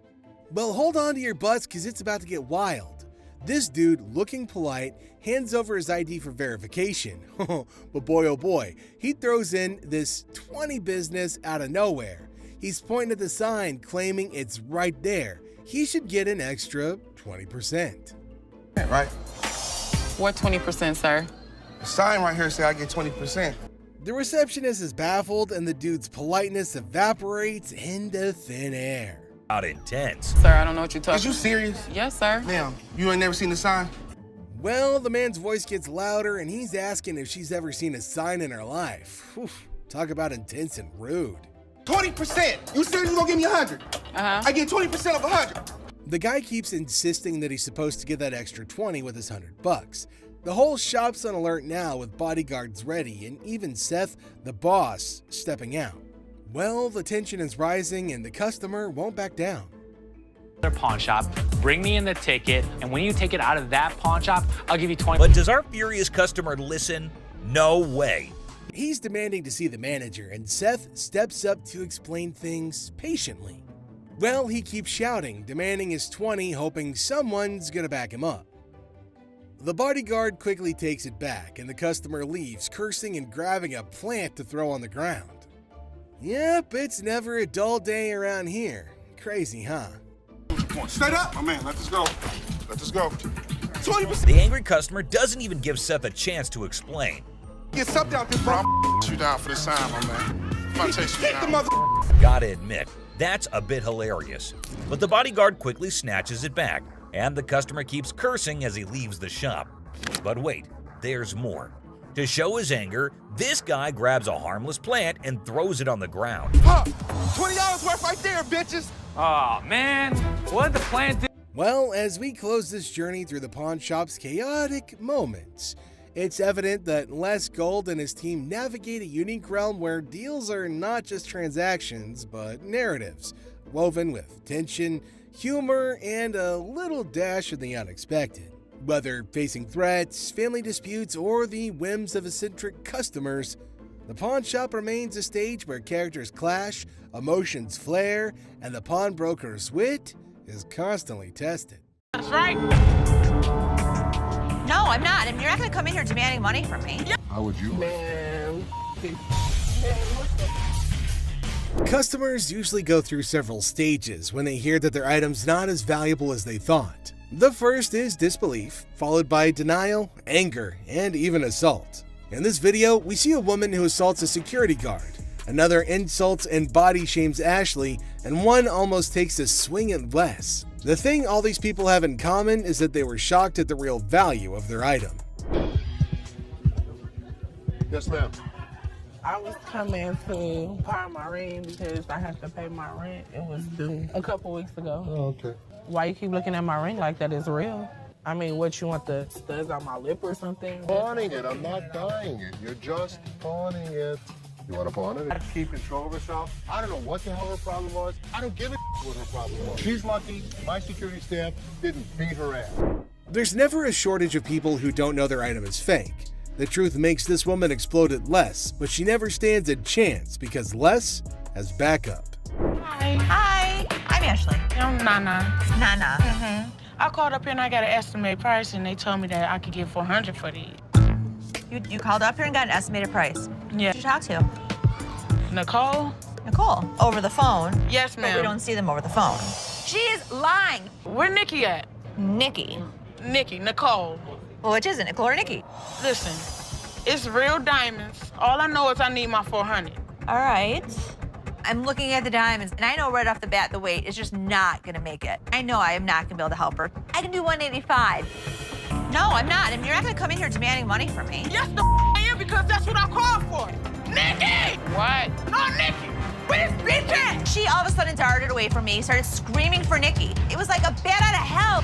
Well, hold on to your butts because it's about to get wild. This dude, looking polite, hands over his ID for verification. But boy, oh boy, he throws in this 20 business out of nowhere. He's pointing at the sign, claiming it's right there. He should get an extra 20%. Right? What 20%, sir? The sign right here says I get 20%. The receptionist is baffled and the dude's politeness evaporates into thin air. Not intense. Sir, I don't know what you're talking about. Is you serious? Yes, sir. Ma'am, you ain't never seen the sign? Well, the man's voice gets louder and he's asking if she's ever seen a sign in her life. Whew, talk about intense and rude. 20%! You said you gonna give me 100. I get 20% of 100. The guy keeps insisting that he's supposed to get that extra 20 with his $100. The whole shop's on alert now with bodyguards ready and even Seth, the boss, stepping out. Well, the tension is rising and the customer won't back down. Their pawn shop, bring me in the ticket, and when you take it out of that pawn shop, I'll give you 20. But does our furious customer listen? No way. He's demanding to see the manager and Seth steps up to explain things patiently. Well, he keeps shouting, demanding his 20, hoping someone's gonna back him up. The bodyguard quickly takes it back, and the customer leaves, cursing and grabbing a plant to throw on the ground. Yep, it's never a dull day around here. Crazy, huh? Straight up, my man, let us go. Let us go. 20%. The angry customer doesn't even give Seth a chance to explain. Get something out there, bro. You down for the sign, my man. I'm about to chase you down. Gotta admit, that's a bit hilarious. But the bodyguard quickly snatches it back, and the customer keeps cursing as he leaves the shop. But wait, there's more. To show his anger, this guy grabs a harmless plant and throws it on the ground. Huh, $20 worth right there, bitches. Oh man, what did the plant do? Well, as we close this journey through the pawn shop's chaotic moments, it's evident that Les Gold and his team navigate a unique realm where deals are not just transactions, but narratives, woven with tension, humor, and a little dash of the unexpected. Whether facing threats, family disputes, or the whims of eccentric customers, the pawn shop remains a stage where characters clash, emotions flare, and the pawnbroker's wit is constantly tested. That's right. No, I'm not. I mean, you're not going to come in here demanding money from me. How would you? Man. Customers usually go through several stages when they hear that their item's not as valuable as they thought. The first is disbelief, followed by denial, anger, and even assault. In this video, we see a woman who assaults a security guard, another insults and body shames Ashley, and one almost takes a swing at Les. The thing all these people have in common is that they were shocked at the real value of their item. Yes, ma'am. I was coming to pawn my ring because I have to pay my rent. It was due a couple weeks ago. Oh, okay. Why you keep looking at my ring like that is real? I mean, what, you want the studs on my lip or something? Pawning it. I'm not buying it. You're just pawning it. You want to pawn it? Keep control of herself. I don't know what the hell her problem was. I don't give a what her problem was. She's lucky my security staff didn't beat her ass. There's never a shortage of people who don't know their item is fake. The truth makes this woman explode at Les, but she never stands a chance because Les has backup. Hi. Hi, I'm Ashley. I'm Nana. Nana. Mm-hmm. I called up here and I got an estimate price and they told me that I could get $400 for these. You called up here and got an estimated price. Yeah. Who did you talk to? Nicole? Nicole. Over the phone? Yes, But ma'am. we don't see them over the phone. She is lying. Where Nikki at? Nikki. Nicole. Well, which is it, Nicole or Nikki? Listen, it's real diamonds. All I know is I need my $400. All right. I'm looking at the diamonds, and I know right off the bat the weight is just not gonna make it. I know I am not gonna be able to help her. I can do 185. No, I'm not. I mean, you're not gonna come in here demanding money from me. Yes, the I am, because that's what I called for. Nikki! What? No, Nikki! Where's bitch at? She all of a sudden darted away from me, started screaming for Nikki. It was like a bat out of hell.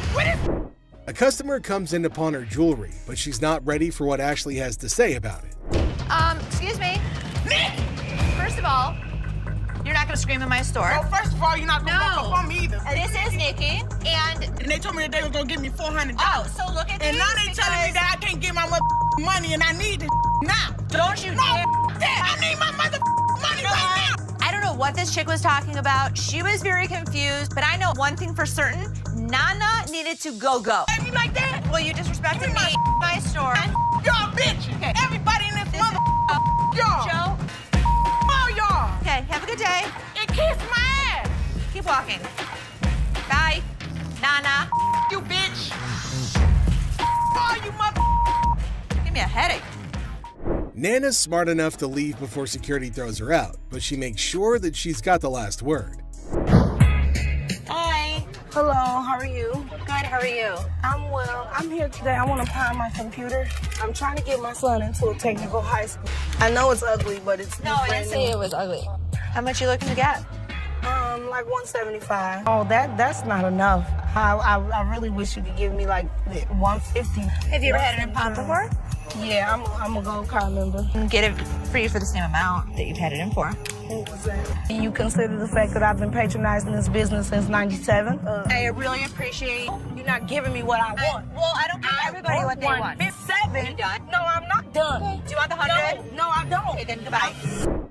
A customer comes in to pawn her jewelry, but she's not ready for what Ashley has to say about it. Excuse me. Nikki! First of all, you're not gonna scream in my store. Well, first of all, you're not gonna walk up on me either. This is Nikki, and they told me that they was gonna give me $400. Oh, so look at and these now they telling me that I can't get my money and I need this now. Don't you dare. I need my money right now. I don't know what this chick was talking about. She was very confused, but I know one thing for certain. Nana needed to go. You like that? Well, you disrespected me, my store. Y'all bitches. Okay. Everybody in this mother y'all. Joe. All y'all. Okay, have a good day. And kiss my ass. Keep walking. Bye. Nana. You bitch. All you mother. Give me a headache. Nana's smart enough to leave before security throws her out, but she makes sure that she's got the last word. Hi. Hello, how are you? Good, how are you? I'm well. I'm here today. I want to pawn my computer. I'm trying to get my son into a technical high school. I know it's ugly, but it's No, I didn't say it was ugly. How much you looking to get? Like $175. Oh, that's not enough. I really wish you could give me like $150. Have you ever had an impound before? Yeah, I'm a gold card member. Get it for you for the same amount that you've had it in for. What was that? You consider the fact that I've been patronizing this business since '97? I really appreciate you're not giving me what I want. Well, I don't give everybody what they want. 157? You done? No, I'm not done. Okay. Do you want the 100? No, I don't. Okay, then goodbye.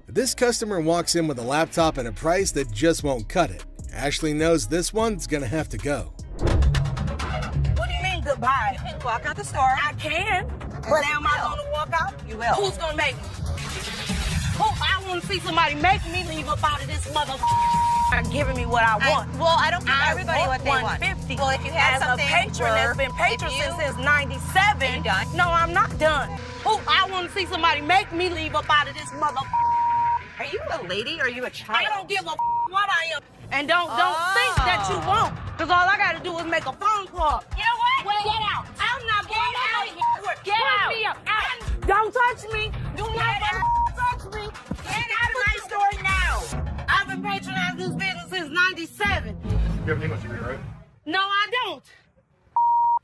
This customer walks in with a laptop and a price that just won't cut it. Ashley knows this one's gonna have to go. What do you mean goodbye? You can walk out the store. I can. But am I gonna walk out? You will. Who's gonna make me? I want to see somebody make me leave up out of this motherfucker. Giving me what I want. I don't give everybody what they want. $150. Well, if you had something a patron that's been patron since '97. No, I'm not done. I want to see somebody make me leave up out of this motherfucker. Are you a lady or are you a child? I don't give a what I am. And don't think that you won't. Because all I got to do is make a phone call. You know what? Get out. I'm not going out of here. Get out. Me out. Don't touch me. Do not touch me. Get out of my store now. I've been patronizing this business since '97. You have an English degree, right? No, I don't.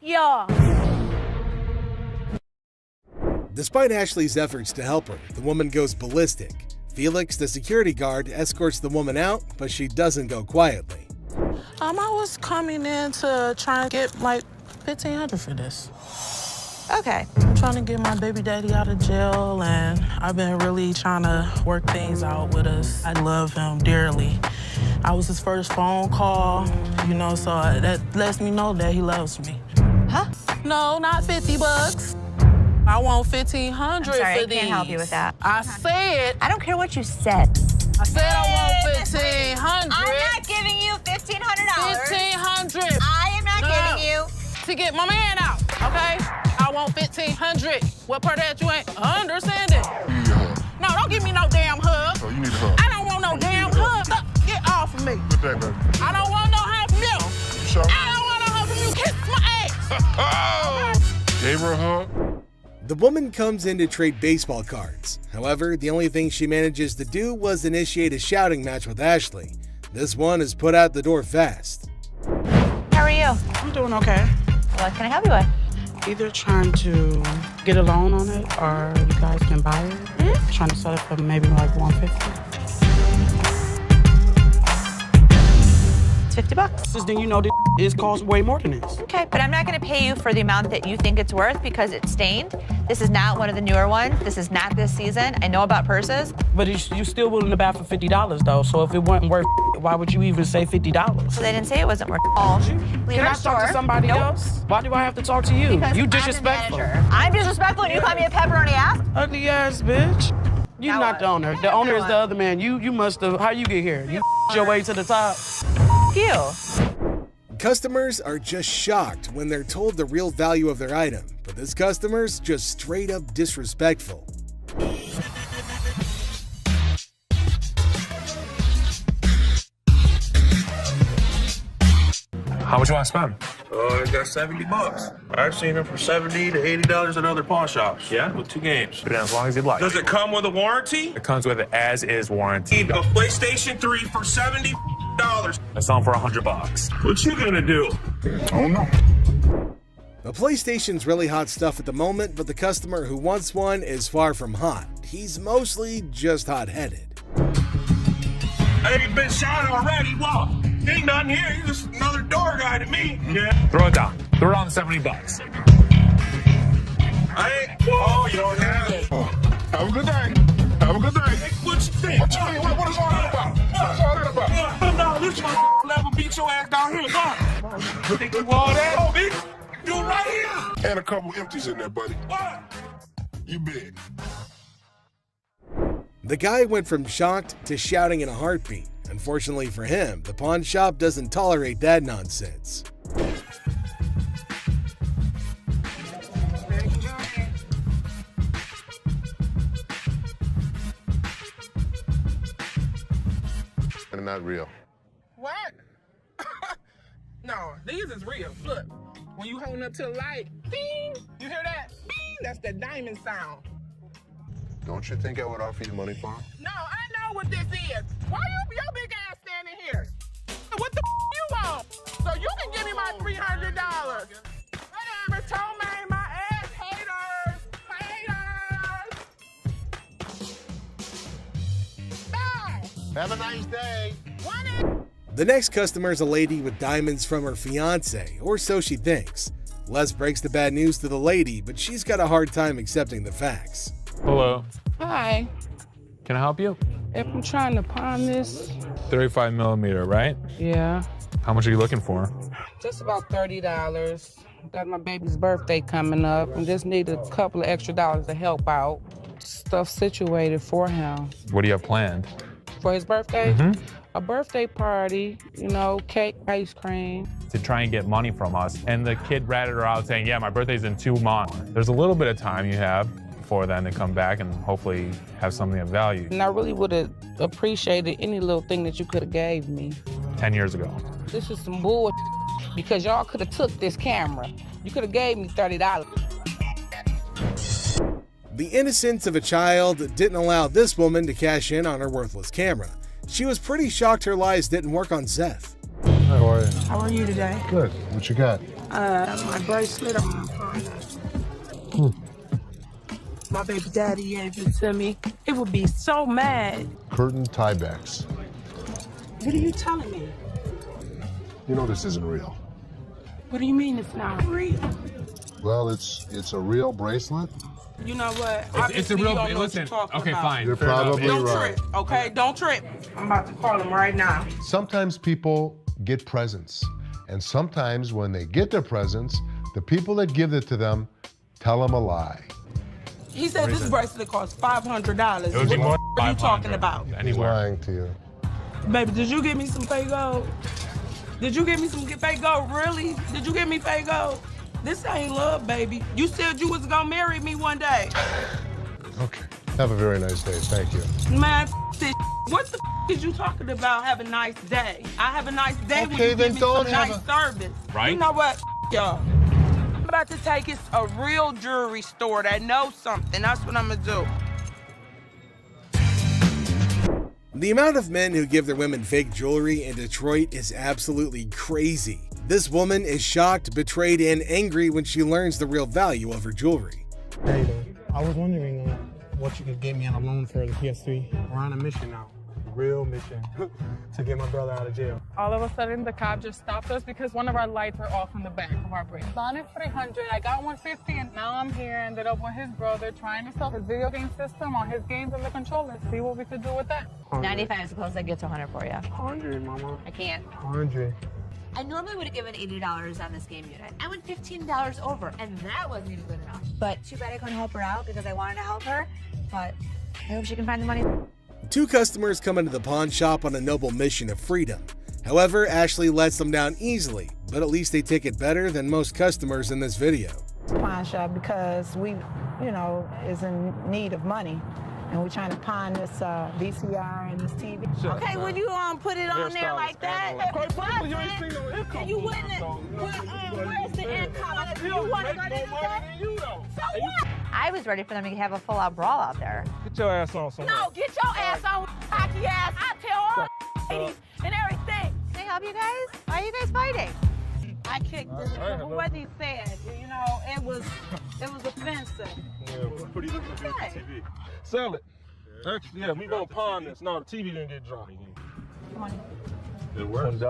Yeah. Despite Ashley's efforts to help her, the woman goes ballistic. Felix, the security guard, escorts the woman out, but she doesn't go quietly. I was coming in to try and get like $1,500 for this. Okay. I'm trying to get my baby daddy out of jail, and I've been really trying to work things out with us. I love him dearly. I was his first phone call, so that lets me know that he loves me. Huh? No, not $50. I want $1,500 I'm sorry, for I these. can't help you with that. I said. I don't care what you said. I said I want $1,500. I'm not giving you $1,500. $1,500. I am not giving you. To get my man out, okay? I want $1,500. What part of that you ain't understanding? You need a hug. No, don't give me no damn hug. Oh, you need a hug. I don't want no damn hug. Get off of me. Good day, baby. I don't want no hug from you. You sure? I don't want no hug from you. Kiss my ass. Gave her a hug. The woman comes in to trade baseball cards. However, the only thing she manages to do was initiate a shouting match with Ashley. This one is put out the door fast. How are you? I'm doing okay. What can I help you with? Either trying to get a loan on it or you guys can buy it. Mm-hmm. Trying to sell it for maybe like $150. It's $50. Then you know it costs way more than this. Okay, but I'm not going to pay you for the amount that you think it's worth because it's stained. This is not one of the newer ones. This is not this season. I know about purses. But you're still willing to buy for $50 though. So if it wasn't worth, why would you even say $50? So they didn't say it wasn't worth. Leave Can I the talk to store. somebody else? Why do I have to talk to you? Because You I'm the disrespectful. manager. I'm disrespectful and you call me a pepperoni ass? Ugly ass bitch. You're Now not what? the owner. The owner is the other man. You must have. How you get here? You your way to the top. You. Customers are just shocked when they're told the real value of their item, but this customer's just straight up disrespectful. How much you want to spend? I got $70. I've seen them for $70 to $80 at other pawn shops. Yeah? With 2 games. Put it in as long as you'd like. Does it come with a warranty? It comes with an as-is warranty. A PlayStation 3 for $70. I sell them for $100. What you gonna do? Oh no. The PlayStation's really hot stuff at the moment, but the customer who wants one is far from hot. He's mostly just hot-headed. I ain't been shot already. What? Ain't nothing here. You're just another door guy to me. Yeah. Throw it down. Throw it on $70. I ain't. Oh, you don't have it. Have a good day. Have a good day. What you think? What is all that about? What is all that about? No, this one level beat your ass down here. Come. Think you all that? Oh, bitch. You right here. And a couple empties in there, buddy. What? You big. The guy went from shocked to shouting in a heartbeat. Unfortunately for him, the pawn shop doesn't tolerate that nonsense. They're not real. What? No, these is real. Look, when you holding up to the light, ding, you hear that? Ding, that's the diamond sound. Don't you think I would offer you money for them? No, I know what this is. Why your big ass standing here? What the you want? So you can give me my $300. Whatever, toe man, my ass haters. Bye. Have a nice day. The next customer is a lady with diamonds from her fiance, or so she thinks. Les breaks the bad news to the lady, but she's got a hard time accepting the facts. Hello. Hi. Can I help you? If I'm trying to pawn this, 35 millimeter, right? yeah, How much are you looking for? just about $30. Got my baby's birthday coming up and just need a couple of extra dollars to help out. Stuff situated for him. What do you have planned? For his birthday? Mm-hmm. A birthday party, you know, cake, ice cream. To try and get money from us. And the kid ratted her out saying, yeah, my birthday's in 2 months. There's a little bit of time you have before then to come back and hopefully have something of value. And I really would have appreciated any little thing that you could have gave me. 10 years ago. This is some bull because y'all could have took this camera. You could have gave me $30. The innocence of a child didn't allow this woman to cash in on her worthless camera. She was pretty shocked her lies didn't work on Seth. How are you? How are you today? Good. What you got? My bracelet on my phone. My baby daddy gave it to me. It would be so mad. Curtain tiebacks. What are you telling me? You know this isn't real. What do you mean it's not real? Well, it's a real bracelet. You know what? It's a real, listen, okay, fine. You're fair enough. probably Don't right. trip, okay? Don't trip. I'm about to call him right now. Sometimes people get presents, and sometimes when they get their presents, the people that give it to them tell them a lie. He said this bracelet costs $500. It would be more What are you talking about? He's Anywhere. lying to you. Baby, did you give me some fake gold? Did you give me some fake gold? Really? Did you give me fake gold? This ain't love, baby. You said you was gonna marry me one day. Okay. Have a very nice day. Thank you. Man, this. What the is you talking about? Have a nice day. I have a nice day when Okay, you then give me don't some have nice service. Right? You know what, y'all? I'm about to take it to a real jewelry store that knows something. That's what I'm gonna do. The amount of men who give their women fake jewelry in Detroit is absolutely crazy. This woman is shocked, betrayed, and angry when she learns the real value of her jewelry. Hey, I was wondering what you could get me on a loan for the PS3. We're on a mission now, a real mission, to get my brother out of jail. All of a sudden, the cop just stopped us because one of our lights are off in the back of our brake. Bought it $300, I got $150, and now I'm here, ended up with his brother trying to sell his video game system on his games and the controller. See what we could do with that. 95 is the closest I get to 100 for you. 100, mama. I can't. 100. I normally would have given $80 on this game unit. I went $15 over, and that wasn't even good enough. But too bad I couldn't help her out because I wanted to help her. But I hope she can find the money. 2 customers come into the pawn shop on a noble mission of freedom. However, Ashley lets them down easily, but at least they take it better than most customers in this video. Pawn shop because we, is in need of money. and we're trying to pawn this VCR and this TV. Okay, would you put it on there like that? You ain't seen no income. You wouldn't. Where's the income? You want to go to the So what? I was ready for them to have a full-out brawl out there. Get your ass on somewhere. No, get your ass on, hockey ass. I tell all ladies and everything. Can I help you guys? Why are you guys fighting? I kicked what he said. You know, it was offensive. Yeah, we're pretty different from TV. Sell it. Actually, yeah, we gonna pawn this. No, the TV didn't get dropped. 20. It works. $20.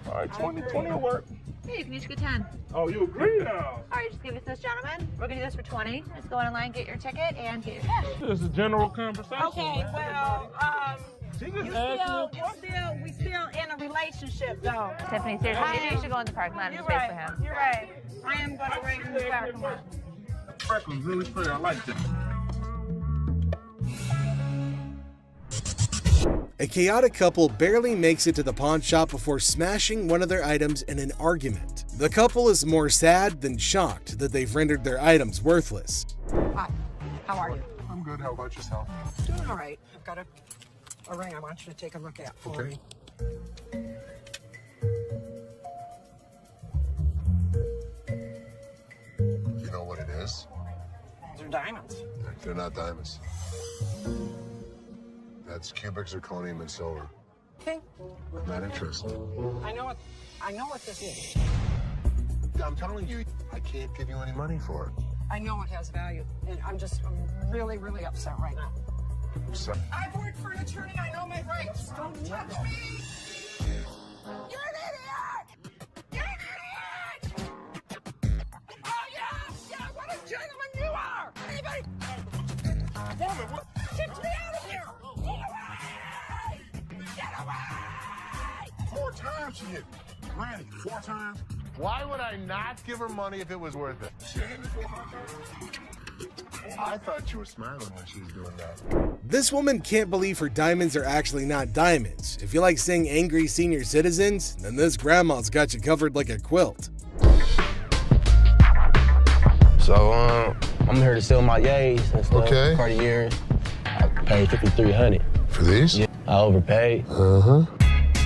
All right, 20 will work. Hey, you can each get 10. Oh, you agree now? All right, just give it to this gentleman. We're gonna do this for 20. Just go in line, get your ticket, and get your cash. This is a general conversation. Okay, well, we still in a relationship, though. Tiffany, seriously, maybe you should go in the parking lot and You're space right. for him. You're right. I am gonna wait in the parking lot. Freckles really fair. I like that. A chaotic couple barely makes it to the pawn shop before smashing one of their items in an argument. The couple is more sad than shocked that they've rendered their items worthless. Hi, how are you? I'm good. How about yourself? Doing all right. I've got a ring I want you to take a look at for me. You know what it is? They're diamonds. They're not diamonds. That's cubic zirconium and silver. Okay. Not interested. I know what this is. I'm telling you, I can't give you any money for it. I know it has value, and I'm really, really upset right now. So, I've worked for an attorney. I know my rights. Don't touch me. You're an idiot. You're an idiot. Oh yeah, what a gentleman you are. Anybody? Woman, what? Get me out of here. Get away. Get away. 4 times she hit me. Granny, 4 times. why would I not give her money if it was worth it? I thought you were smiling when she was doing that. This woman can't believe her diamonds are actually not diamonds. If you like seeing angry senior citizens, then this grandma's got you covered like a quilt. So, I'm here to sell my yays and stuff. Okay. Cartier. I paid $5,300. For these? Yeah, I overpaid. Uh-huh.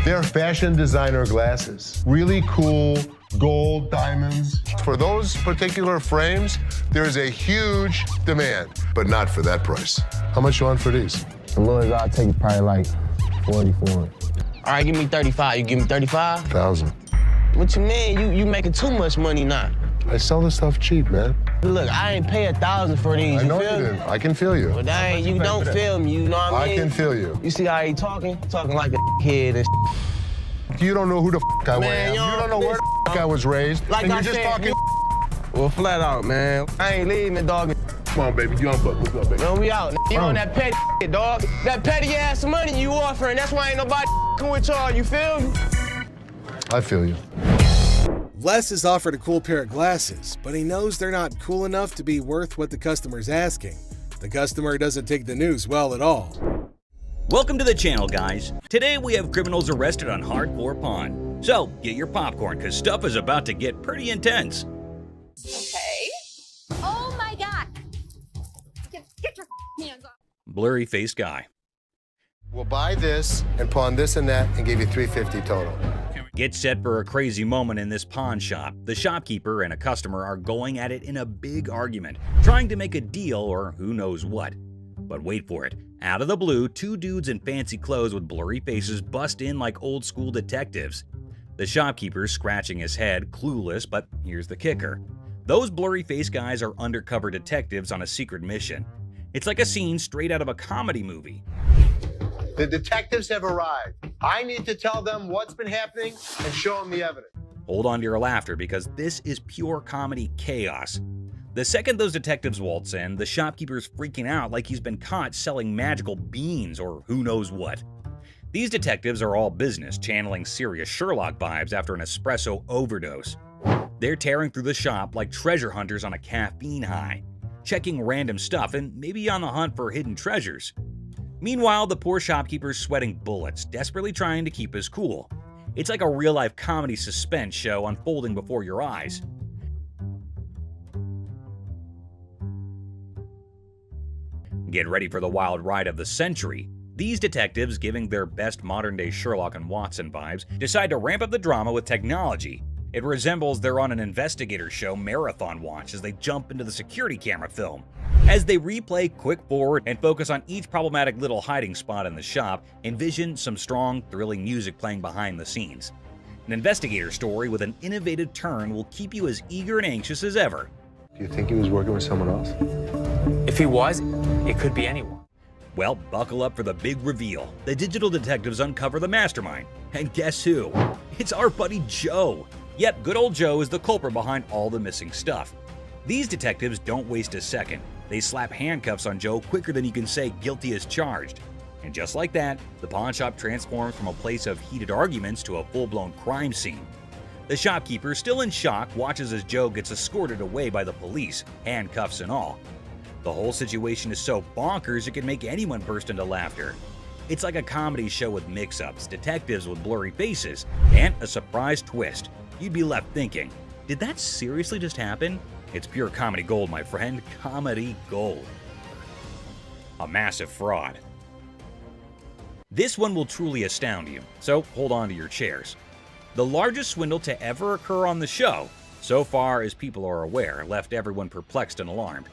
They're fashion designer glasses. Really cool gold diamonds. For those particular frames, there's a huge demand, but not for that price. How much you want for these? The lowest I'll take probably like 40 for it. All right, give me 35. You give me 35? 1,000. What you mean? You making too much money now. I sell this stuff cheap, man. Look, I ain't pay 1,000 for these. I know feel you me? didn't. I can feel you. But dang, you don't feel me, you know what I mean? I can feel you. You see how he talking? Talking like a kid and You don't know who the I Man, am. You don't know where the I was raised. Like and I you're just said, talking. Well, flat out, man. I ain't leaving, dog. Come on, baby. You on butt. What's up, baby? Man, we out. You on that petty shit, dog. That petty ass money you offering. That's why ain't nobody with y'all. You feel me? I feel you. Les is offered a cool pair of glasses, but he knows they're not cool enough to be worth what the customer's asking. The customer doesn't take the news well at all. Welcome to the channel, guys. Today we have criminals arrested on hardcore pawn. So get your popcorn, because stuff is about to get pretty intense. Okay. Oh my God. Get your hands off. Blurry-faced guy. We'll buy this and pawn this and that and give you $350 total. Get set for a crazy moment in this pawn shop. The shopkeeper and a customer are going at it in a big argument, trying to make a deal or who knows what. But wait for it. Out of the blue, two dudes in fancy clothes with blurry faces bust in like old school detectives. The shopkeeper's scratching his head, clueless, but here's the kicker. Those blurry-faced guys are undercover detectives on a secret mission. It's like a scene straight out of a comedy movie. The detectives have arrived. I need to tell them what's been happening and show them the evidence. Hold on to your laughter, because this is pure comedy chaos. The second those detectives waltz in, the shopkeeper's freaking out like he's been caught selling magical beans or who knows what. These detectives are all business, channeling serious Sherlock vibes after an espresso overdose. They're tearing through the shop like treasure hunters on a caffeine high, checking random stuff and maybe on the hunt for hidden treasures. Meanwhile, the poor shopkeeper's sweating bullets, desperately trying to keep his cool. It's like a real-life comedy suspense show unfolding before your eyes. Get ready for the wild ride of the century. These detectives, giving their best modern-day Sherlock and Watson vibes, decide to ramp up the drama with technology. It resembles they're on an investigator show marathon watch as they jump into the security camera film. As they replay quick forward and focus on each problematic little hiding spot in the shop, envision some strong, thrilling music playing behind the scenes. An investigator story with an innovative turn will keep you as eager and anxious as ever. Do you think he was working with someone else? If he was, it could be anyone. Well, buckle up for the big reveal. The digital detectives uncover the mastermind. And guess who? It's our buddy Joe. Yep, good old Joe is the culprit behind all the missing stuff. These detectives don't waste a second. They slap handcuffs on Joe quicker than you can say guilty as charged. And just like that, the pawn shop transforms from a place of heated arguments to a full-blown crime scene. The shopkeeper, still in shock, watches as Joe gets escorted away by the police, handcuffs and all. The whole situation is so bonkers it can make anyone burst into laughter. It's like a comedy show with mix-ups, detectives with blurry faces, and a surprise twist. You'd be left thinking, did that seriously just happen? It's pure comedy gold, my friend. Comedy gold. A massive fraud. This one will truly astound you, so hold on to your chairs. The largest swindle to ever occur on the show, so far as people are aware, left everyone perplexed and alarmed.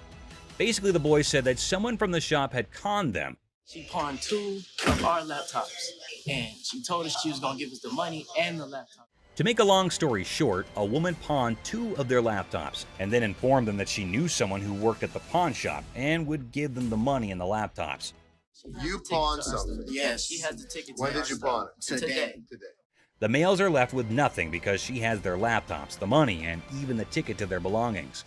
Basically, the boys said that someone from the shop had conned them. She pawned 2 of our laptops, and she told us she was gonna give us the money and the laptop. To make a long story short, a woman pawned 2 of their laptops and then informed them that she knew someone who worked at the pawn shop and would give them the money and the laptops. You pawned something? Yes, she has the ticket to When did you pawn it? Today. The males are left with nothing because she has their laptops, the money, and even the ticket to their belongings.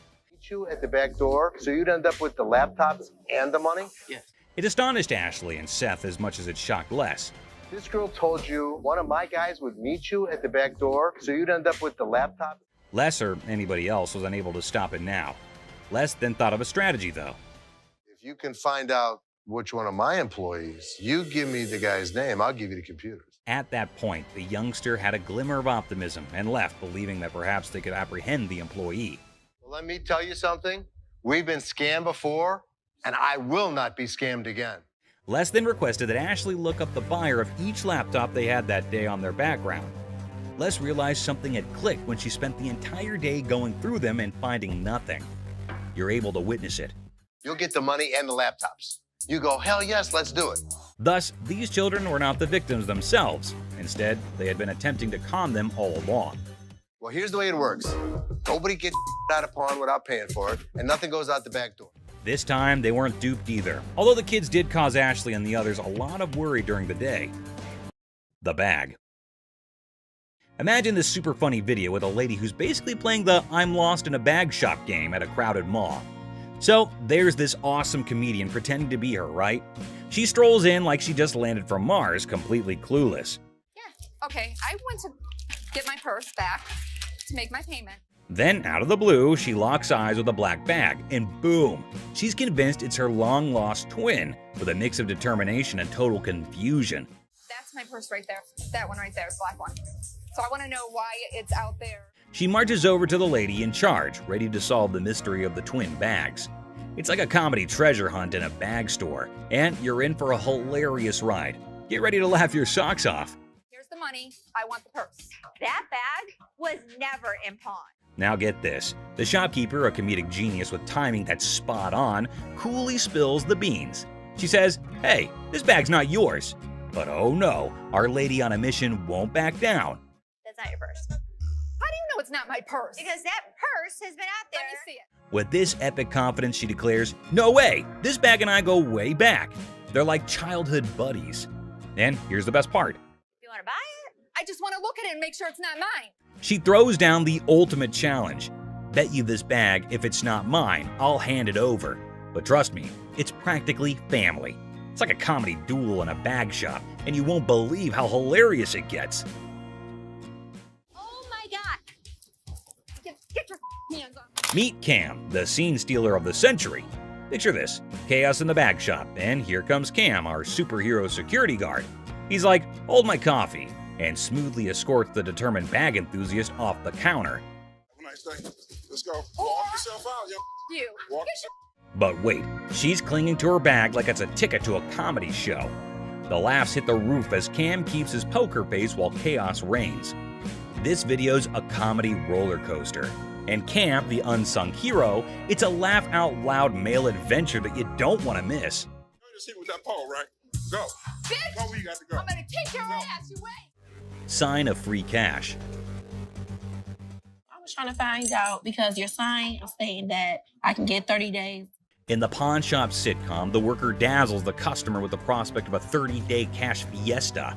You at the back door, so you'd end up with the laptops and the money? Yes. It astonished Ashley and Seth as much as it shocked Les. This girl told you one of my guys would meet you at the back door, so you'd end up with the laptop? Les or anybody else was unable to stop it now. Les then thought of a strategy, though. If you can find out which one of my employees, you give me the guy's name, I'll give you the computers. At that point, the youngster had a glimmer of optimism and left, believing that perhaps they could apprehend the employee. Well, let me tell you something. We've been scammed before, and I will not be scammed again. Les then requested that Ashley look up the buyer of each laptop they had that day on their background. Les realized something had clicked when she spent the entire day going through them and finding nothing. You're able to witness it. You'll get the money and the laptops. You go, hell yes, let's do it. Thus, these children were not the victims themselves. Instead, they had been attempting to con them all along. Well, here's the way it works. Nobody gets out of pawn without paying for it, and nothing goes out the back door. This time, they weren't duped either, although the kids did cause Ashley and the others a lot of worry during the day. The bag. Imagine this super funny video with a lady who's basically playing the I'm lost in a bag shop game at a crowded mall. So there's this awesome comedian pretending to be her, right? She strolls in like she just landed from Mars, completely clueless. Yeah, okay, I went to get my purse back to make my payment. Then, out of the blue, she locks eyes with a black bag, and boom! She's convinced it's her long-lost twin, with a mix of determination and total confusion. That's my purse right there. That one right there, the black one. So I want to know why it's out there. She marches over to the lady in charge, ready to solve the mystery of the twin bags. It's like a comedy treasure hunt in a bag store, and you're in for a hilarious ride. Get ready to laugh your socks off. Here's the money. I want the purse. That bag was never in pawn. Now get this, the shopkeeper, a comedic genius with timing that's spot on, coolly spills the beans. She says, hey, this bag's not yours. But oh no, our lady on a mission won't back down. That's not your purse. How do you know it's not my purse? Because that purse has been out there. Let me see it. With this epic confidence, she declares, no way, this bag and I go way back. They're like childhood buddies. And here's the best part. You want to buy it? I just want to look at it and make sure it's not mine. She throws down the ultimate challenge. Bet you this bag, if it's not mine, I'll hand it over. But trust me, it's practically family. It's like a comedy duel in a bag shop, and you won't believe how hilarious it gets. Oh my God. Get your hands on me. Meet Cam, the scene stealer of the century. Picture this, chaos in the bag shop, and here comes Cam, our superhero security guard. He's like, hold my coffee, and smoothly escorts the determined bag enthusiast off the counter. Have a nice day. Let's go. Walk yourself out, yo. You. Walk Get your But wait, she's clinging to her bag like it's a ticket to a comedy show. The laughs hit the roof as Cam keeps his poker face while chaos reigns. This video's a comedy roller coaster. And Cam, the unsung hero, it's a laugh-out-loud male adventure that you don't want to miss. Just hit with that pole, right? Go. Bitch! Go where you got to go. I'm gonna kick your ass, you wait! Sign of free cash. I was trying to find out because your sign was saying that I can get 30 days. In the pawn shop sitcom, the worker dazzles the customer with the prospect of a 30-day cash fiesta.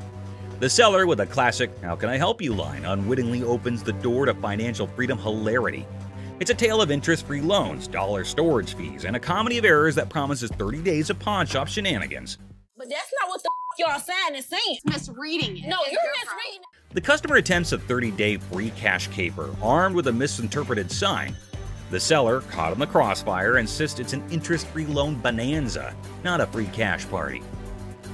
The seller, with a classic "How can I help you" line, unwittingly opens the door to financial freedom hilarity. It's a tale of interest-free loans, dollar storage fees, and a comedy of errors that promises 30 days of pawn shop shenanigans. But that's not what the y'all sign is saying. Misreading it. No, you're misreading it. The customer attempts a 30-day free cash caper, armed with a misinterpreted sign. The seller, caught in the crossfire, insists it's an interest-free loan bonanza, not a free cash party.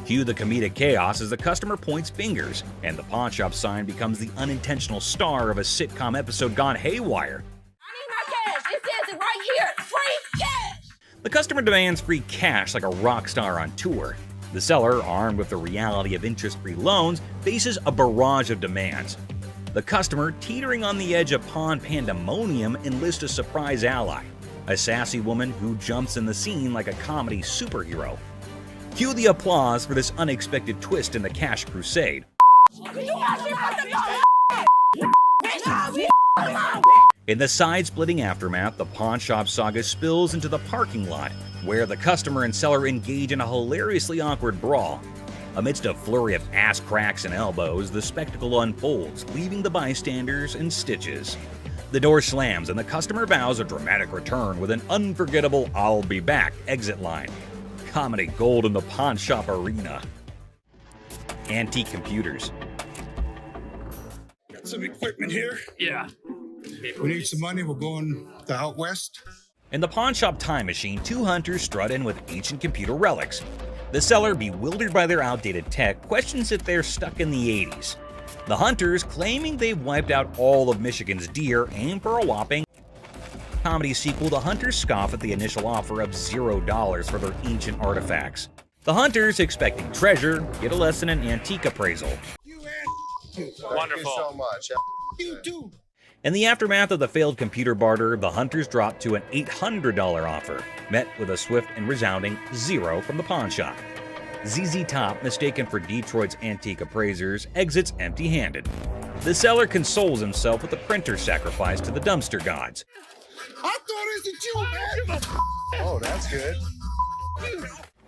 Cue the comedic chaos as the customer points fingers, and the pawn shop sign becomes the unintentional star of a sitcom episode gone haywire. I need my cash. It says it right here. Free cash. The customer demands free cash like a rock star on tour. The seller, armed with the reality of interest-free loans, faces a barrage of demands. The customer, teetering on the edge of pawn pandemonium, enlists a surprise ally, a sassy woman who jumps in the scene like a comedy superhero. Cue the applause for this unexpected twist in the cash crusade. In the side-splitting aftermath, the pawn shop saga spills into the parking lot, where the customer and seller engage in a hilariously awkward brawl. Amidst a flurry of ass cracks and elbows, the spectacle unfolds, leaving the bystanders in stitches. The door slams and the customer vows a dramatic return with an unforgettable "I'll be back" exit line. Comedy gold in the pawn shop arena. Antique computers. Got some equipment here. Yeah. We need some money. We're going to out west. In the pawn shop time machine, two hunters strut in with ancient computer relics. The seller, bewildered by their outdated tech, questions if they're stuck in the 80s. The hunters, claiming they've wiped out all of Michigan's deer, aim for a whopping comedy sequel. The hunters scoff at the initial offer of $0 for their ancient artifacts. The hunters, expecting treasure, get a lesson in antique appraisal. Wonderful. Thank you so much. You too. In the aftermath of the failed computer barter, the hunters drop to an $800 offer, met with a swift and resounding $0 from the pawn shop. ZZ Top, mistaken for Detroit's antique appraisers, exits empty-handed. The seller consoles himself with a printer sacrifice to the dumpster gods. I thought it was you, man. Oh, that's good.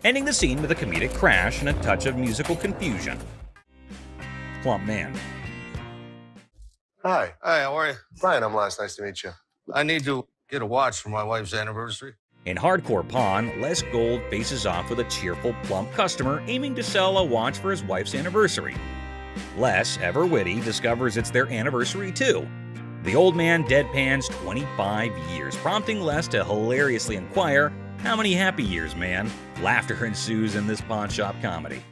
Ending the scene with a comedic crash and a touch of musical confusion. Plump man. Hi. Hi, how are you? Brian, I'm Les. Nice to meet you. I need to get a watch for my wife's anniversary. In Hardcore Pawn, Les Gold faces off with a cheerful, plump customer aiming to sell a watch for his wife's anniversary. Les, ever witty, discovers it's their anniversary too. The old man deadpans 25 years, prompting Les to hilariously inquire, "How many happy years, man?" Laughter ensues in this pawn shop comedy.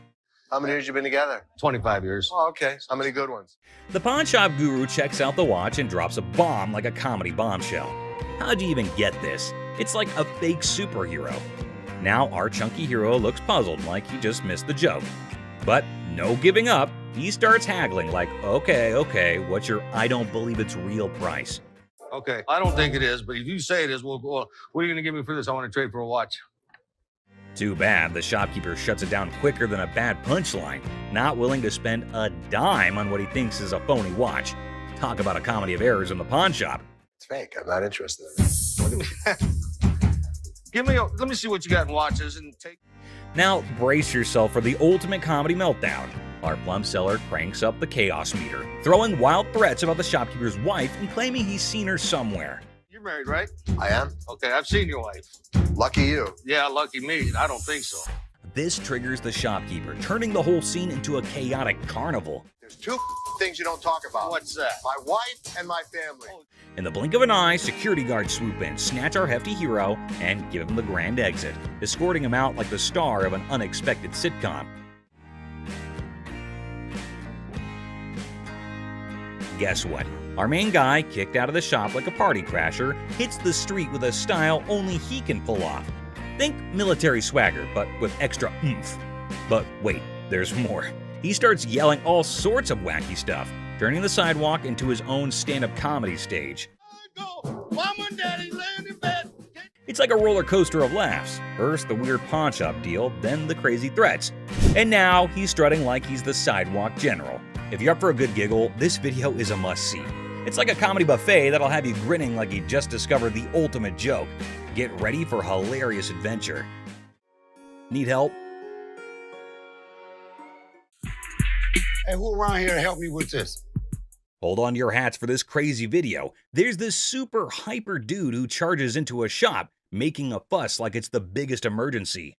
How many years you been together? 25 years. Oh, okay. How many good ones? The pawn shop guru checks out the watch and drops a bomb like a comedy bombshell. How'd you even get this? It's like a fake superhero. Now our chunky hero looks puzzled, like he just missed the joke. But no giving up, he starts haggling like, okay, what's your "I don't believe it's real" price? Okay, I don't think it is, but if you say it is, well, what are you going to give me for this? I want to trade for a watch. Too bad, the shopkeeper shuts it down quicker than a bad punchline, not willing to spend a dime on what he thinks is a phony watch. Talk about a comedy of errors in the pawn shop. It's fake. I'm not interested. Let me see what you got in watches and take. Now brace yourself for the ultimate comedy meltdown. Our plum seller cranks up the chaos meter, throwing wild threats about the shopkeeper's wife and claiming he's seen her somewhere. You're married, right? I am. Okay, I've seen your wife. Lucky you. Yeah, lucky me. I don't think so. This triggers the shopkeeper, turning the whole scene into a chaotic carnival. There's two things you don't talk about. What's that? My wife and my family. In the blink of an eye, security guards swoop in, snatch our hefty hero, and give him the grand exit, escorting him out like the star of an unexpected sitcom. Guess what? Our main guy, kicked out of the shop like a party crasher, hits the street with a style only he can pull off. Think military swagger, but with extra oomph. But wait, there's more. He starts yelling all sorts of wacky stuff, turning the Sidewalk into his own stand-up comedy stage. Mama and Daddy laying in bed. It's like a roller coaster of laughs. First the weird pawn shop deal, then the crazy threats. And now he's strutting like he's the Sidewalk general. If you're up for a good giggle, this video is a must-see. It's like a comedy buffet that'll have you grinning like you just discovered the ultimate joke. Get ready for hilarious adventure. Need help? Hey, who around here to help me with this? Hold on to your hats for this crazy video. There's this super hyper dude who charges into a shop, making a fuss like it's the biggest emergency.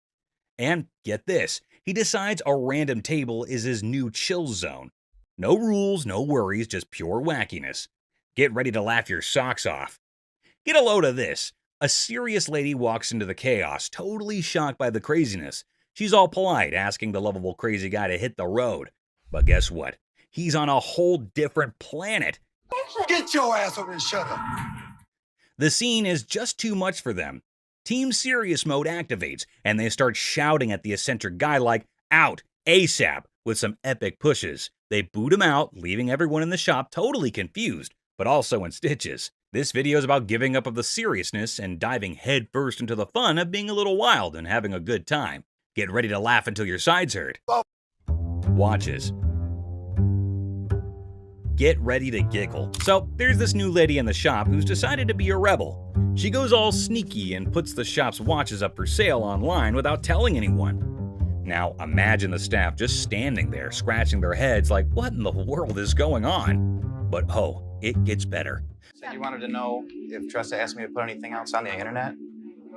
And get this, he decides a random table is his new chill zone. No rules, no worries, just pure wackiness. Get ready to laugh your socks off. Get a load of this. A serious lady walks into the chaos, totally shocked by the craziness. She's all polite, asking the lovable crazy guy to hit the road. But guess what? He's on a whole different planet. Get your ass over and shut up. The scene is just too much for them. Team Serious mode activates, and they start shouting at the eccentric guy like, "Out, ASAP," with some epic pushes. They boot him out, leaving everyone in the shop totally confused, but also in stitches. This video is about giving up of the seriousness and diving headfirst into the fun of being a little wild and having a good time. Get ready to laugh until your sides hurt. Watches. Get ready to giggle. So, there's this new lady in the shop who's decided to be a rebel. She goes all sneaky and puts the shop's watches up for sale online without telling anyone. Now, imagine the staff just standing there, scratching their heads like, what in the world is going on? But oh, it gets better. So you wanted to know if Tressa asked me to put anything else on the internet?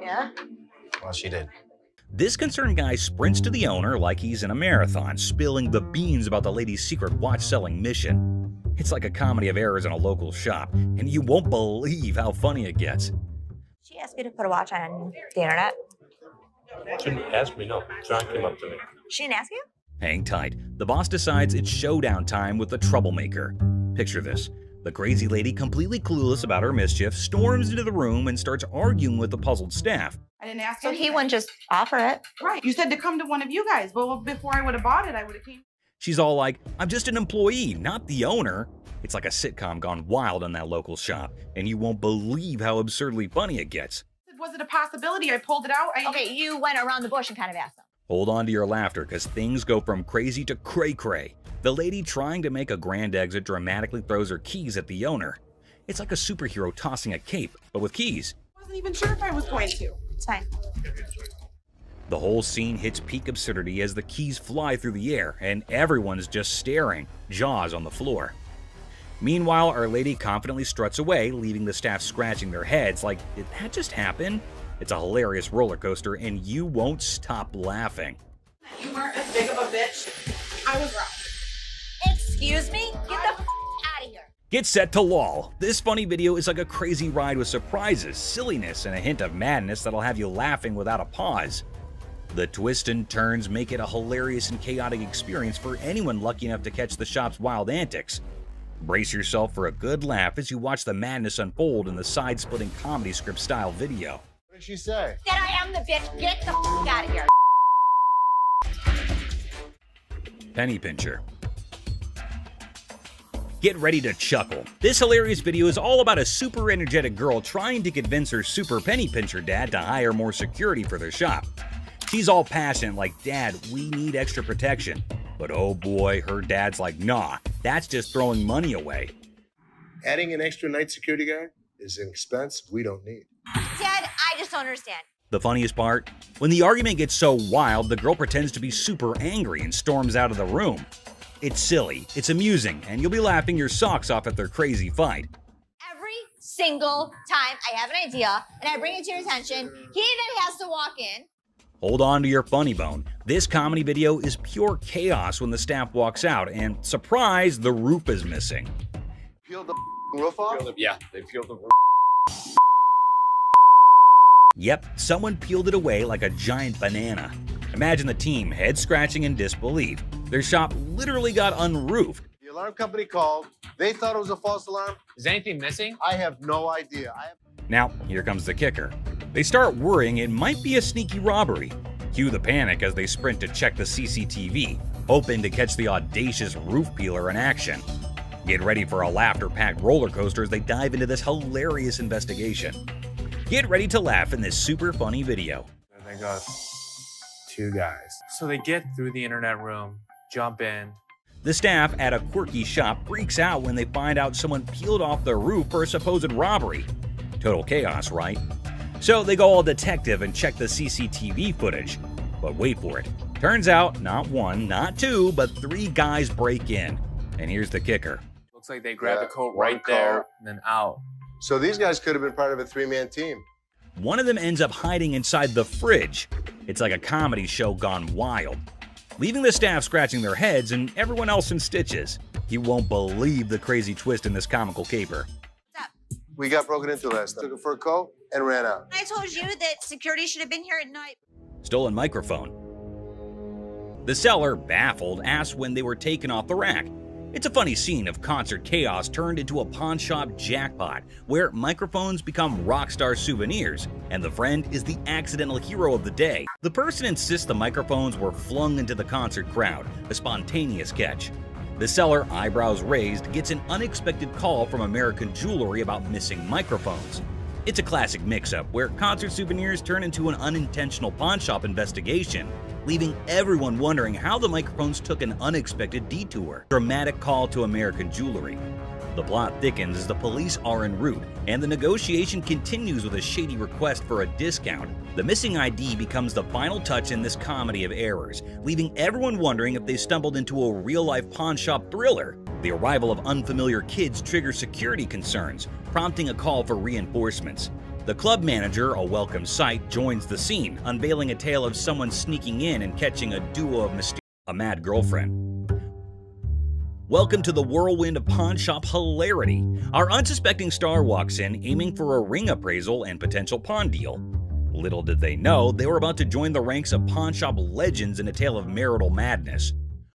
Yeah? Well, she did. This concerned guy sprints to the owner like he's in a marathon, spilling the beans about the lady's secret watch-selling mission. It's like a comedy of errors in a local shop, and you won't believe how funny it gets. She asked you to put a watch on the internet. She didn't ask me, no. John came up to me. She didn't ask you? Hang tight. The boss decides it's showdown time with the troublemaker. Picture this. The crazy lady, completely clueless about her mischief, storms into the room and starts arguing with the puzzled staff. I didn't ask So him. he wouldn't just offer it. Right. You said to come to one of you guys. Well, before I would have bought it, I would have came. She's all like, "I'm just an employee, not the owner." It's like a sitcom gone wild in that local shop, and you won't believe how absurdly funny it gets. Was it a possibility? I pulled it out. Okay, you went around the bush and kind of asked them. Hold on to your laughter, because things go from crazy to cray-cray. The lady trying to make a grand exit dramatically throws her keys at the owner. It's like a superhero tossing a cape, but with keys. I wasn't even sure if I was going to. It's fine. The whole scene hits peak absurdity as the keys fly through the air, and everyone's just staring, jaws on the floor. Meanwhile, Our Lady confidently struts away, leaving the staff scratching their heads like, did that just happen? It's a hilarious roller coaster, and you won't stop laughing. You weren't as big of a bitch. I was wrong. Excuse me? Get the out of here. Get set to lol. This funny video is like a crazy ride with surprises, silliness, and a hint of madness that'll have you laughing without a pause. The twists and turns make it a hilarious and chaotic experience for anyone lucky enough to catch the shop's wild antics. Brace yourself for a good laugh as you watch the madness unfold in the side-splitting comedy script style video. What did she say? That I am the bitch. Get the out of here. Penny pincher. Get ready to chuckle. This hilarious video is all about a super energetic girl trying to convince her super penny pincher dad to hire more security for their shop. She's all passionate like, "Dad, we need extra protection." But oh boy, her dad's like, "Nah, that's just throwing money away." Adding an extra night security guard is an expense we don't need. Dad, I just don't understand. The funniest part? When the argument gets so wild, the girl pretends to be super angry and storms out of the room. It's silly, it's amusing, and you'll be laughing your socks off at their crazy fight. Every single time I have an idea and I bring it to your attention, he then has to walk in. Hold on to your funny bone. This comedy video is pure chaos when the staff walks out, and surprise, the roof is missing. Peeled the roof off? Yeah, they peeled the roof. Yep, someone peeled it away like a giant banana. Imagine the team head scratching in disbelief. Their shop literally got unroofed. The alarm company called. They thought it was a false alarm. Is anything missing? I have no idea. Now, here comes the kicker. They start worrying it might be a sneaky robbery. Cue the panic as they sprint to check the CCTV, hoping to catch the audacious roof peeler in action. Get ready for a laughter-packed roller coaster as they dive into this hilarious investigation. Get ready to laugh in this super funny video. They got 2 guys. So they get through the internet room, jump in. The staff at a quirky shop freaks out when they find out someone peeled off the roof for a supposed robbery. Total chaos, right? So they go all detective and check the CCTV footage. But wait for it. Turns out, not 1, not 2, but 3 guys break in. And here's the kicker. Looks like they grabbed the coat right there and then out. So these guys could have been part of a 3-man team. One of them ends up hiding inside the fridge. It's like a comedy show gone wild, leaving the staff scratching their heads and everyone else in stitches. You won't believe the crazy twist in this comical caper. We got broken into last night. Took it for a coat and ran out. I told you that security should have been here at night. Stolen microphone. The seller, baffled, asks when they were taken off the rack. It's a funny scene of concert chaos turned into a pawn shop jackpot, where microphones become rock star souvenirs, and the friend is the accidental hero of the day. The person insists the microphones were flung into the concert crowd, a spontaneous catch. The seller, eyebrows raised, gets an unexpected call from American Jewelry about missing microphones. It's a classic mix-up where concert souvenirs turn into an unintentional pawn shop investigation, leaving everyone wondering how the microphones took an unexpected detour. Dramatic call to American Jewelry. The plot thickens as the police are en route, and the negotiation continues with a shady request for a discount. The missing ID becomes the final touch in this comedy of errors, leaving everyone wondering if they stumbled into a real-life pawn shop thriller. The arrival of unfamiliar kids triggers security concerns, prompting a call for reinforcements. The club manager, a welcome sight, joins the scene, unveiling a tale of someone sneaking in and catching a duo of a mad girlfriend. Welcome to the whirlwind of pawn shop hilarity. Our unsuspecting star walks in, aiming for a ring appraisal and potential pawn deal. Little did they know, they were about to join the ranks of pawn shop legends in a tale of marital madness.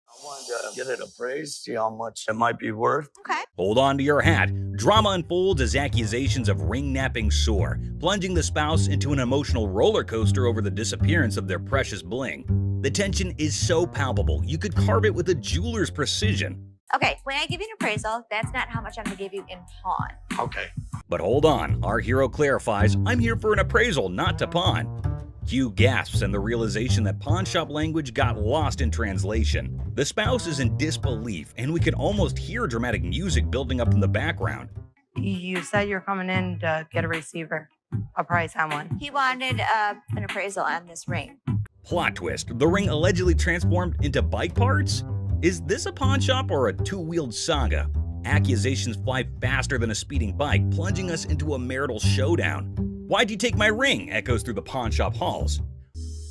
I wanted to get it appraised, see how much it might be worth. Okay. Hold on to your hat. Drama unfolds as accusations of ring-napping soar, plunging the spouse into an emotional roller coaster over the disappearance of their precious bling. The tension is so palpable, you could carve it with a jeweler's precision. Okay, when I give you an appraisal, that's not how much I'm gonna give you in pawn. Okay. But hold on, our hero clarifies, I'm here for an appraisal, not to pawn. Q gasps in the realization that pawn shop language got lost in translation. The spouse is in disbelief, and we can almost hear dramatic music building up in the background. You said you're coming in to get a receiver, a price on one. He wanted an appraisal on this ring. Plot twist, the ring allegedly transformed into bike parts? Is this a pawn shop or a two-wheeled saga? Accusations fly faster than a speeding bike, plunging us into a marital showdown. Why'd you take my ring? Echoes through the pawn shop halls.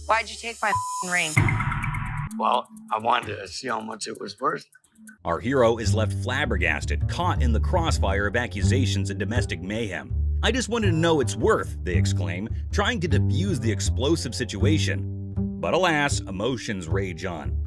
Why'd you take my ring? Well, I wanted to see how much it was worth. Our hero is left flabbergasted, caught in the crossfire of accusations and domestic mayhem. I just wanted to know its worth, they exclaim, trying to defuse the explosive situation. But alas, emotions rage on.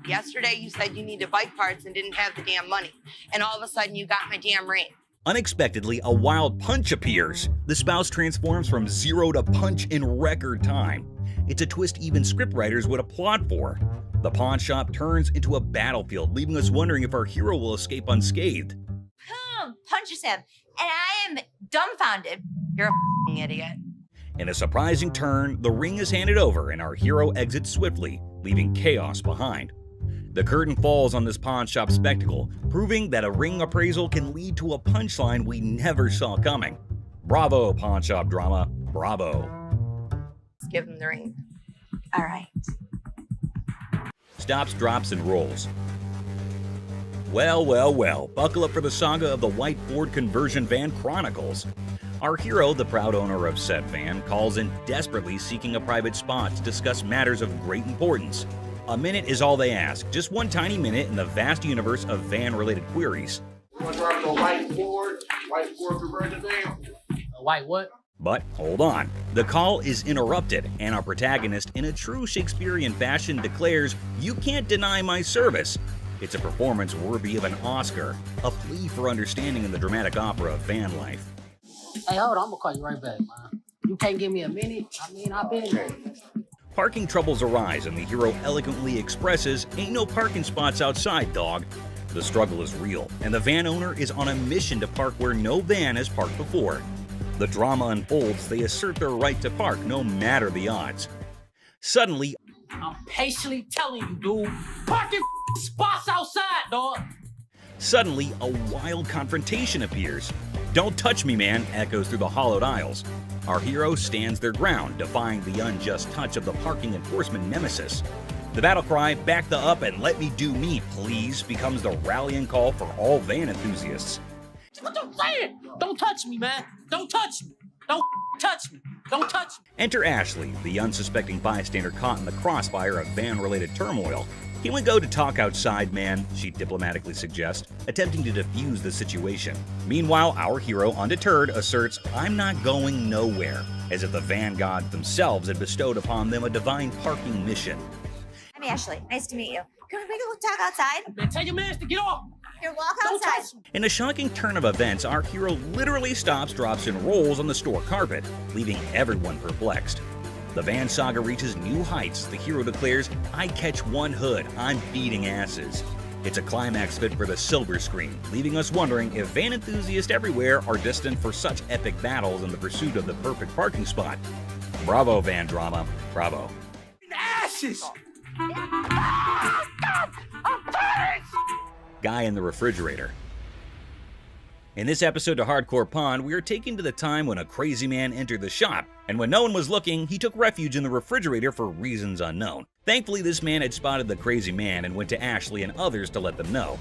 Yesterday you said you needed bike parts and didn't have the damn money. And all of a sudden you got my damn ring. Unexpectedly, a wild punch appears. The spouse transforms from 0 to punch in record time. It's a twist even scriptwriters would applaud for. The pawn shop turns into a battlefield, leaving us wondering if our hero will escape unscathed. Punches him, and I am dumbfounded. You're a idiot. In a surprising turn, the ring is handed over and our hero exits swiftly, leaving chaos behind. The curtain falls on this pawn shop spectacle, proving that a ring appraisal can lead to a punchline we never saw coming. Bravo, pawn shop drama. Bravo. Let's give him the ring. All right. Stops, drops, and rolls. Well, well, well, buckle up for the saga of the white Ford conversion van chronicles. Our hero, the proud owner of said van, calls in desperately seeking a private spot to discuss matters of great importance. A minute is all they ask, just one tiny minute in the vast universe of van-related queries. You want to drive a white Ford conversion van? A white what? But hold on, the call is interrupted, and our protagonist, in a true Shakespearean fashion, declares, "You can't deny my service." It's a performance worthy of an Oscar, a plea for understanding in the dramatic opera of van life. Hey, hold on, I'm gonna call you right back, man. You can't give me a minute? I mean, I've been here. Parking troubles arise, and the hero eloquently expresses, "Ain't no parking spots outside, dog." The struggle is real, and the van owner is on a mission to park where no van has parked before. The drama unfolds, they assert their right to park no matter the odds. Suddenly, I'm patiently telling you, dude, parking spots outside, dog. Suddenly, a wild confrontation appears. "Don't touch me, man," echoes through the hollowed aisles. Our hero stands their ground, defying the unjust touch of the parking enforcement nemesis. The battle cry, "Back the up and let me do me, please," becomes the rallying call for all van enthusiasts. What you saying? Don't touch me, man. Don't touch me. Don't touch me. Don't touch me. Enter Ashley, the unsuspecting bystander caught in the crossfire of van-related turmoil. "Can we go to talk outside, man?" she diplomatically suggests, attempting to defuse the situation. Meanwhile, our hero, undeterred, asserts, "I'm not going nowhere," as if the van gods themselves had bestowed upon them a divine parking mission. I'm Ashley. Nice to meet you. Can we go talk outside? Man, tell your man to get off. Here, walk outside. In a shocking turn of events, our hero literally stops, drops, and rolls on the store carpet, leaving everyone perplexed. The van saga reaches new heights as the hero declares, "I catch one hood, I'm beating asses." It's a climax fit for the silver screen, leaving us wondering if van enthusiasts everywhere are destined for such epic battles in the pursuit of the perfect parking spot. Bravo, van drama. Bravo. Ashes! Guy in the refrigerator. In this episode of Hardcore Pond, we are taken to the time when a crazy man entered the shop, and when no one was looking, he took refuge in the refrigerator for reasons unknown. Thankfully, this man had spotted the crazy man and went to Ashley and others to let them know.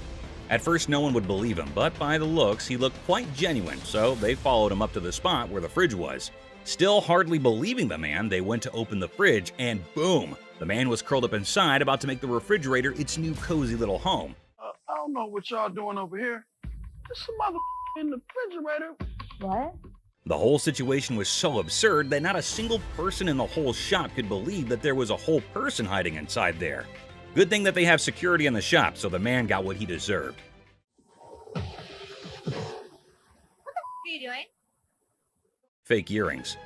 At first, no one would believe him, but by the looks, he looked quite genuine, so they followed him up to the spot where the fridge was. Still hardly believing the man, they went to open the fridge, and boom! The man was curled up inside, about to make the refrigerator its new cozy little home. I don't know what y'all doing over here. There's some other in the refrigerator. What? The whole situation was so absurd that not a single person in the whole shop could believe that there was a whole person hiding inside there. Good thing that they have security in the shop, so the man got what he deserved. What the are you doing? Fake earrings.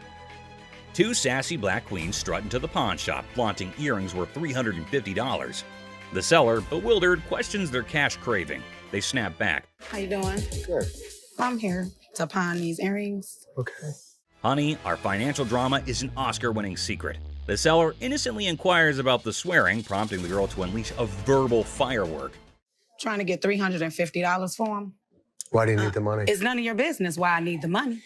Two sassy black queens strut into the pawn shop, flaunting earrings worth $350. The seller, bewildered, questions their cash craving. They snap back. How you doing? Good. I'm here to pawn these earrings. Okay. Honey, our financial drama is an Oscar-winning secret. The seller innocently inquires about the swearing, prompting the girl to unleash a verbal firework. Trying to get $350 for them. Why do you need the money? It's none of your business why I need the money.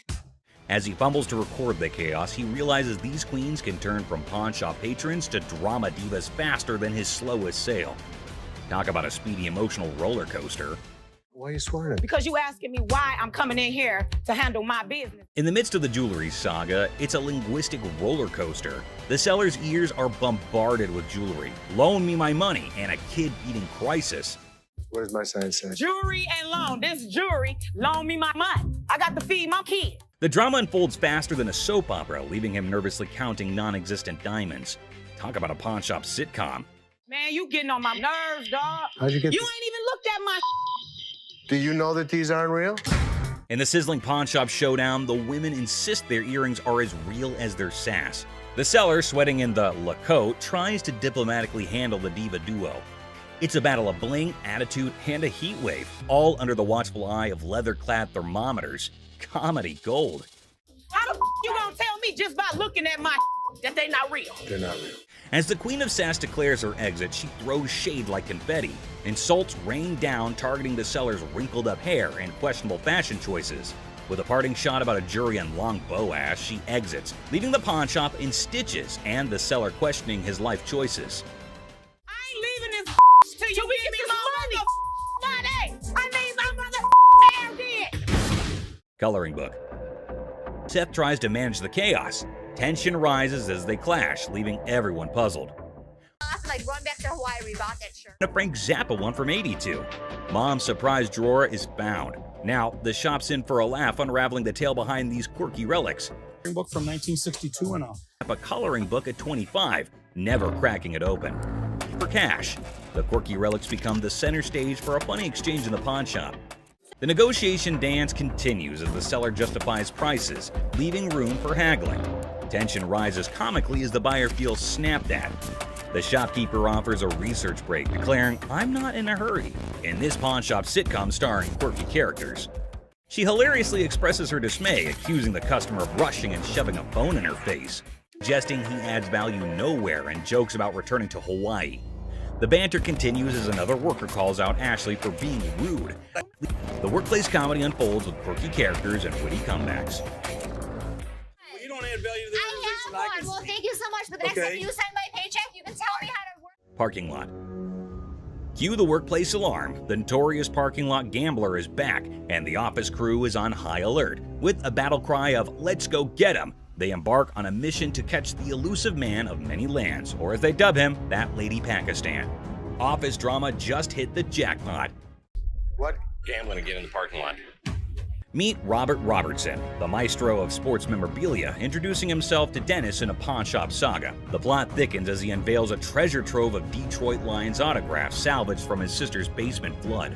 As he fumbles to record the chaos, he realizes these queens can turn from pawn shop patrons to drama divas faster than his slowest sale. Talk about a speedy emotional roller coaster. Why are you swearing? Because you asking me why I'm coming in here to handle my business. In the midst of the jewelry saga, it's a linguistic roller coaster. The seller's ears are bombarded with jewelry, "Loan me my money," and a kid-eating crisis. What does my sign say? Jewelry and loan. This jewelry, loan me my money. I got to feed my kid. The drama unfolds faster than a soap opera, leaving him nervously counting non-existent diamonds. Talk about a pawn shop sitcom. Man, you getting on my nerves, dog. How'd you get You this? ain't even looked at my Do you know that these aren't real? In the sizzling pawn shop showdown, the women insist their earrings are as real as their sass. The seller, sweating in the Lacote, tries to diplomatically handle the diva duo. It's a battle of bling, attitude, and a heat wave, all under the watchful eye of leather-clad thermometers. Comedy gold. How the you gonna tell me just by looking at my that they not real? They're not real. As the Queen of Sass declares her exit, she throws shade like confetti. Insults rain down, targeting the seller's wrinkled-up hair and questionable fashion choices. With a parting shot about a jury and long bow ash, she exits, leaving the pawn shop in stitches and the seller questioning his life choices. I ain't leaving this till you give me my money. I need my mother dead. Coloring book. Seth tries to manage the chaos. Tension rises as they clash, leaving everyone puzzled. Like run back to Hawaii, we bought that shirt. A Frank Zappa one from '82. Mom's surprise drawer is found. Now, the shop's in for a laugh, unraveling the tale behind these quirky relics. Book from 1962 and all. A coloring book at 25, never cracking it open. For cash, the quirky relics become the center stage for a funny exchange in the pawn shop. The negotiation dance continues as the seller justifies prices, leaving room for haggling. Tension rises comically as the buyer feels snapped at. The shopkeeper offers a research break, declaring, "I'm not in a hurry," in this pawn shop sitcom starring quirky characters. She hilariously expresses her dismay, accusing the customer of rushing and shoving a phone in her face. Suggesting he adds value nowhere and jokes about returning to Hawaii. The banter continues as another worker calls out Ashley for being rude. The workplace comedy unfolds with quirky characters and witty comebacks. Well, you don't add value to the organization. I have one. Well, thank you so much. But the next time you send my paycheck, you can tell me how to work. Parking lot. Cue the workplace alarm. The notorious parking lot gambler is back, and the office crew is on high alert. With a battle cry of "Let's go get him!" they embark on a mission to catch the elusive man of many lands, or as they dub him, that lady Pakistan. Office drama just hit the jackpot. What? Gambling again in the parking lot. Meet Robert Robertson, the maestro of sports memorabilia, introducing himself to Dennis in a pawn shop saga. The plot thickens as he unveils a treasure trove of Detroit Lions autographs salvaged from his sister's basement flood.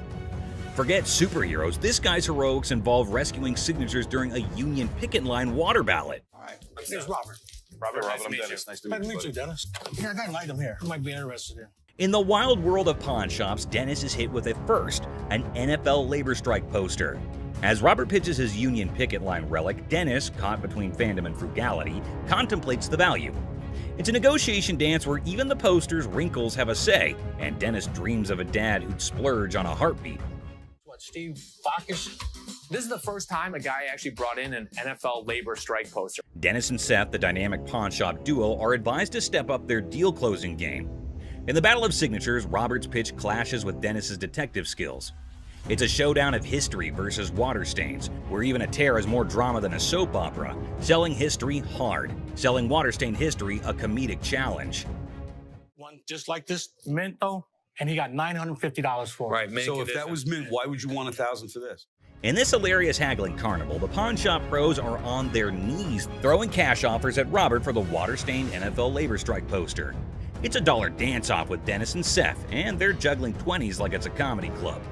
Forget superheroes, this guy's heroics involve rescuing signatures during a Union picket line water ballot. All right. Here's Robert. Robert, Nice to I'm meet Dennis. you. Nice to Nice meet to you. meet you, Dennis. Yeah, I got an item here. You might be interested in. In the wild world of pawn shops, Dennis is hit with a first, an NFL labor strike poster. As Robert pitches his Union picket line relic, Dennis, caught between fandom and frugality, contemplates the value. It's a negotiation dance where even the poster's wrinkles have a say, and Dennis dreams of a dad who'd splurge on a heartbeat. What, Steve Bacchus? This is the first time a guy actually brought in an NFL labor strike poster. Dennis and Seth, the dynamic pawn shop duo, are advised to step up their deal-closing game. In the battle of signatures, Robert's pitch clashes with Dennis's detective skills. It's a showdown of history versus water stains, where even a tear is more drama than a soap opera. Selling history hard, selling water-stained history a comedic challenge. One just like this mint, though, and he got $950 for it. Right, man. So if that was mint, why would you want $1,000 for this? In this hilarious haggling carnival, the pawn shop pros are on their knees, throwing cash offers at Robert for the water-stained NFL labor strike poster. It's a dollar dance-off with Dennis and Seth, and they're juggling 20s like it's a comedy club.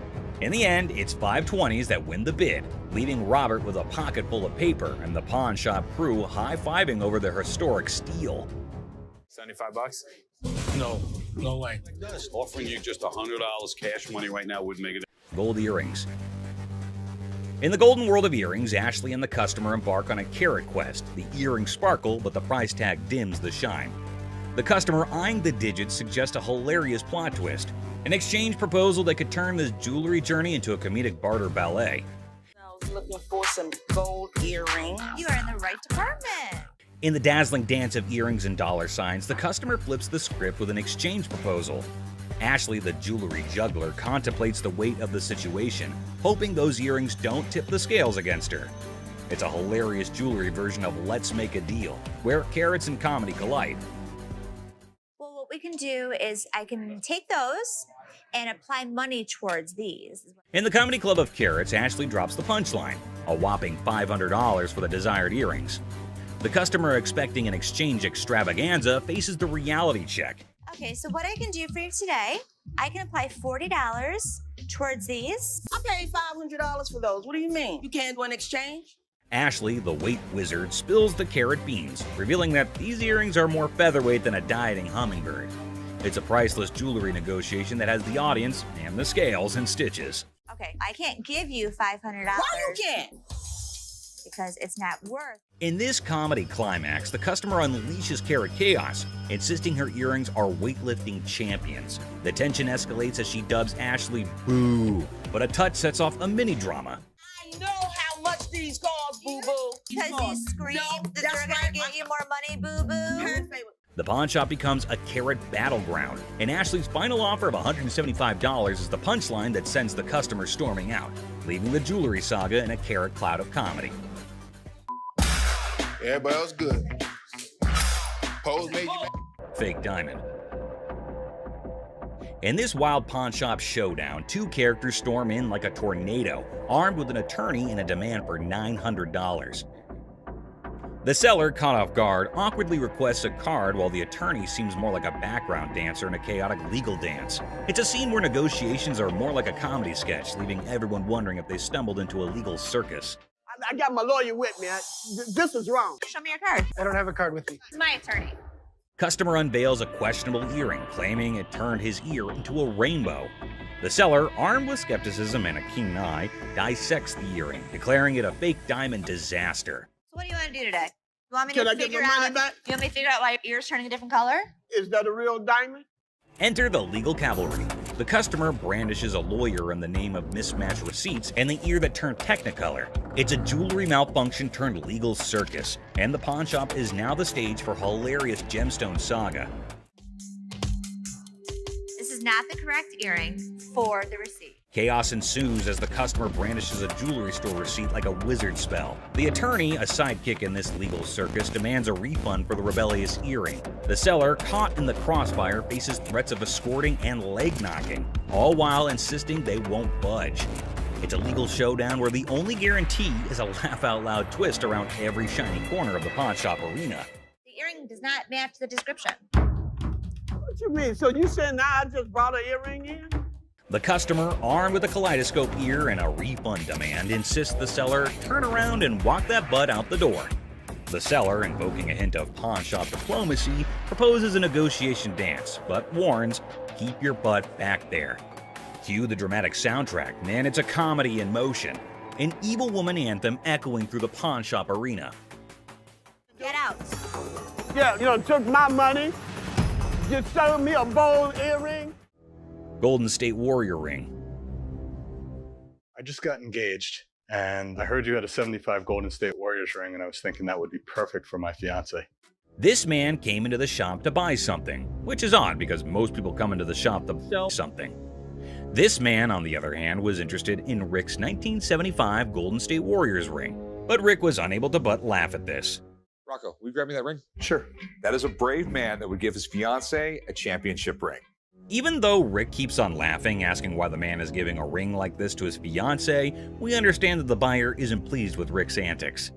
In the end, it's 520s that win the bid, leaving Robert with a pocket full of paper and the pawn shop crew high-fiving over their historic steal. $75? No way. Offering you just $100 cash money right now would make it. Gold earrings. In the golden world of earrings, Ashley and the customer embark on a carrot quest. The earrings sparkle, but the price tag dims the shine. The customer eyeing the digits suggests a hilarious plot twist, an exchange proposal that could turn this jewelry journey into a comedic barter ballet. I was looking for some gold earrings. You are in the right department. In the dazzling dance of earrings and dollar signs, the customer flips the script with an exchange proposal. Ashley, the jewelry juggler, contemplates the weight of the situation, hoping those earrings don't tip the scales against her. It's a hilarious jewelry version of Let's Make a Deal, where carrots and comedy collide. Well, what we can do is I can take those and apply money towards these. In the comedy club of carrots, Ashley drops the punchline, a whopping $500 for the desired earrings. The customer expecting an exchange extravaganza faces the reality check. Okay, so what I can do for you today, I can apply $40 towards these. I paid $500 for those. What do you mean? You can't do an exchange? Ashley, the weight wizard, spills the carrot beans, revealing that these earrings are more featherweight than a dieting hummingbird. It's a priceless jewelry negotiation that has the audience and the scales in stitches. Okay, I can't give you $500. Why you can't? Because it's not worth. In this comedy climax, the customer unleashes carrot chaos, insisting her earrings are weightlifting champions. The tension escalates as she dubs Ashley boo, but a touch sets off a mini drama. I know how much these cost, boo-boo. Because you scream that they're gonna get you more money, boo-boo. The pawn shop becomes a carrot battleground, and Ashley's final offer of $175 is the punchline that sends the customer storming out, leaving the jewelry saga in a carrot cloud of comedy. Everybody else good. Pose made you mad. Fake diamond. In this wild pawn shop showdown, two characters storm in like a tornado, armed with an attorney and a demand for $900. The seller, caught off guard, awkwardly requests a card while the attorney seems more like a background dancer in a chaotic legal dance. It's a scene where negotiations are more like a comedy sketch, leaving everyone wondering if they stumbled into a legal circus. I got my lawyer with me. This is wrong. Show me your card. I don't have a card with me. It's my attorney. Customer unveils a questionable earring, claiming it turned his ear into a rainbow. The seller, armed with skepticism and a keen eye, dissects the earring, declaring it a fake diamond disaster. So what do you want to do today? You want me Can to I get figure my money out? back? You want me to figure out why your ear's turning a different color? Is that a real diamond? Enter the legal cavalry. The customer brandishes a lawyer in the name of mismatched receipts and the ear that turned technicolor. It's a jewelry malfunction turned legal circus, and the pawn shop is now the stage for hilarious gemstone saga. This is not the correct earring for the receipt. Chaos ensues as the customer brandishes a jewelry store receipt like a wizard spell. The attorney, a sidekick in this legal circus, demands a refund for the rebellious earring. The seller, caught in the crossfire, faces threats of escorting and leg knocking, all while insisting they won't budge. It's a legal showdown where the only guarantee is a laugh-out-loud twist around every shiny corner of the pawn shop arena. The earring does not match the description. What you mean? So you saying now I just brought an earring in? The customer, armed with a kaleidoscope ear and a refund demand, insists the seller turn around and walk that butt out the door. The seller, invoking a hint of pawn shop diplomacy, proposes a negotiation dance, but warns, keep your butt back there. Cue the dramatic soundtrack, and it's a comedy in motion. An evil woman anthem echoing through the pawn shop arena. Get out. Yeah, took my money, just sold me a bold earring. Golden State Warrior ring. I just got engaged, and I heard you had a 75 Golden State Warriors ring, and I was thinking that would be perfect for my fiance. This man came into the shop to buy something, which is odd because most people come into the shop to sell something. This man, on the other hand, was interested in Rick's 1975 Golden State Warriors ring, but Rick was unable to but laugh at this. Rocco, will you grab me that ring? Sure. That is a brave man that would give his fiance a championship ring. Even though Rick keeps on laughing, asking why the man is giving a ring like this to his fiancée, we understand that the buyer isn't pleased with Rick's antics.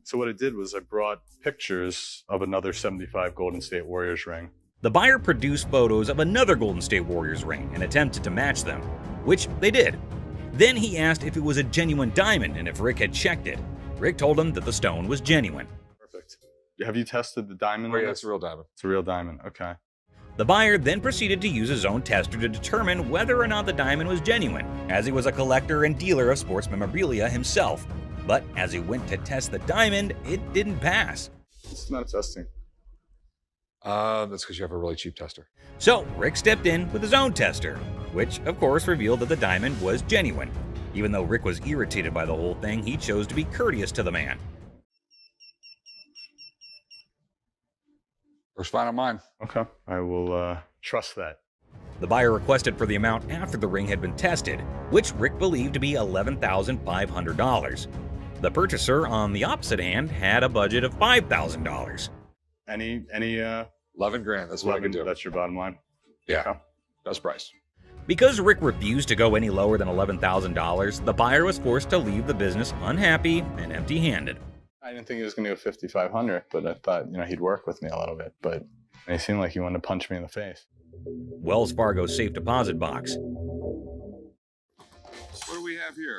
So what I did was I brought pictures of another 75 Golden State Warriors ring. The buyer produced photos of another Golden State Warriors ring and attempted to match them, which they did. Then he asked if it was a genuine diamond and if Rick had checked it. Rick told him that the stone was genuine. Perfect. Have you tested the diamond? Oh yeah, it's a real diamond. It's a real diamond, okay. The buyer then proceeded to use his own tester to determine whether or not the diamond was genuine, as he was a collector and dealer of sports memorabilia himself. But as he went to test the diamond, it didn't pass. It's not testing. That's because you have a really cheap tester. So Rick stepped in with his own tester, which of course revealed that the diamond was genuine. Even though Rick was irritated by the whole thing, he chose to be courteous to the man. First fine on mine. Okay, I will trust that. The buyer requested for the amount after the ring had been tested, which Rick believed to be $11,500. The purchaser, on the opposite hand, had a budget of $5,000. Any 11 grand, that's what I can do. That's your bottom line? Yeah, okay. Best price. Because Rick refused to go any lower than $11,000, the buyer was forced to leave the business unhappy and empty-handed. I didn't think he was going to go 5,500, but I thought, he'd work with me a little bit. But it seemed like he wanted to punch me in the face. Wells Fargo's safe deposit box. What do we have here?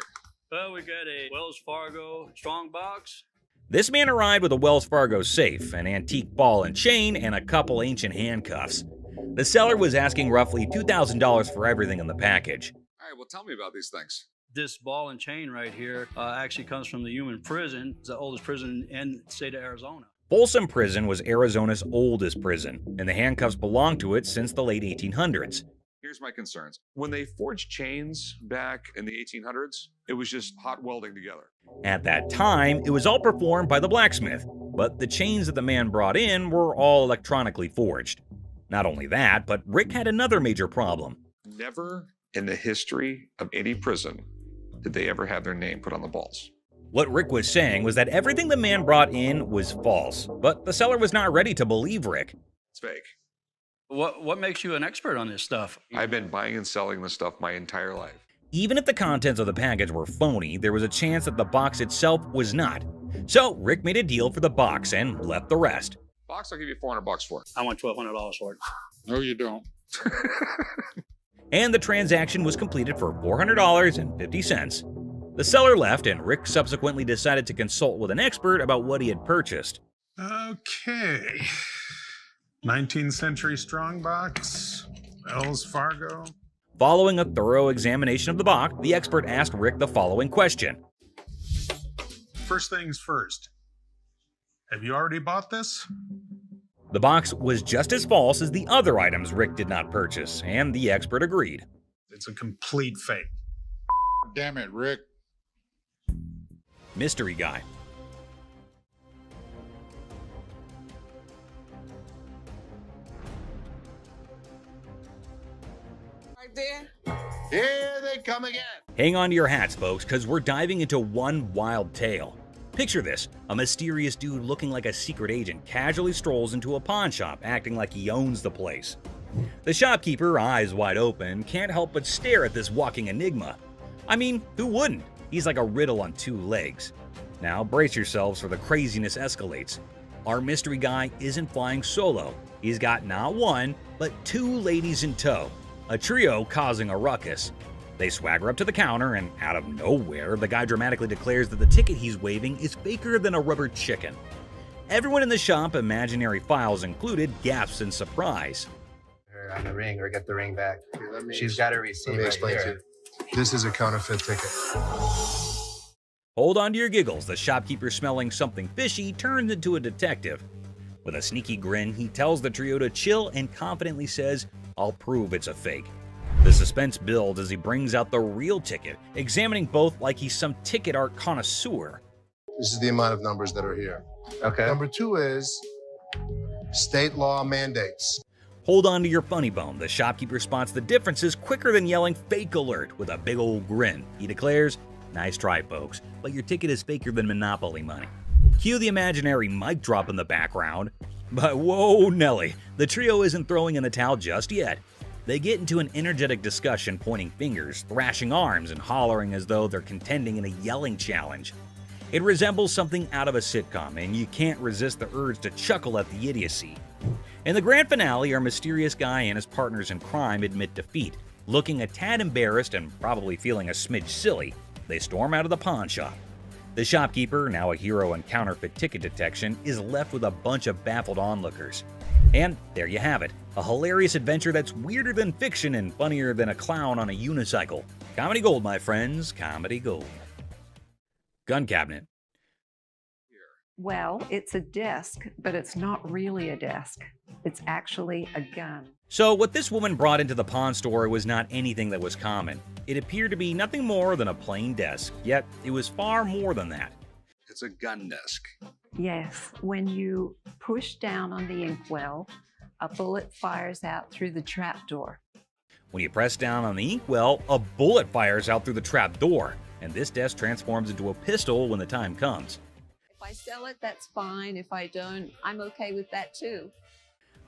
Well, we got a Wells Fargo strong box. This man arrived with a Wells Fargo safe, an antique ball and chain, and a couple ancient handcuffs. The seller was asking roughly $2,000 for everything in the package. All right, well, tell me about these things. This ball and chain right here actually comes from the human prison. It's the oldest prison in the state of Arizona. Folsom Prison was Arizona's oldest prison, and the handcuffs belonged to it since the late 1800s. Here's my concerns. When they forged chains back in the 1800s, it was just hot welding together. At that time, it was all performed by the blacksmith, but the chains that the man brought in were all electronically forged. Not only that, but Rick had another major problem. Never in the history of any prison did they ever have their name put on the balls. What Rick was saying was that everything the man brought in was false, but the seller was not ready to believe Rick. It's fake. What makes you an expert on this stuff? I've been buying and selling this stuff my entire life. Even if the contents of the package were phony, there was a chance that the box itself was not. So Rick made a deal for the box and left the rest. Box, I'll give you $400 for it. I want $1,200 for it. No, you don't. And the transaction was completed for $400.50. The seller left, and Rick subsequently decided to consult with an expert about what he had purchased. Okay. 19th century strongbox, Wells Fargo. Following a thorough examination of the box, the expert asked Rick the following question. First things first. Have you already bought this? The box was just as false as the other items Rick did not purchase, and the expert agreed. It's a complete fake. Damn it, Rick. Mystery guy. Right there. Here they come again. Hang on to your hats, folks, because we're diving into one wild tale. Picture this, a mysterious dude looking like a secret agent casually strolls into a pawn shop, acting like he owns the place. The shopkeeper, eyes wide open, can't help but stare at this walking enigma. I mean, who wouldn't? He's like a riddle on two legs. Now brace yourselves for the craziness escalates. Our mystery guy isn't flying solo. He's got not one, but two ladies in tow, a trio causing a ruckus. They swagger up to the counter, and out of nowhere, the guy dramatically declares that the ticket he's waving is faker than a rubber chicken. Everyone in the shop, imaginary files included, gasps in surprise. On the ring, or get the ring back. Here, She's got a receipt. Let me explain right to you. This is a counterfeit ticket. Hold on to your giggles. The shopkeeper, smelling something fishy, turns into a detective. With a sneaky grin, he tells the trio to chill and confidently says, "I'll prove it's a fake." The suspense builds as he brings out the real ticket, examining both like he's some ticket art connoisseur. This is the amount of numbers that are here. Okay. Number 2 is state law mandates. Hold on to your funny bone. The shopkeeper spots the differences quicker than yelling "fake alert" with a big old grin. He declares, "Nice try, folks, but your ticket is faker than Monopoly money." Cue the imaginary mic drop in the background. But whoa, Nelly, the trio isn't throwing in the towel just yet. They get into an energetic discussion, pointing fingers, thrashing arms, and hollering as though they're contending in a yelling challenge. It resembles something out of a sitcom, and you can't resist the urge to chuckle at the idiocy. In the grand finale, our mysterious guy and his partners in crime admit defeat. Looking a tad embarrassed and probably feeling a smidge silly, they storm out of the pawn shop. The shopkeeper, now a hero in counterfeit ticket detection, is left with a bunch of baffled onlookers. And there you have it, a hilarious adventure that's weirder than fiction and funnier than a clown on a unicycle. Comedy gold, my friends, comedy gold. Gun cabinet. Well, it's a desk, but it's not really a desk. It's actually a gun. So what this woman brought into the pawn store was not anything that was common. It appeared to be nothing more than a plain desk, yet it was far more than that. It's a gun desk. Yes, when you push down on the inkwell, a bullet fires out through the trapdoor. When you press down on the inkwell, a bullet fires out through the trap door, and this desk transforms into a pistol when the time comes. If I sell it, that's fine. If I don't, I'm okay with that too.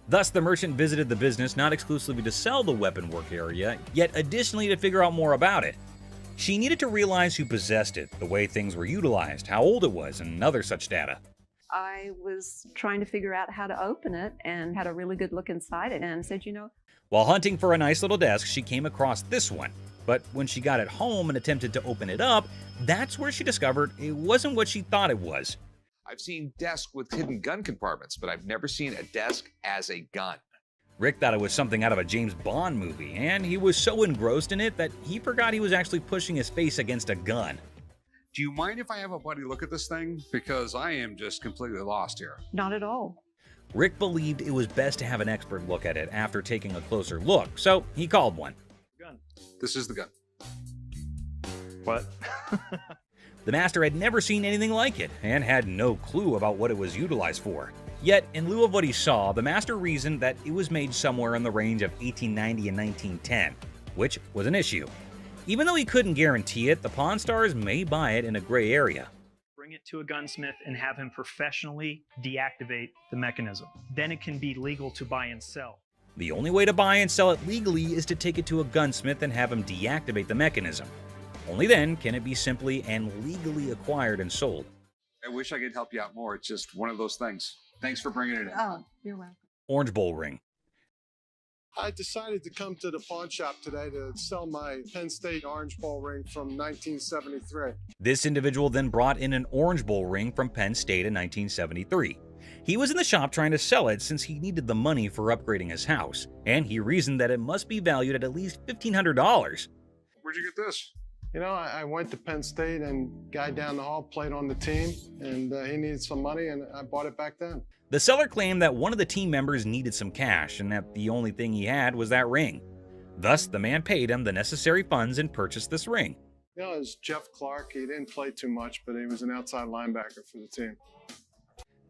Thus, the merchant visited the business not exclusively to sell the weapon work area, yet additionally to figure out more about it. She needed to realize who possessed it, the way things were utilized, how old it was, and other such data. I was trying to figure out how to open it and had a really good look inside it and said, While hunting for a nice little desk, she came across this one. But when she got it home and attempted to open it up, that's where she discovered it wasn't what she thought it was. I've seen desks with hidden gun compartments, but I've never seen a desk as a gun. Rick thought it was something out of a James Bond movie, and he was so engrossed in it that he forgot he was actually pushing his face against a gun. Do you mind if I have a buddy look at this thing? Because I am just completely lost here. Not at all. Rick believed it was best to have an expert look at it after taking a closer look, so he called one. Gun. This is the gun. What? The master had never seen anything like it, and had no clue about what it was utilized for. Yet, in lieu of what he saw, the master reasoned that it was made somewhere in the range of 1890 and 1910, which was an issue. Even though he couldn't guarantee it, the Pawn Stars may buy it in a gray area. Bring it to a gunsmith and have him professionally deactivate the mechanism. Then it can be legal to buy and sell. The only way to buy and sell it legally is to take it to a gunsmith and have him deactivate the mechanism. Only then can it be simply and legally acquired and sold. I wish I could help you out more. It's just one of those things. Thanks for bringing it in. Oh, you're welcome. Orange Bowl ring. I decided to come to the pawn shop today to sell my Penn State Orange Bowl ring from 1973. This individual then brought in an Orange Bowl ring from Penn State in 1973. He was in the shop trying to sell it since he needed the money for upgrading his house, and he reasoned that it must be valued at least $1,500. Where'd you get this? You know, I went to Penn State and guy down the hall played on the team, and he needed some money, and I bought it back then. The seller claimed that one of the team members needed some cash and that the only thing he had was that ring. Thus, the man paid him the necessary funds and purchased this ring. You know, it was Jeff Clark. He didn't play too much, but he was an outside linebacker for the team.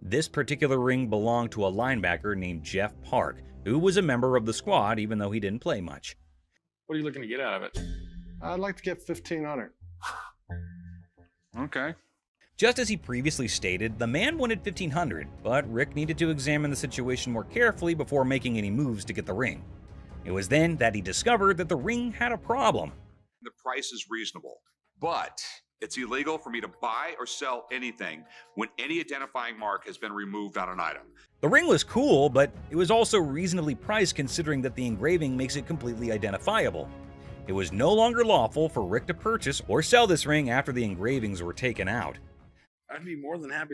This particular ring belonged to a linebacker named Jeff Park, who was a member of the squad even though he didn't play much. What are you looking to get out of it? I'd like to get $1,500. Okay. Just as he previously stated, the man wanted $1,500, but Rick needed to examine the situation more carefully before making any moves to get the ring. It was then that he discovered that the ring had a problem. The price is reasonable, but it's illegal for me to buy or sell anything when any identifying mark has been removed on an item. The ring was cool, but it was also reasonably priced considering that the engraving makes it completely identifiable. It was no longer lawful for Rick to purchase or sell this ring after the engravings were taken out. I'd be more than happy to